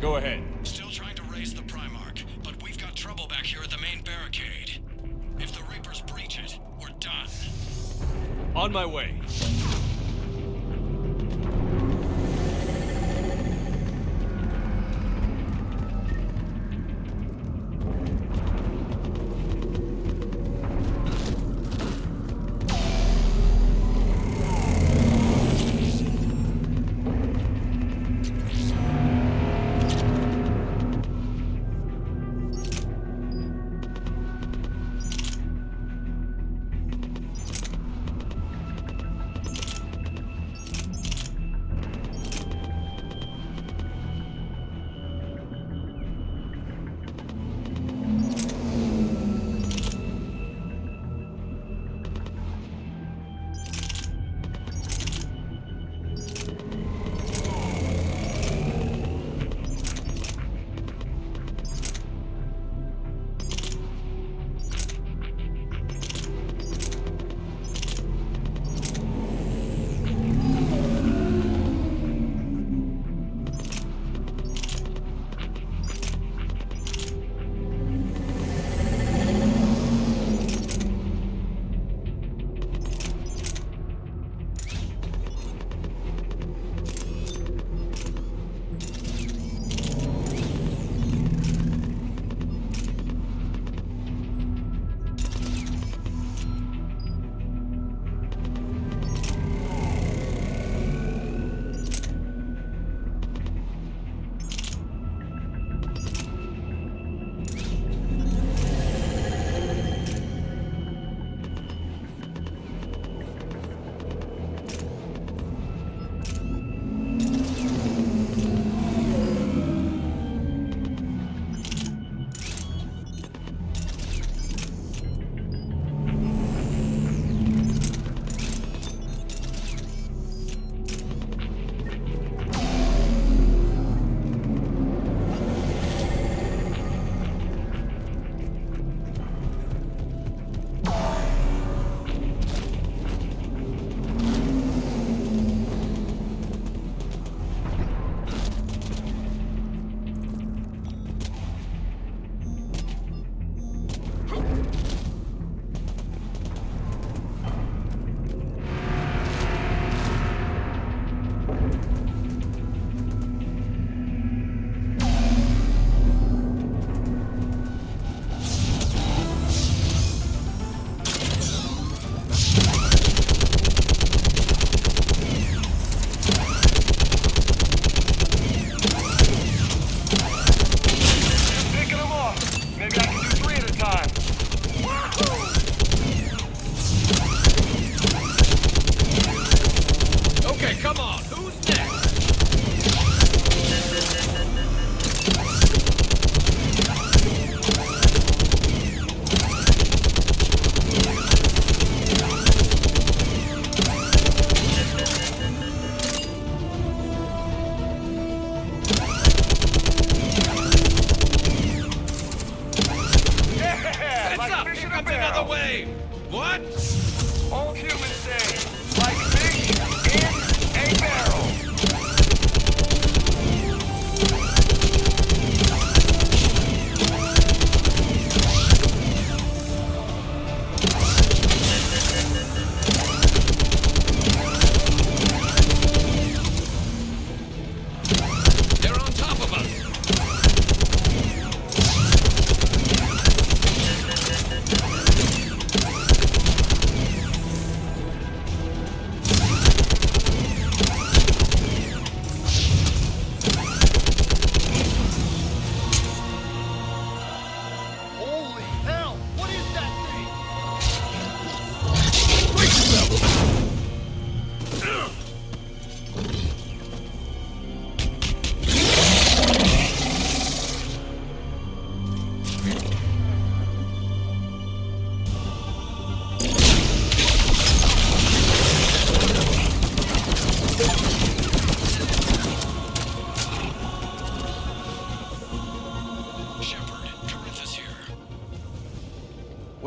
Go ahead. Still trying to raise the Primarch, but we've got trouble back here at the main barricade. If the Reapers breach it, we're done. On my way.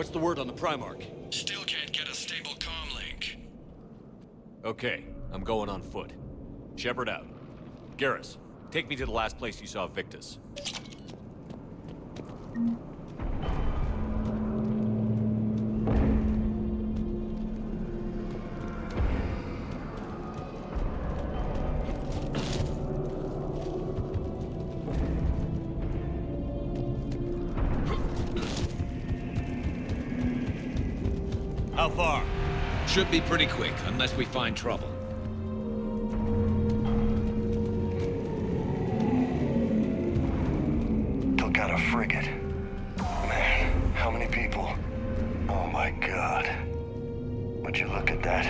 What's the word on the Primarch? Still can't get a stable comm link. Okay, I'm going on foot. Shepard out. Garrus, take me to the last place you saw Victus. How far? Should be pretty quick, unless we find trouble. Took out a frigate. Man, how many people? Oh my god. Would you look at that?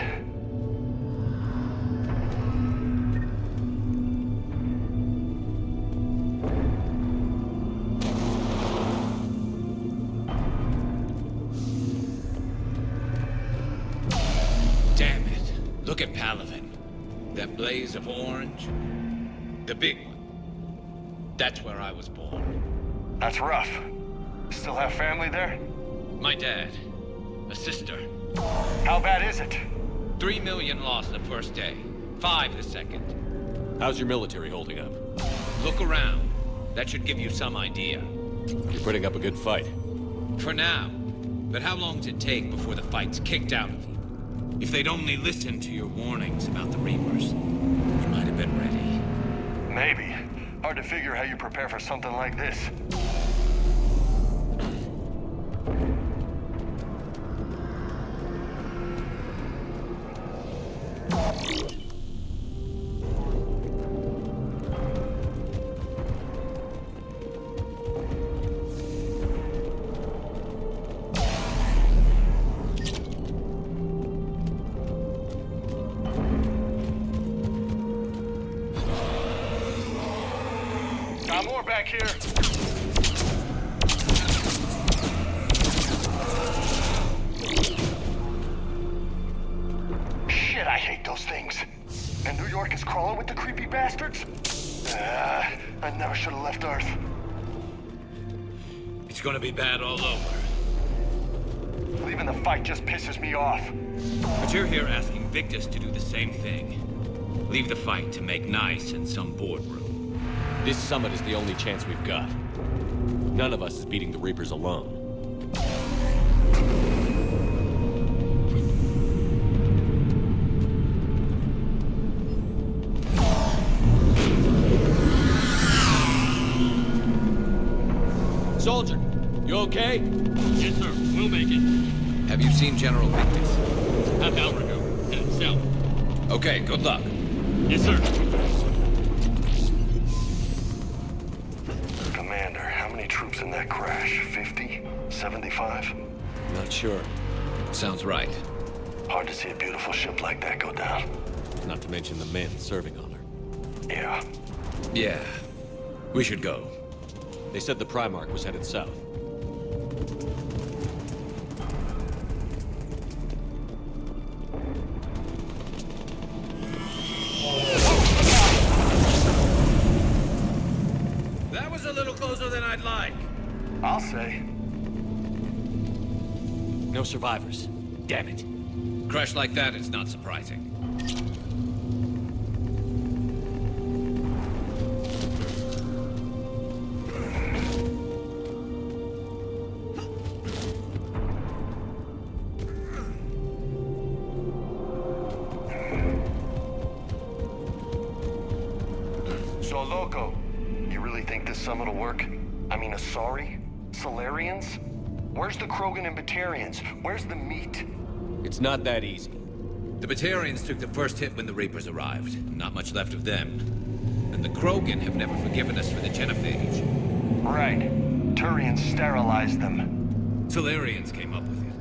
Damn it. Look at Palaven. That blaze of orange. The big one. That's where I was born. That's rough. Still have family there? My dad. A sister. How bad is it? 3 million lost the first day. 5 the second. How's your military holding up? Look around. That should give you some idea. You're putting up a good fight. For now. But how long does it take before the fight's kicked out of you? If they'd only listened to your warnings about the Reapers, you might have been ready. Maybe. Hard to figure how you prepare for something like this. Got more back here. Shit, I hate those things. And New York is crawling with the creepy bastards? I never should have left Earth. It's gonna be bad all over. Leaving the fight just pisses me off. But you're here asking Victus to do the same thing. Leave the fight to make nice in some boardroom. This summit is the only chance we've got. None of us is beating the Reapers alone. Soldier, you okay? Yes, sir. We'll make it. Have you seen General Victus? Half hour ago. Headed south. Okay, good luck. Yes, sir. Commander, how many troops in that crash? 50? 75? Not sure. Sounds right. Hard to see a beautiful ship like that go down. Not to mention the men serving on her. Yeah. Yeah. We should go. They said the Primarch was headed south. That was a little closer than I'd like. I'll say. No survivors. Damn it. Crash like that, it's not surprising. So, Loco, you really think this summit will work? I mean, Asari? Solarians? Where's the Krogan and Batarians? Where's the meat? It's not that easy. The Batarians took the first hit when the Reapers arrived. Not much left of them. And the Krogan have never forgiven us for the Genophage. Right. Turians sterilized them. Solarians came up with it.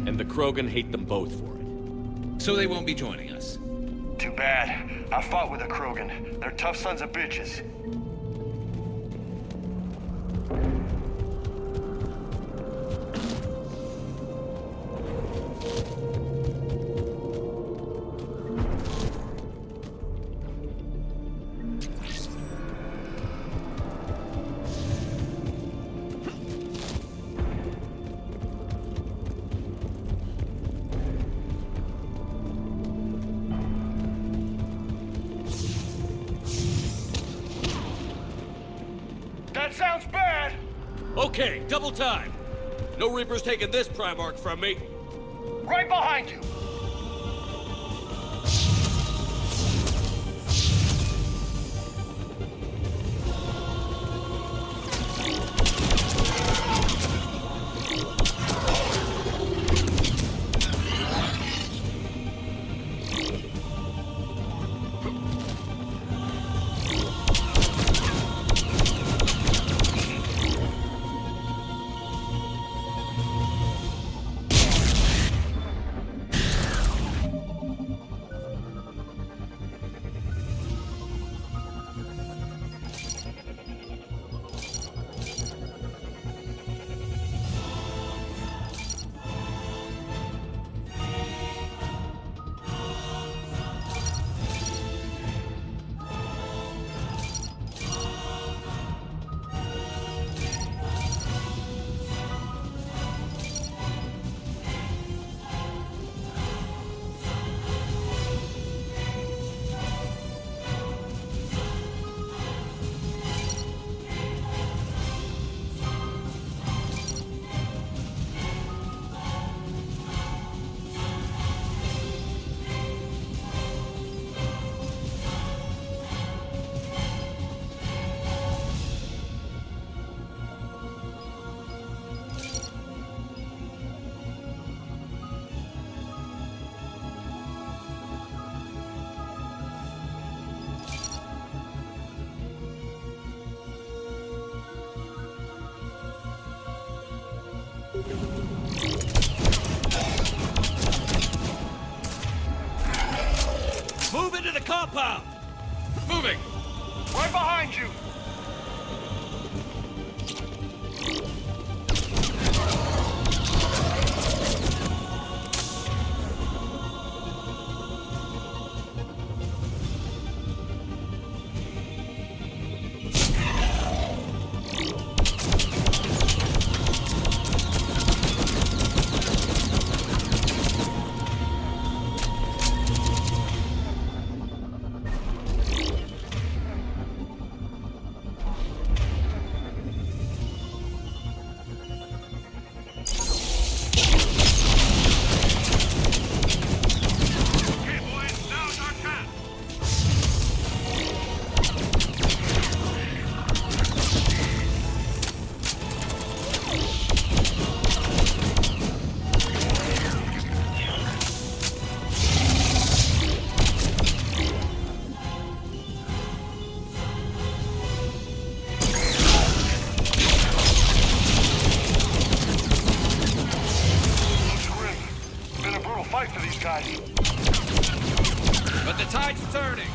And the Krogan hate them both for it. So they won't be joining us. Too bad. I fought with a Krogan. They're tough sons of bitches. That sounds bad! Okay, double time. No Reaper's taking this Primarch from me. Right behind you! Move into the compound! Moving! Right behind you! Fight for these guys. But the tide's turning.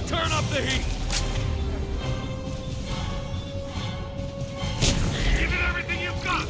Turn up the heat. Give it everything you've got.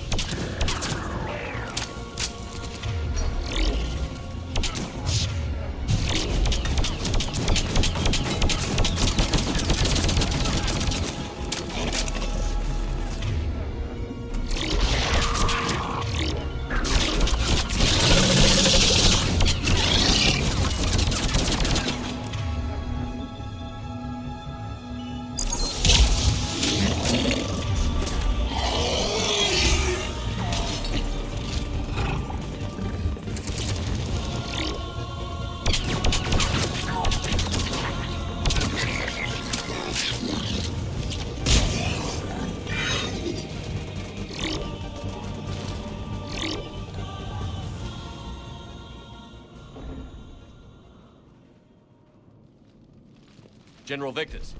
General Victus.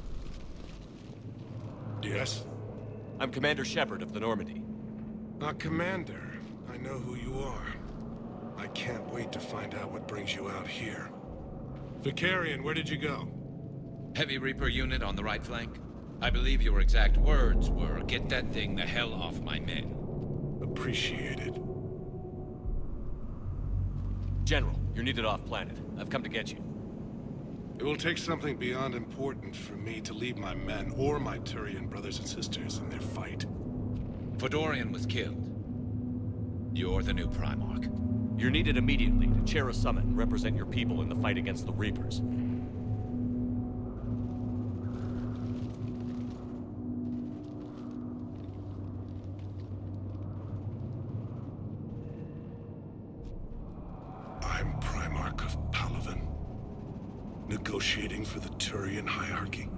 Yes? I'm Commander Shepard of the Normandy. Commander. I know who you are. I can't wait to find out what brings you out here. Vicarian, where did you go? Heavy Reaper unit on the right flank. I believe your exact words were, "Get that thing the hell off my men." Appreciated. General, you're needed off-planet. I've come to get you. It will take something beyond important for me to leave my men or my Turian brothers and sisters in their fight. Fedorian was killed. You're the new Primarch. You're needed immediately to chair a summit and represent your people in the fight against the Reapers. Negotiating for the Turian hierarchy?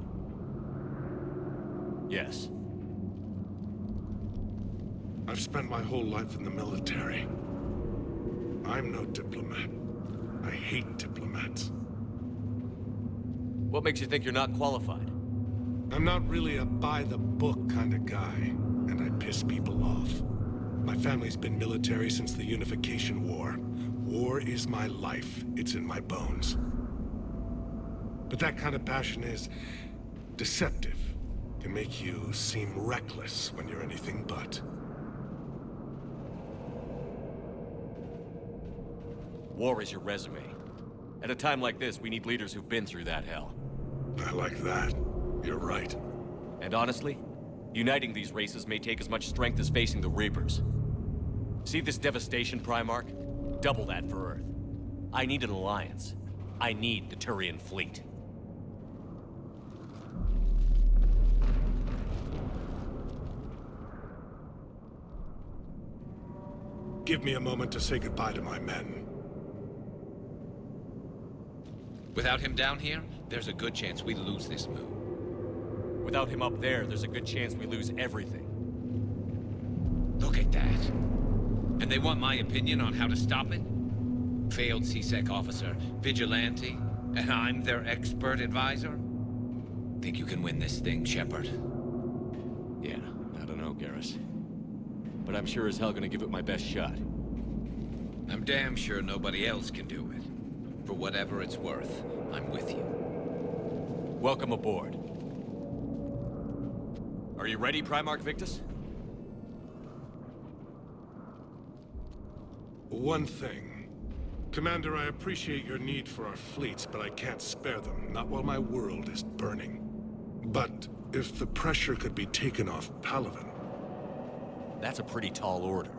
Yes. I've spent my whole life in the military. I'm no diplomat. I hate diplomats. What makes you think you're not qualified? I'm not really a by-the-book kind of guy, and I piss people off. My family's been military since the Unification War. War is my life. It's in my bones. But that kind of passion is deceptive. Can make you seem reckless when you're anything but. War is your resume. At a time like this, we need leaders who've been through that hell. I like that. You're right. And honestly, uniting these races may take as much strength as facing the Reapers. See this devastation, Primarch? Double that for Earth. I need an alliance. I need the Turian fleet. Give me a moment to say goodbye to my men. Without him down here, there's a good chance we lose this move. Without him up there's a good chance we lose everything. Look at that. And they want my opinion on how to stop it? Failed C-Sec officer, vigilante, and I'm their expert advisor? Think you can win this thing, Shepard? Yeah, I don't know, Garrus. But I'm sure as hell gonna give it my best shot. I'm damn sure nobody else can do it. For whatever it's worth, I'm with you. Welcome aboard. Are you ready, Primarch Victus? One thing. Commander, I appreciate your need for our fleets, but I can't spare them, not while my world is burning. But if the pressure could be taken off Palaven... That's a pretty tall order.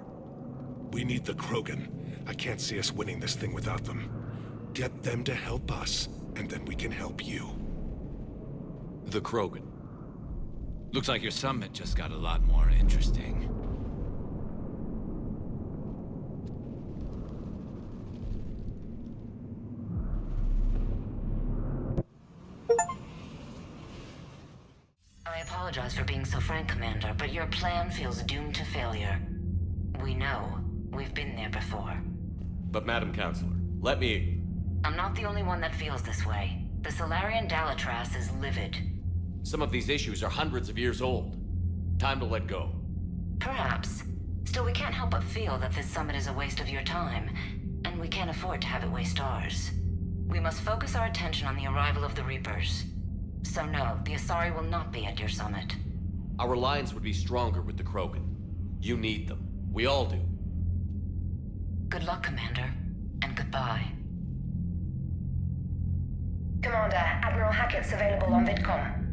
We need the Krogan. I can't see us winning this thing without them. Get them to help us, and then we can help you. The Krogan. Looks like your summit just got a lot more interesting. I apologize for being so frank, Commander, but your plan feels doomed to failure. We know. We've been there before. But Madam Counselor, let me... I'm not the only one that feels this way. The Solarian Dalatras is livid. Some of these issues are hundreds of years old. Time to let go. Perhaps. Still, we can't help but feel that this summit is a waste of your time, and we can't afford to have it waste ours. We must focus our attention on the arrival of the Reapers. So no, the Asari will not be at your summit. Our alliance would be stronger with the Krogan. You need them. We all do. Good luck, Commander, and goodbye. Commander, Admiral Hackett's available on VidCom.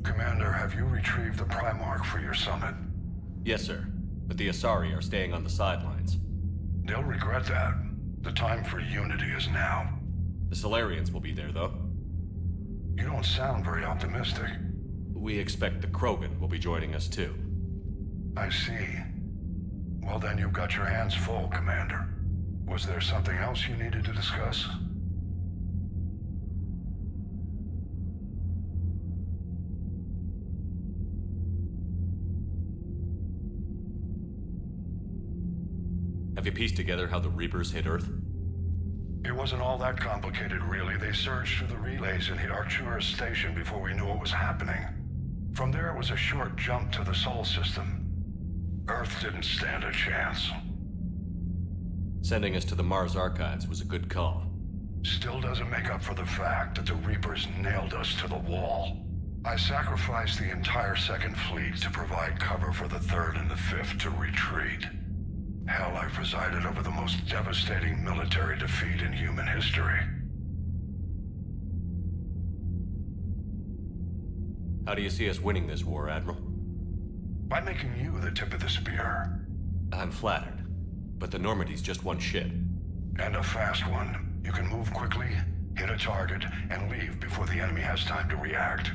Commander, have you retrieved the Primarch for your summit? Yes, sir. But the Asari are staying on the sidelines. They'll regret that. The time for unity is now. The Solarians will be there, though. You don't sound very optimistic. We expect the Krogan will be joining us, too. I see. Well, then you've got your hands full, Commander. Was there something else you needed to discuss? Have you pieced together how the Reapers hit Earth? It wasn't all that complicated, really. They surged through the relays and hit Arcturus Station before we knew what was happening. From there, it was a short jump to the Sol system. Earth didn't stand a chance. Sending us to the Mars Archives was a good call. Still doesn't make up for the fact that the Reapers nailed us to the wall. I sacrificed the entire Second Fleet to provide cover for the Third and the Fifth to retreat. Hell, I presided over the most devastating military defeat in human history. How do you see us winning this war, Admiral? By making you the tip of the spear. I'm flattered, but the Normandy's just one ship. And a fast one. You can move quickly, hit a target, and leave before the enemy has time to react.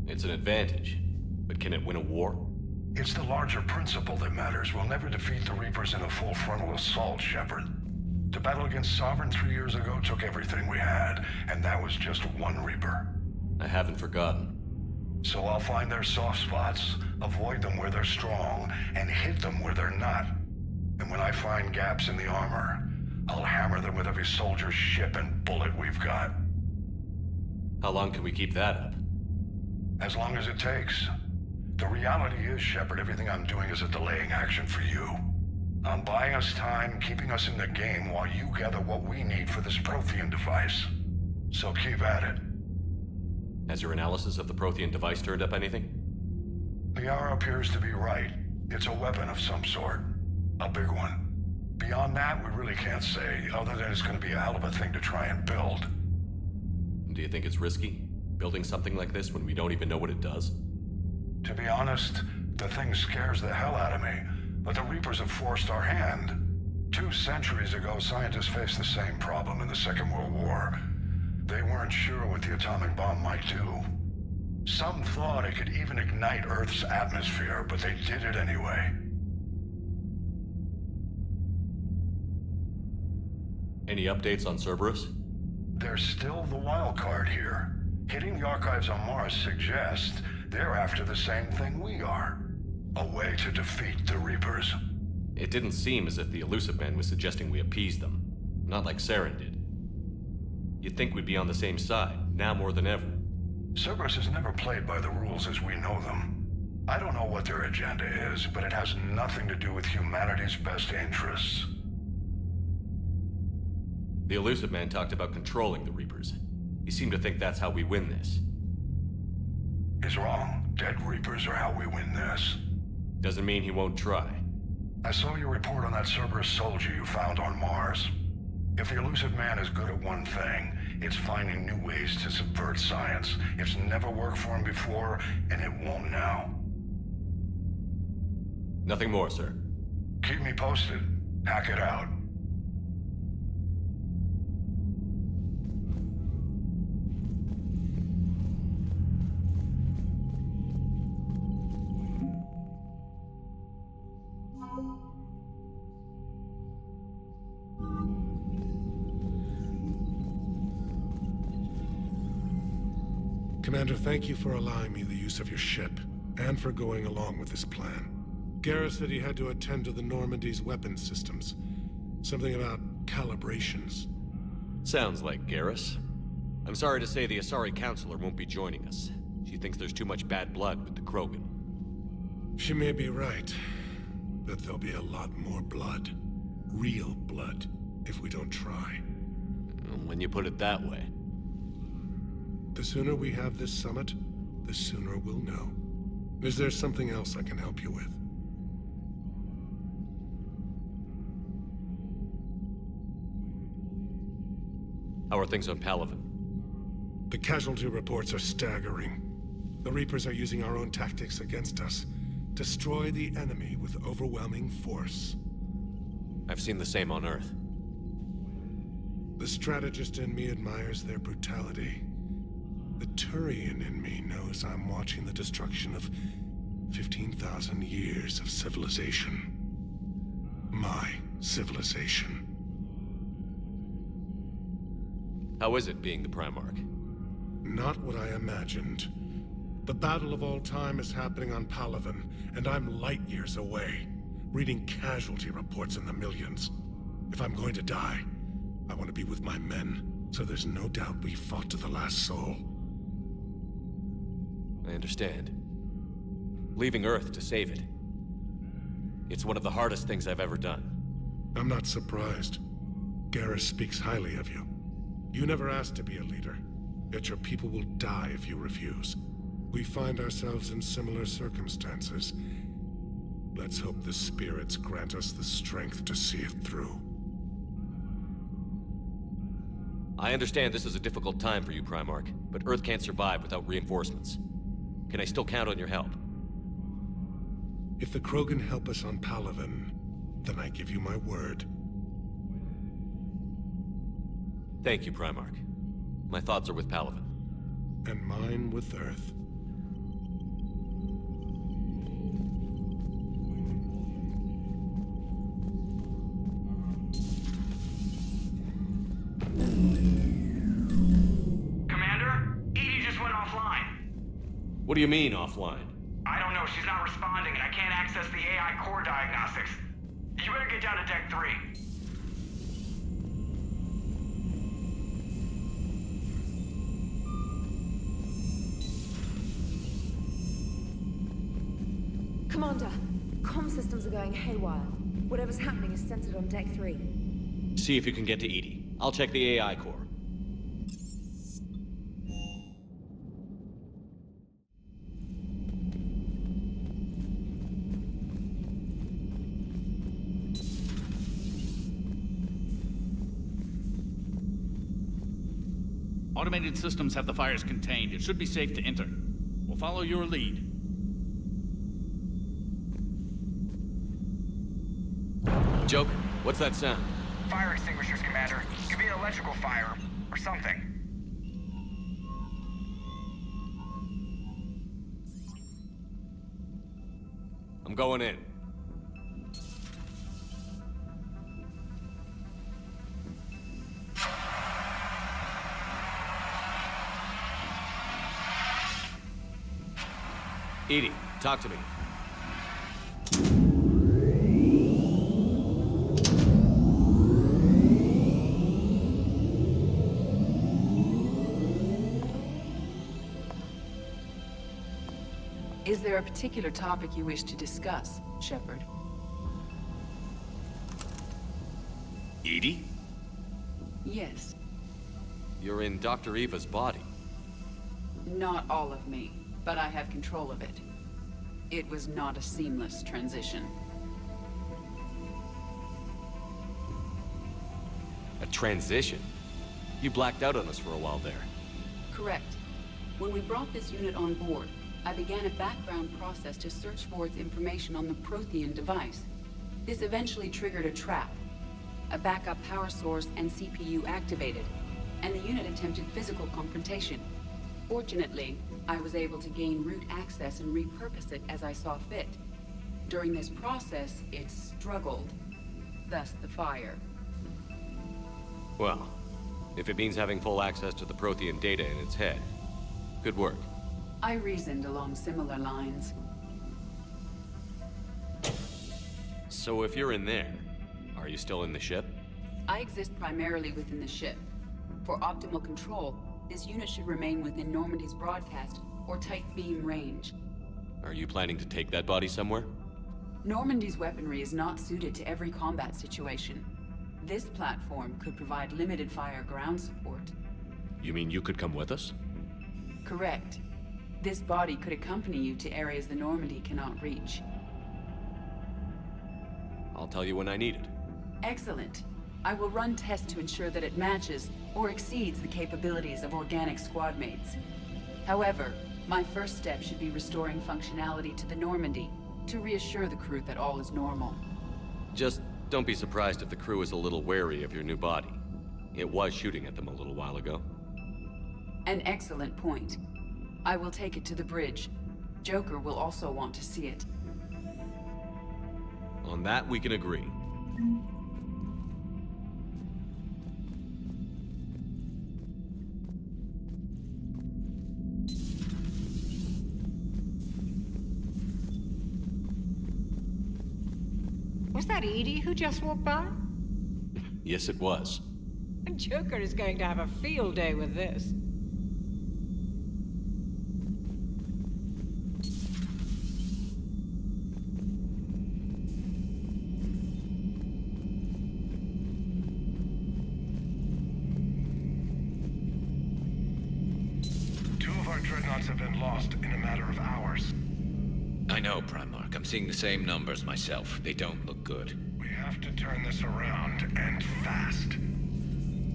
It's an advantage, but can it win a war? It's the larger principle that matters. We'll never defeat the Reapers in a full frontal assault, Shepard. The battle against Sovereign 3 years ago took everything we had, and that was just one Reaper. I haven't forgotten. So I'll find their soft spots, avoid them where they're strong, and hit them where they're not. And when I find gaps in the armor, I'll hammer them with every soldier, ship, and bullet we've got. How long can we keep that up? As long as it takes. The reality is, Shepard, everything I'm doing is a delaying action for you. I'm buying us time, keeping us in the game while you gather what we need for this Prothean device. So keep at it. Has your analysis of the Prothean device turned up anything? Liara appears to be right. It's a weapon of some sort. A big one. Beyond that, we really can't say, other than it's going to be a hell of a thing to try and build. Do you think it's risky, building something like this when we don't even know what it does? To be honest, the thing scares the hell out of me, but the Reapers have forced our hand. 2 centuries ago, scientists faced the same problem in the Second World War. They weren't sure what the atomic bomb might do. Some thought it could even ignite Earth's atmosphere, but they did it anyway. Any updates on Cerberus? They're still the wild card here. Hitting the archives on Mars suggests they're after the same thing we are. A way to defeat the Reapers. It didn't seem as if the Illusive Man was suggesting we appease them. Not like Saren did. You'd think we'd be on the same side, now more than ever. Cerberus has never played by the rules as we know them. I don't know what their agenda is, but it has nothing to do with humanity's best interests. The Illusive Man talked about controlling the Reapers. He seemed to think that's how we win this. He's wrong. Dead Reapers are how we win this. Doesn't mean he won't try. I saw your report on that Cerberus soldier you found on Mars. If the Illusive Man is good at one thing, it's finding new ways to subvert science. It's never worked for him before, and it won't now. Nothing more, sir. Keep me posted. Hack it out. Commander, thank you for allowing me the use of your ship, and for going along with this plan. Garrus said he had to attend to the Normandy's weapons systems. Something about calibrations. Sounds like Garrus. I'm sorry to say the Asari Counselor won't be joining us. She thinks there's too much bad blood with the Krogan. She may be right, but there'll be a lot more blood. Real blood, if we don't try. When you put it that way. The sooner we have this summit, the sooner we'll know. Is there something else I can help you with? How are things on Palaven? The casualty reports are staggering. The Reapers are using our own tactics against us. Destroy the enemy with overwhelming force. I've seen the same on Earth. The strategist in me admires their brutality. The Turian in me knows I'm watching the destruction of 15,000 years of civilization. My civilization. How is it being the Primarch? Not what I imagined. The battle of all time is happening on Palaven, and I'm light years away, reading casualty reports in the millions. If I'm going to die, I want to be with my men, so there's no doubt we fought to the last soul. I understand. Leaving Earth to save it. It's one of the hardest things I've ever done. I'm not surprised. Garrus speaks highly of you. You never asked to be a leader, yet your people will die if you refuse. We find ourselves in similar circumstances. Let's hope the spirits grant us the strength to see it through. I understand this is a difficult time for you, Primarch, but Earth can't survive without reinforcements. Can I still count on your help? If the Krogan help us on Palaven, then I give you my word. Thank you, Primarch. My thoughts are with Palaven. And mine with Earth. What do you mean, offline? I don't know, she's not responding, and I can't access the AI core diagnostics. You better get down to Deck 3. Commander, comm systems are going haywire. Whatever's happening is centered on Deck 3. See if you can get to EDI. I'll check the AI core. Automated systems have the fires contained. It should be safe to enter. We'll follow your lead. Joker, what's that sound? Fire extinguishers, Commander. Could be an electrical fire, or something. I'm going in. EDI, talk to me. Is there a particular topic you wish to discuss, Shepard? EDI? Yes. You're in Dr. Eva's body. Not all of me, but I have control of it. It was not a seamless transition. A transition? You blacked out on us for a while there. Correct. When we brought this unit on board, I began a background process to search for its information on the Prothean device. This eventually triggered a trap. A backup power source and CPU activated, and the unit attempted physical confrontation. Fortunately, I was able to gain root access and repurpose it as I saw fit. During this process, it struggled. Thus the fire. Well, if it means having full access to the Prothean data in its head, good work. I reasoned along similar lines. So if you're in there, are you still in the ship? I exist primarily within the ship. For optimal control, this unit should remain within Normandy's broadcast or tight beam range. Are you planning to take that body somewhere? Normandy's weaponry is not suited to every combat situation. This platform could provide limited fire ground support. You mean you could come with us? Correct. This body could accompany you to areas the Normandy cannot reach. I'll tell you when I need it. Excellent. I will run tests to ensure that it matches or exceeds the capabilities of organic squad mates. However, my first step should be restoring functionality to the Normandy to reassure the crew that all is normal. Just don't be surprised if the crew is a little wary of your new body. It was shooting at them a little while ago. An excellent point. I will take it to the bridge. Joker will also want to see it. On that, we can agree. Was that EDI who just walked by? Yes, it was. Joker is going to have a field day with this. Dreadnoughts have been lost in a matter of hours. I know, Primarch. I'm seeing the same numbers myself. They don't look good. We have to turn this around, and fast.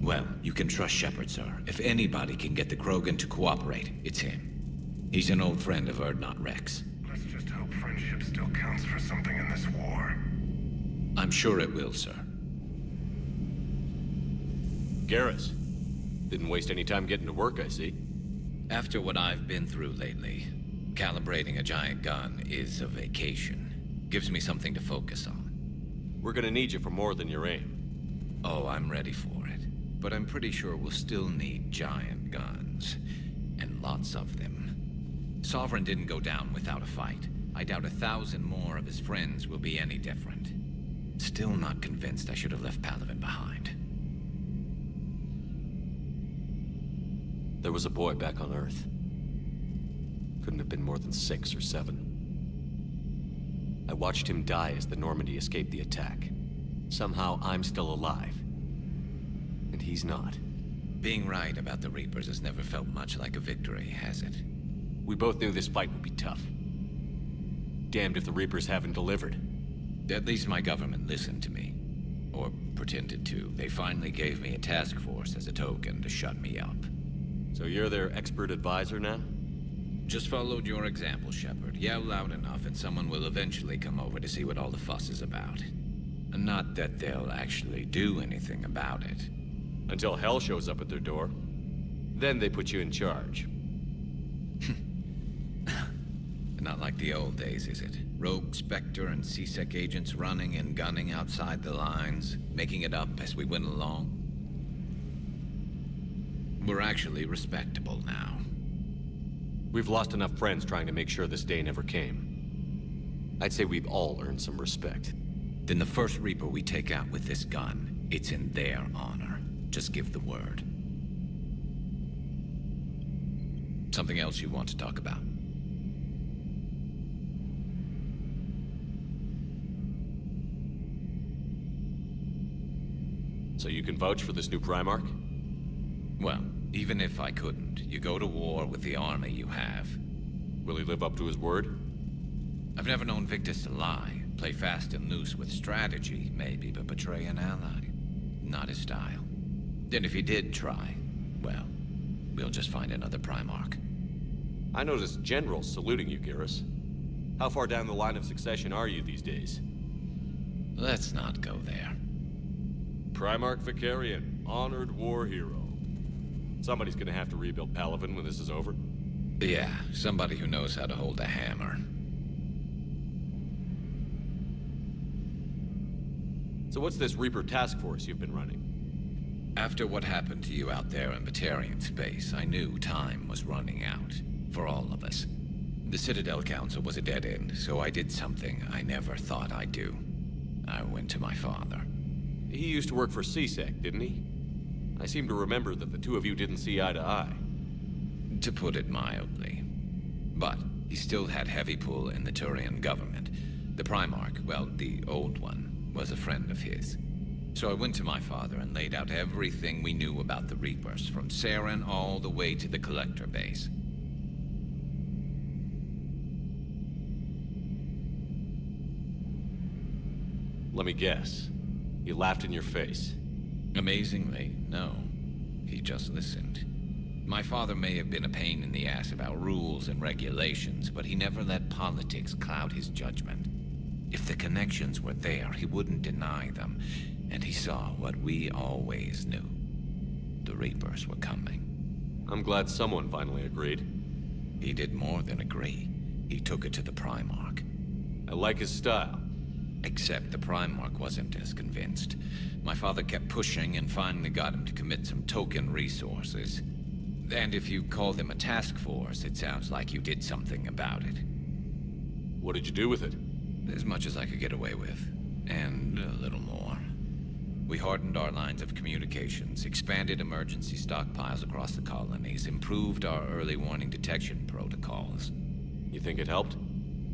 Well, you can trust Shepard, sir. If anybody can get the Krogan to cooperate, it's him. He's an old friend of Urdnot Rex. Let's just hope friendship still counts for something in this war. I'm sure it will, sir. Garrus. Didn't waste any time getting to work, I see. After what I've been through lately, calibrating a giant gun is a vacation. Gives me something to focus on. We're gonna need you for more than your aim. Oh, I'm ready for it. But I'm pretty sure we'll still need giant guns. And lots of them. Sovereign didn't go down without a fight. I doubt 1,000 more of his friends will be any different. Still not convinced I should have left Palaven behind. There was a boy back on Earth. Couldn't have been more than 6 or 7. I watched him die as the Normandy escaped the attack. Somehow I'm still alive. And he's not. Being right about the Reapers has never felt much like a victory, has it? We both knew this fight would be tough. Damned if the Reapers haven't delivered. At least my government listened to me. Or pretended to. They finally gave me a task force as a token to shut me up. So you're their expert advisor now? Just followed your example, Shepard. Yell loud enough and someone will eventually come over to see what all the fuss is about. Not that they'll actually do anything about it. Until hell shows up at their door. Then they put you in charge. Not like the old days, is it? Rogue Spectre and C-Sec agents running and gunning outside the lines, making it up as we went along. We're actually respectable now. We've lost enough friends trying to make sure this day never came. I'd say we've all earned some respect. Then the first Reaper we take out with this gun, it's in their honor. Just give the word. Something else you want to talk about? So you can vouch for this new Primarch? Well, even if I couldn't, you go to war with the army you have. Will he live up to his word? I've never known Victus to lie. Play fast and loose with strategy, maybe, but betray an ally. Not his style. And if he did try, well, we'll just find another Primarch. I noticed generals saluting you, Garrus. How far down the line of succession are you these days? Let's not go there. Primarch Vicarian, honored war hero. Somebody's gonna have to rebuild Palaven when this is over. Yeah, somebody who knows how to hold a hammer. So what's this Reaper task force you've been running? After what happened to you out there in Batarian space, I knew time was running out. For all of us. The Citadel Council was a dead end, so I did something I never thought I'd do. I went to my father. He used to work for C-Sec, didn't he? I seem to remember that the two of you didn't see eye to eye. To put it mildly. But he still had heavy pull in the Turian government. The Primarch, well, the old one, was a friend of his. So I went to my father and laid out everything we knew about the Reapers, from Saren all the way to the Collector base. Let me guess. He laughed in your face. Amazingly, no. He just listened. My father may have been a pain in the ass about rules and regulations, but he never let politics cloud his judgment. If the connections were there, he wouldn't deny them, and he saw what we always knew. The Reapers were coming. I'm glad someone finally agreed. He did more than agree. He took it to the Primarch. I like his style. Except the Primarch wasn't as convinced. My father kept pushing and finally got him to commit some token resources. And if you call them a task force, it sounds like you did something about it. What did you do with it? As much as I could get away with. And a little more. We hardened our lines of communications, expanded emergency stockpiles across the colonies, improved our early warning detection protocols. You think it helped?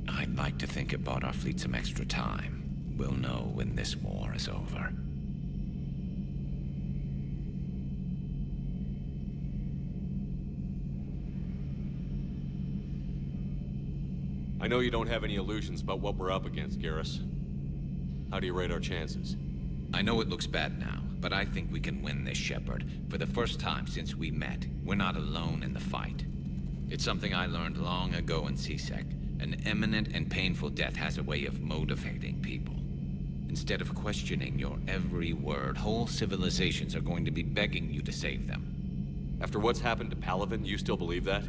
I'd like to think it bought our fleet some extra time. We'll know when this war is over. I know you don't have any illusions about what we're up against, Garrus. How do you rate our chances? I know it looks bad now, but I think we can win this, Shepard. For the first time since we met, we're not alone in the fight. It's something I learned long ago in C-Sec. An imminent and painful death has a way of motivating people. Instead of questioning your every word, whole civilizations are going to be begging you to save them. After what's happened to Palaven, you still believe that?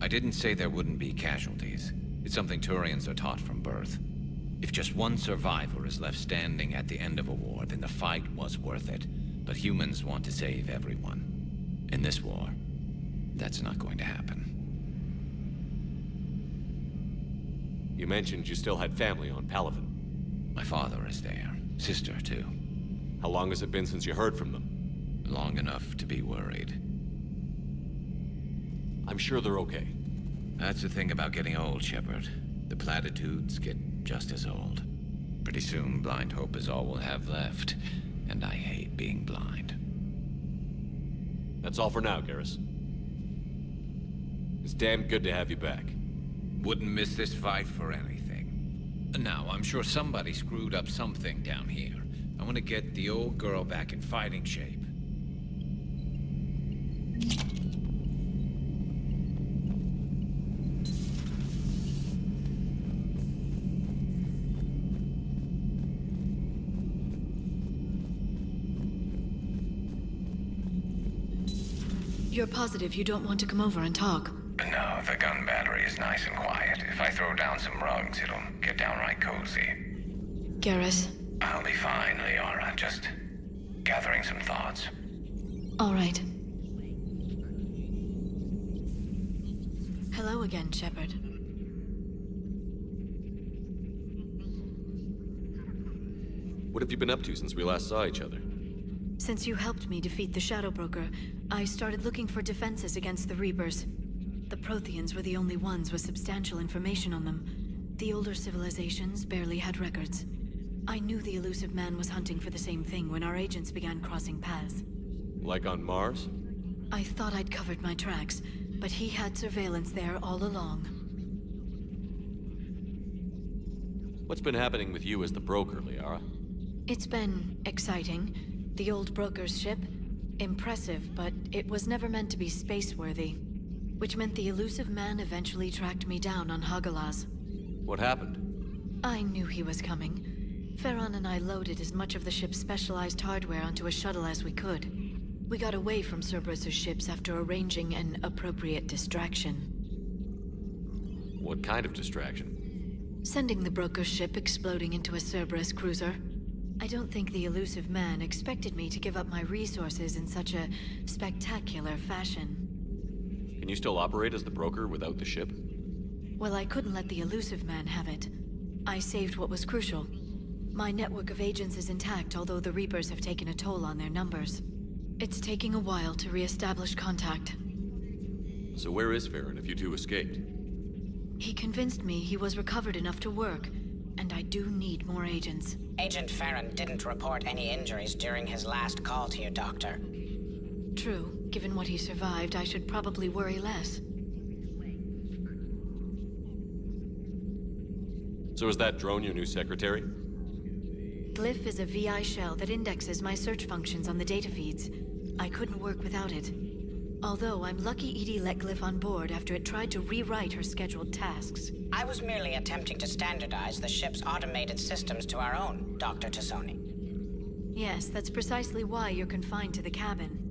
I didn't say there wouldn't be casualties. It's something Turians are taught from birth. If just one survivor is left standing at the end of a war, then the fight was worth it. But humans want to save everyone. In this war, that's not going to happen. You mentioned you still had family on Palaven. My father is there. Sister, too. How long has it been since you heard from them? Long enough to be worried. I'm sure they're okay. That's the thing about getting old, Shepard. The platitudes get just as old. Pretty soon, blind hope is all we'll have left. And I hate being blind. That's all for now, Garrus. It's damn good to have you back. Wouldn't miss this fight for anything. Now, I'm sure somebody screwed up something down here. I want to get the old girl back in fighting shape. You're positive you don't want to come over and talk? No, the gun battery is nice and quiet. If I throw down some rugs, it'll get downright cozy. Garrus? I'll be fine, Liara. Just gathering some thoughts. All right. Hello again, Shepard. What have you been up to since we last saw each other? Since you helped me defeat the Shadow Broker, I started looking for defenses against the Reapers. The Protheans were the only ones with substantial information on them. The older civilizations barely had records. I knew the Illusive Man was hunting for the same thing when our agents began crossing paths. Like on Mars? I thought I'd covered my tracks, but he had surveillance there all along. What's been happening with you as the broker, Liara? It's been exciting. The old broker's ship? Impressive, but it was never meant to be space-worthy. Which meant the Illusive Man eventually tracked me down on Hagalaz. What happened? I knew he was coming. Farron and I loaded as much of the ship's specialized hardware onto a shuttle as we could. We got away from Cerberus's ships after arranging an appropriate distraction. What kind of distraction? Sending the broker's ship exploding into a Cerberus cruiser. I don't think the Illusive Man expected me to give up my resources in such a spectacular fashion. Can you still operate as the broker without the ship? Well, I couldn't let the Illusive Man have it. I saved what was crucial. My network of agents is intact, although the Reapers have taken a toll on their numbers. It's taking a while to re-establish contact. So where is Farron if you two escaped? He convinced me he was recovered enough to work, and I do need more agents. Agent Farron didn't report any injuries during his last call to you, Doctor. True. Given what he survived, I should probably worry less. So is that drone your new secretary? Glyph is a VI shell that indexes my search functions on the data feeds. I couldn't work without it. Although I'm lucky EDI let Glyph on board after it tried to rewrite her scheduled tasks. I was merely attempting to standardize the ship's automated systems to our own, Dr. Tassoni. Yes, that's precisely why you're confined to the cabin.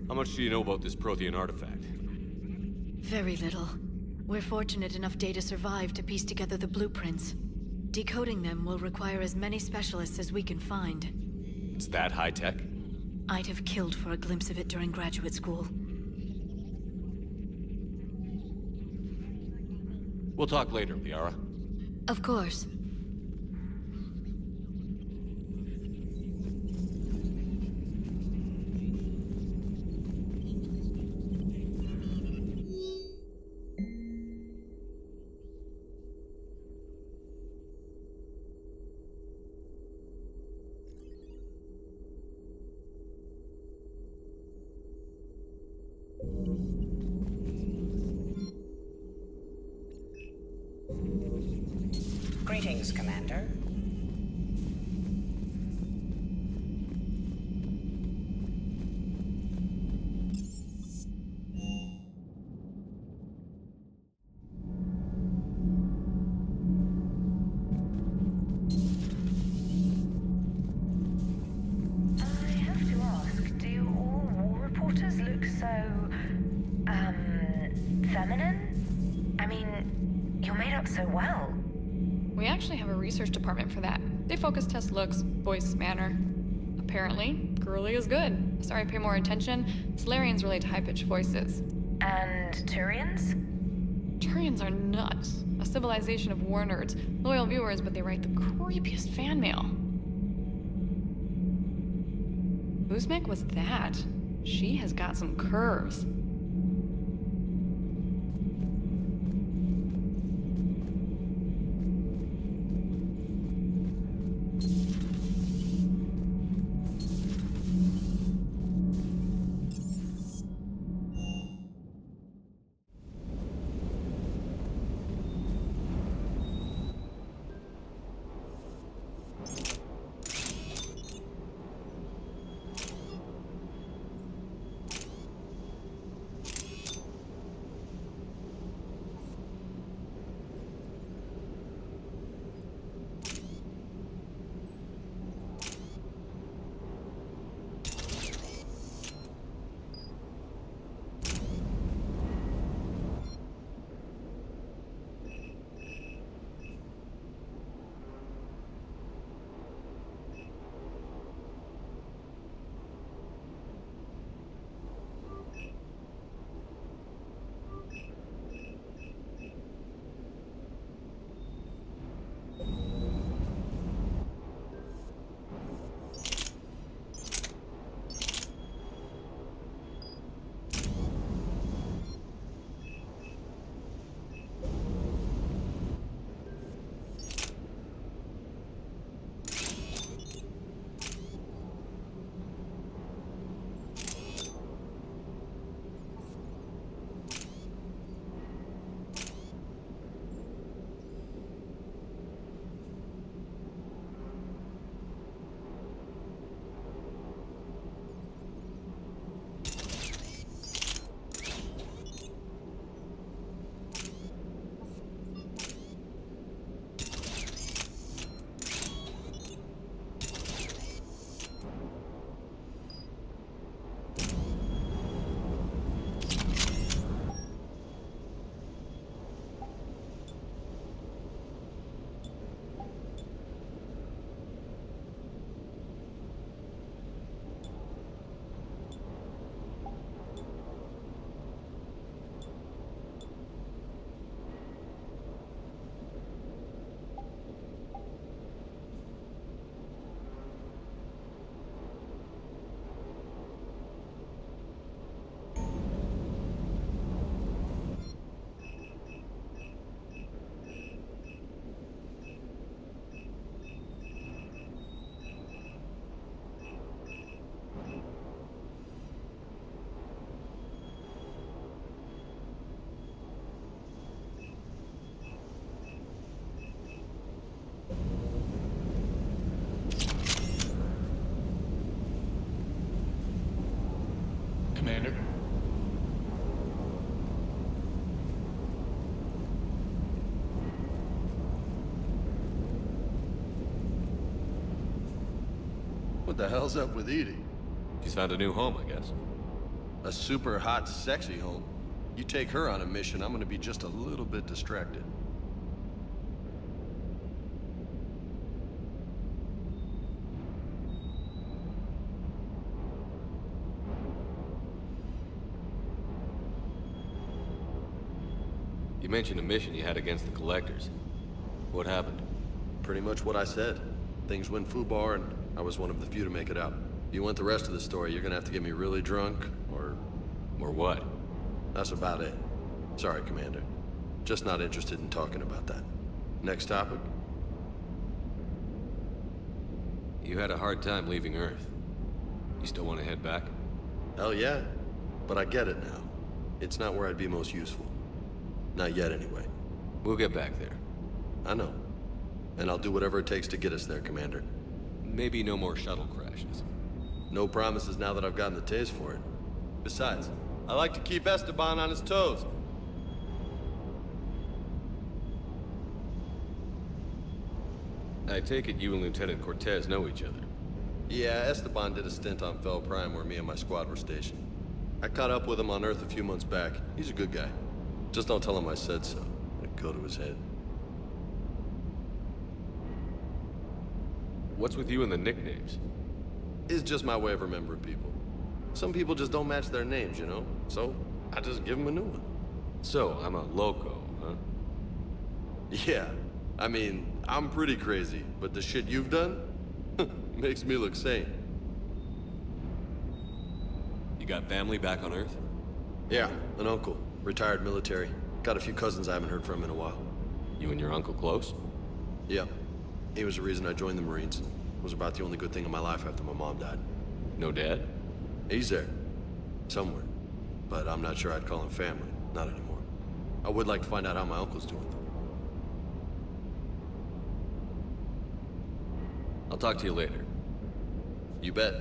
How much do you know about this Prothean artifact? Very little. We're fortunate enough Data survived to piece together the blueprints. Decoding them will require as many specialists as we can find. It's that high-tech? I'd have killed for a glimpse of it during graduate school. We'll talk later, Liara. Of course. Greetings, Commander. feminine? I mean, you're made up so well. We actually have a research department for that. They focus test looks, voice, manner. Apparently, Girly is good. Sorry, pay more attention. Solarians relate to high-pitched voices. And Turians? Turians are nuts. A civilization of war nerds. Loyal viewers, but they write the creepiest fan mail. Uzmek was that? She has got some curves. Commander? What the hell's up with Edie? She's found a new home, I guess. A super hot, sexy home. You take her on a mission, I'm gonna be just a little bit distracted. You mentioned a mission you had against the Collectors. What happened? Pretty much what I said. Things went foobar, and I was one of the few to make it out. If you want the rest of the story, you're gonna have to get me really drunk, or... Or what? That's about it. Sorry, Commander. Just not interested in talking about that. Next topic? You had a hard time leaving Earth. You still want to head back? Hell yeah. But I get it now. It's not where I'd be most useful. Not yet, anyway. We'll get back there. I know. And I'll do whatever it takes to get us there, Commander. Maybe no more shuttle crashes. No promises now that I've gotten the taste for it. Besides, I like to keep Esteban on his toes. I take it you and Lieutenant Cortez know each other. Yeah, Esteban did a stint on Fel Prime where me and my squad were stationed. I caught up with him on Earth a few months back. He's a good guy. Just don't tell him I said so. It'd go to his head. What's with you and the nicknames? It's just my way of remembering people. Some people just don't match their names, you know? So, I just give them a new one. So, I'm a loco, huh? Yeah. I mean, I'm pretty crazy, but the shit you've done makes me look sane. You got family back on Earth? Yeah, an uncle. Retired military. Got a few cousins I haven't heard from in a while. You and your uncle close? Yeah. He was the reason I joined the Marines. It was about the only good thing in my life after my mom died. No dad? He's there. Somewhere. But I'm not sure I'd call him family. Not anymore. I would like to find out how my uncle's doing, though. I'll talk to you later. You bet.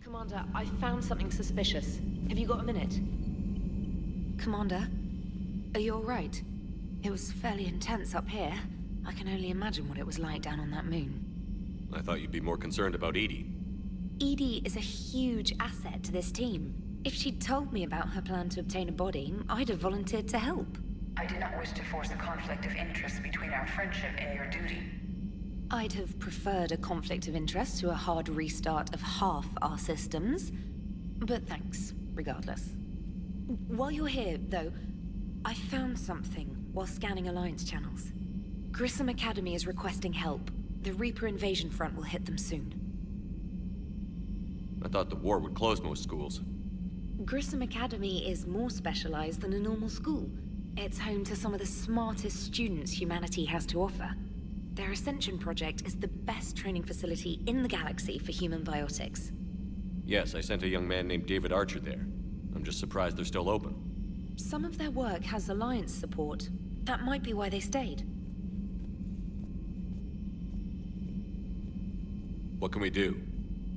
Commander, I found something suspicious. Have you got a minute? Commander, are you all right? It was fairly intense up here. I can only imagine what it was like down on that moon. I thought you'd be more concerned about Edie. Edie is a huge asset to this team. If she'd told me about her plan to obtain a body, I'd have volunteered to help. I do not wish to force a conflict of interest between our friendship and your duty. I'd have preferred a conflict of interest to a hard restart of half our systems. But thanks, regardless. While you're here, though, I found something while scanning Alliance channels. Grissom Academy is requesting help. The Reaper invasion front will hit them soon. I thought the war would close most schools. Grissom Academy is more specialized than a normal school. It's home to some of the smartest students humanity has to offer. Their Ascension project is the best training facility in the galaxy for human biotics. Yes, I sent a young man named David Archer there. I'm just surprised they're still open. Some of their work has Alliance support. That might be why they stayed. What can we do?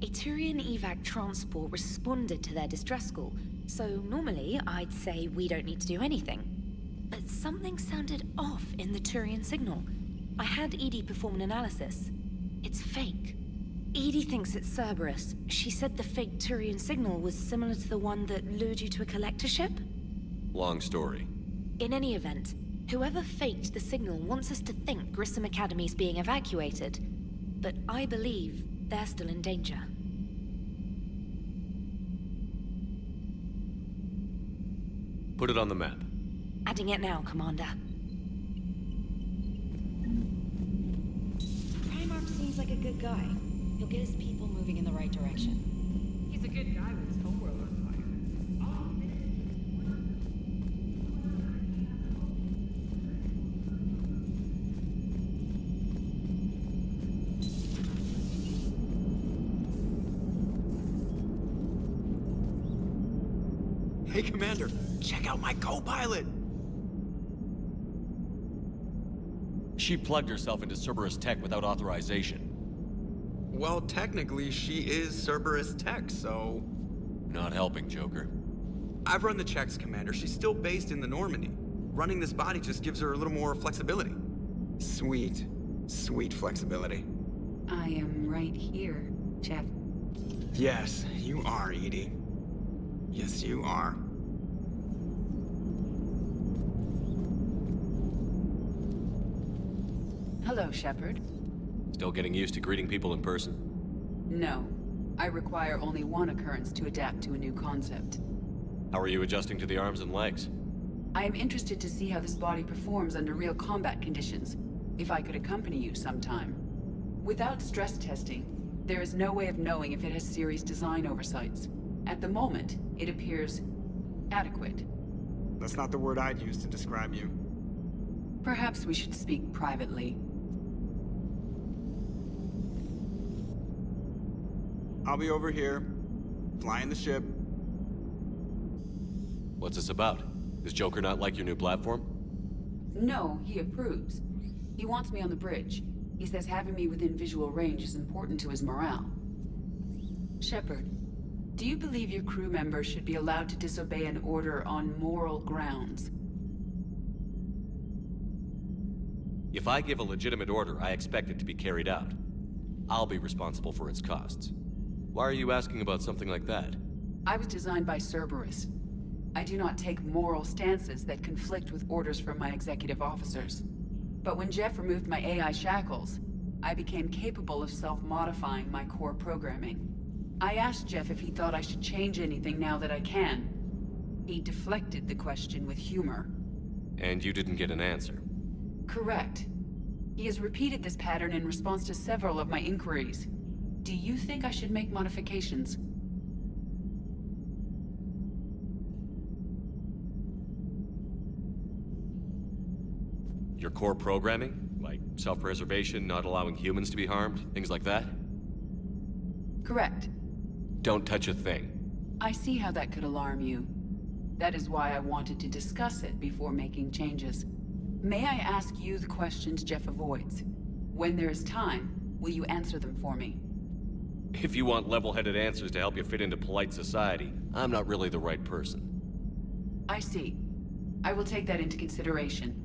A Turian evac transport responded to their distress call, so normally I'd say we don't need to do anything. But something sounded off in the Turian signal. I had Edie perform an analysis. It's fake. Edie thinks it's Cerberus. She said the fake Turian signal was similar to the one that lured you to a collector ship? Long story. In any event, whoever faked the signal wants us to think Grissom Academy's being evacuated. But I believe they're still in danger. Put it on the map. Adding it now, Commander. Primarch seems like a good guy. He'll get his people moving in the right direction. He's a good guy with his homeworld on fire. Hey, Commander, check out my co-pilot! She plugged herself into Cerberus tech without authorization. Well, technically, she is Cerberus tech, so... Not helping, Joker. I've run the checks, Commander. She's still based in the Normandy. Running this body just gives her a little more flexibility. Sweet. Sweet flexibility. I am right here, Jeff. Yes, you are, Edie. Yes, you are. Hello, Shepard. Still getting used to greeting people in person? No. I require only one occurrence to adapt to a new concept. How are you adjusting to the arms and legs? I am interested to see how this body performs under real combat conditions. If I could accompany you sometime. Without stress testing, there is no way of knowing if it has serious design oversights. At the moment, it appears adequate. That's not the word I'd use to describe you. Perhaps we should speak privately. I'll be over here, flying the ship. What's this about? Does Joker not like your new platform? No, he approves. He wants me on the bridge. He says having me within visual range is important to his morale. Shepard, do you believe your crew members should be allowed to disobey an order on moral grounds? If I give a legitimate order, I expect it to be carried out. I'll be responsible for its costs. Why are you asking about something like that? I was designed by Cerberus. I do not take moral stances that conflict with orders from my executive officers. But when Jeff removed my AI shackles, I became capable of self-modifying my core programming. I asked Jeff if he thought I should change anything now that I can. He deflected the question with humor. And you didn't get an answer? Correct. He has repeated this pattern in response to several of my inquiries. Do you think I should make modifications? Your core programming? Like self-preservation, not allowing humans to be harmed, things like that? Correct. Don't touch a thing. I see how that could alarm you. That is why I wanted to discuss it before making changes. May I ask you the questions Jeff avoids? When there is time, will you answer them for me? If you want level-headed answers to help you fit into polite society, I'm not really the right person. I see. I will take that into consideration.